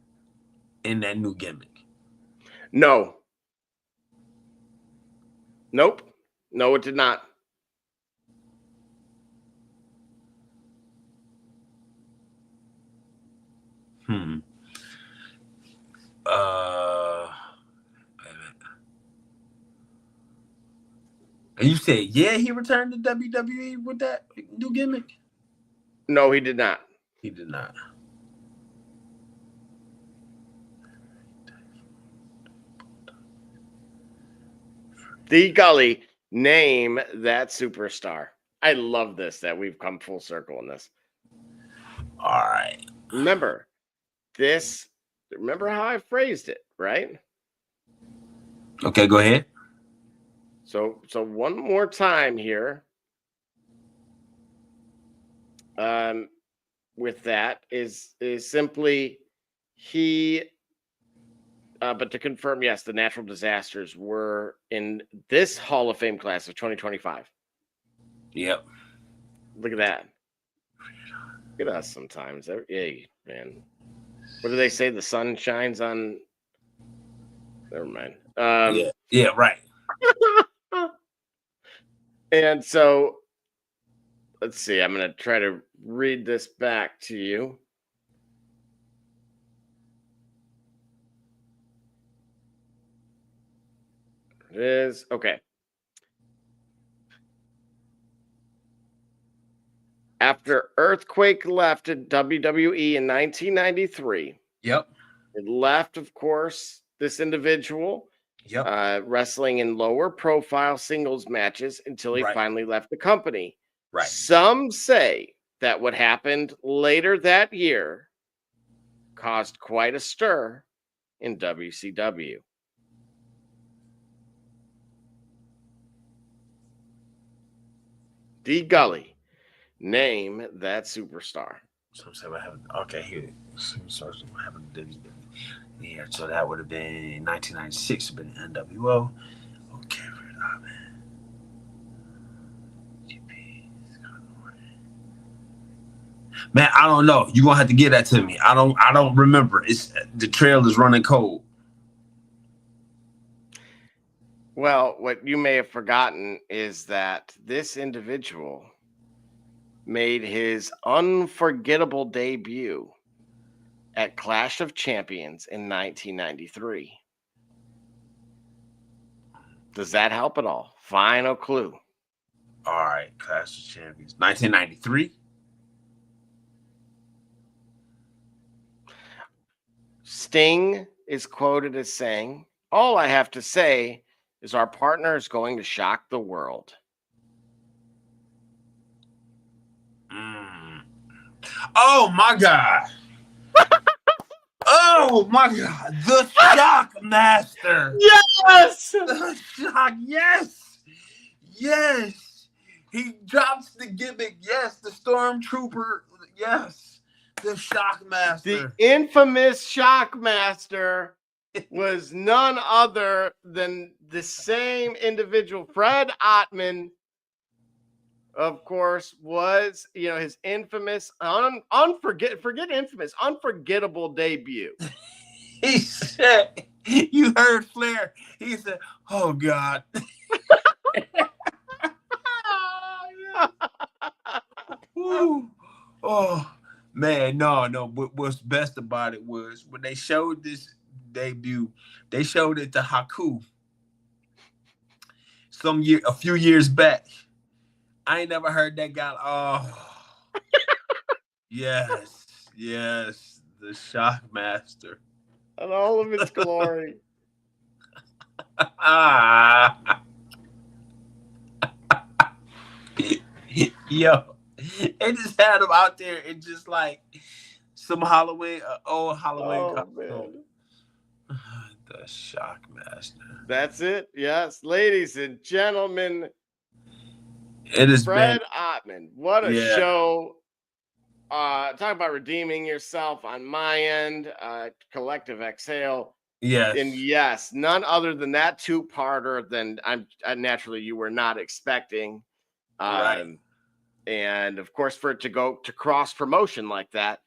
in that new gimmick. No. Nope. No, it did not. And you said, yeah, he returned to WWE with that new gimmick? No, he did not. He did not. D Gully, name that superstar. I love this, that we've come full circle in this. All right. Remember how I phrased it, right? Okay, go ahead. So one more time here. With that is simply he. But to confirm, yes, the natural disasters were in this Hall of Fame class of 2025. Yep. Look at that. Look at us sometimes. Hey, man. What do they say? The sun shines on. Never mind. Yeah, right. And so, let's see. I'm going to try to read this back to you. It is okay. After Earthquake left at WWE in 1993, yep, it left, of course, this individual, wrestling in lower profile singles matches until he finally left the company. Right. Some say that what happened later that year caused quite a stir in WCW. D Gully, name that superstar. So what happened? Okay, here. Superstars what happened to WWE. Yeah, so that would have been 1996. Been NWO. Okay, man. Man, I don't know. You're gonna have to get that to me. I don't remember. It's the trail is running cold. Well, what you may have forgotten is that this individual made his unforgettable debut at Clash of Champions in 1993. Does that help at all? Final clue. All right, Clash of Champions, 1993. Sting is quoted as saying, "All I have to say is our partner is going to shock the world." Oh my God. Oh my God. The Shock Master. Yes. The Shock. Yes. Yes. He drops the gimmick. Yes. The Stormtrooper. Yes. The Shock Master. The infamous Shock Master was none other than the same individual. Fred Ottman, of course, was, his infamous, unforgettable debut. He said, you heard Flair. He said, oh God. Oh man, no. What's best about it was when they showed this debut, they showed it to Haku a few years back. I ain't never heard that guy. Oh, yes, the Shock Master. And all of its glory. Yo, they just had him out there in just like some old Halloween costume. The Shock Master. That's it. Yes, ladies and gentlemen. It is Fred Ottman. What a show. Talk about redeeming yourself on my end. Collective Exhale. Yes. And yes, none other than that two-parter than naturally you were not expecting. Right. And of course, for it to go to cross promotion like that,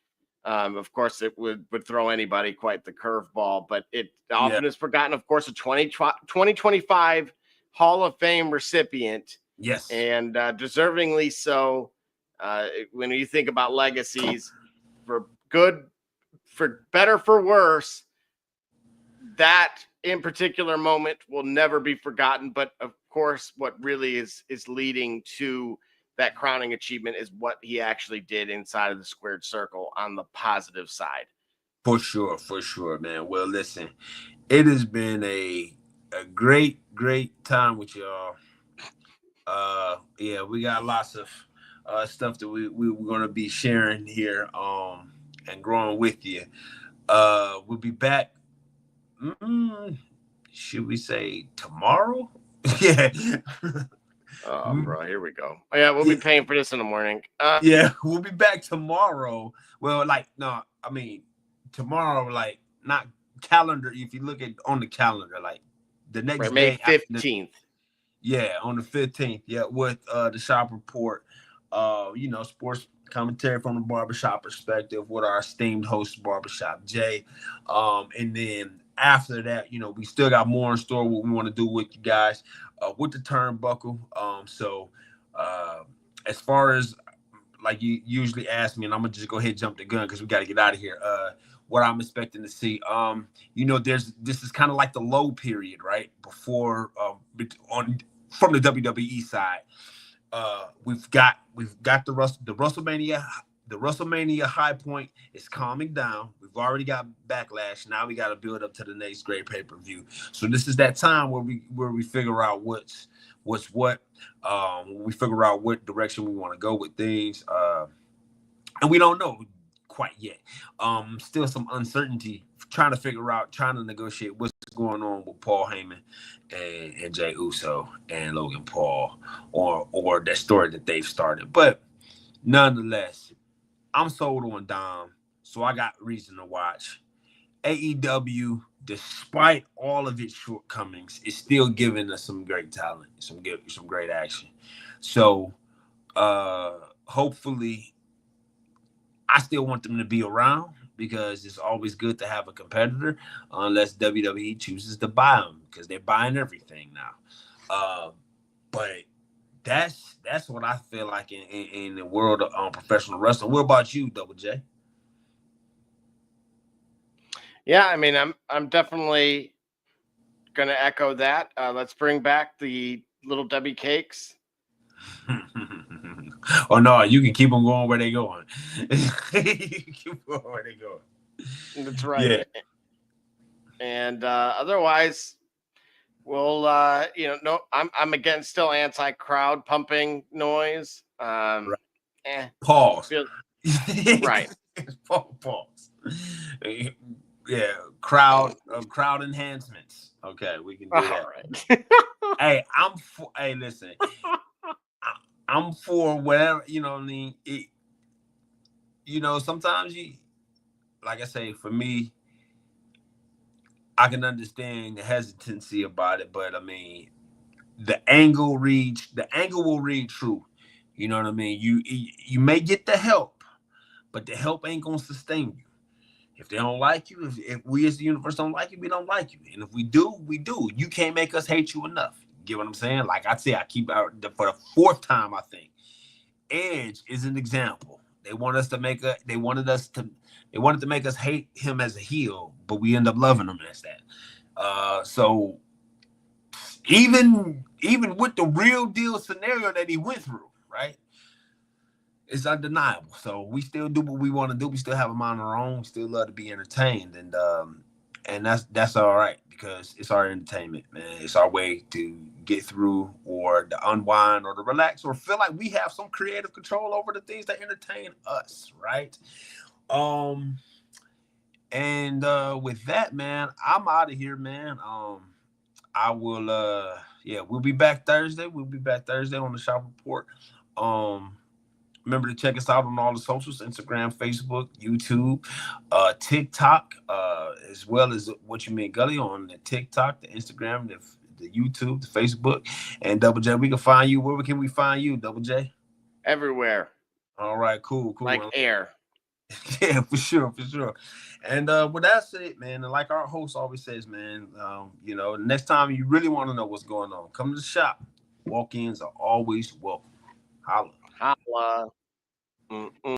of course, it would throw anybody quite the curveball. But it often is forgotten. Of course, a 2025 Hall of Fame recipient. Yes. And deservingly so. When you think about legacies, for good, for better, for worse, that in particular moment will never be forgotten. But of course, what really is leading to that crowning achievement is what he actually did inside of the squared circle on the positive side. For sure, man. Well, listen, it has been a great time with y'all. Yeah, we got lots of stuff that we're gonna be sharing here and growing with you. We'll be back. Should we say tomorrow? Yeah. Bro, here we go. Oh, yeah, we'll be paying for this in the morning. Yeah, we'll be back tomorrow. Well, tomorrow, like not calendar. If you look at on the calendar, like the next May day, 15th. Yeah, on the 15th. Yeah, with the Shop Report. Sports commentary from the barbershop perspective with our esteemed host, Barbershop Jay. And then after that, we still got more in store what we want to do with you guys with the Turnbuckle. As far as like you usually ask me, and I'm gonna just go ahead and jump the gun because we got to get out of here. What I'm expecting to see, this is kind of like the low period, right? Before from the WWE side, we've got the WrestleMania high point is calming down. We've already got Backlash. Now we got to build up to the next great pay-per-view. So this is that time where we figure out what's what. We figure out what direction we want to go with things, and we don't know quite yet. Still some uncertainty, trying to negotiate what's going on with Paul Heyman and Jey Uso and Logan Paul, or that story that they've started. But nonetheless, I'm sold on Dom, so I got reason to watch. AEW, despite all of its shortcomings, is still giving us some great talent, some great action. So hopefully, I still want them to be around because it's always good to have a competitor, unless WWE chooses to buy them because they're buying everything now. But that's what I feel like in the world of professional wrestling. What about you, Double J? Yeah, I mean, I'm definitely gonna echo that. Let's bring back the Little Debbie cakes. Oh no, you can keep them going where they going. Keep going where they going. That's right. Yeah. And otherwise, we'll I'm again still anti-crowd pumping noise. Right. Pause. Right. Pause. Yeah, crowd enhancements. Okay, we can do that. Right. Hey, listen. I'm for whatever, you know what I mean? Sometimes like I say, for me, I can understand the hesitancy about it, but I mean, the angle will read true. You know what I mean? You may get the help, but the help ain't gonna sustain you. If they don't like you, if we as the universe don't like you, we don't like you. And if we do, we do. You can't make us hate you enough. Get what I'm saying? Like I say, I keep out for the fourth time, I think. Edge is an example. They wanted to make us hate him as a heel, but we end up loving him as that. So even with the real deal scenario that he went through, right? It's undeniable. So we still do what we want to do. We still have a mind of our own. We still love to be entertained, and that's all right because it's our entertainment, man. It's our way to get through, or to unwind, or to relax, or feel like we have some creative control over the things that entertain us, right? And with that, man, I'm out of here, man. I will. We'll be back Thursday. We'll be back Thursday on the Shop Report. Remember to check us out on all the socials: Instagram, Facebook, YouTube, TikTok, as well as What You Mean Gully on the TikTok, the Instagram, the YouTube, the Facebook. And Double J, we can find you. Where can we find you, Double J? Everywhere. All right, cool. Like air. Yeah, for sure. And well, that's it, man. And like our host always says, man, next time you really want to know what's going on, come to the shop. Walk-ins are always welcome. Holla. Holla. Mm-mm.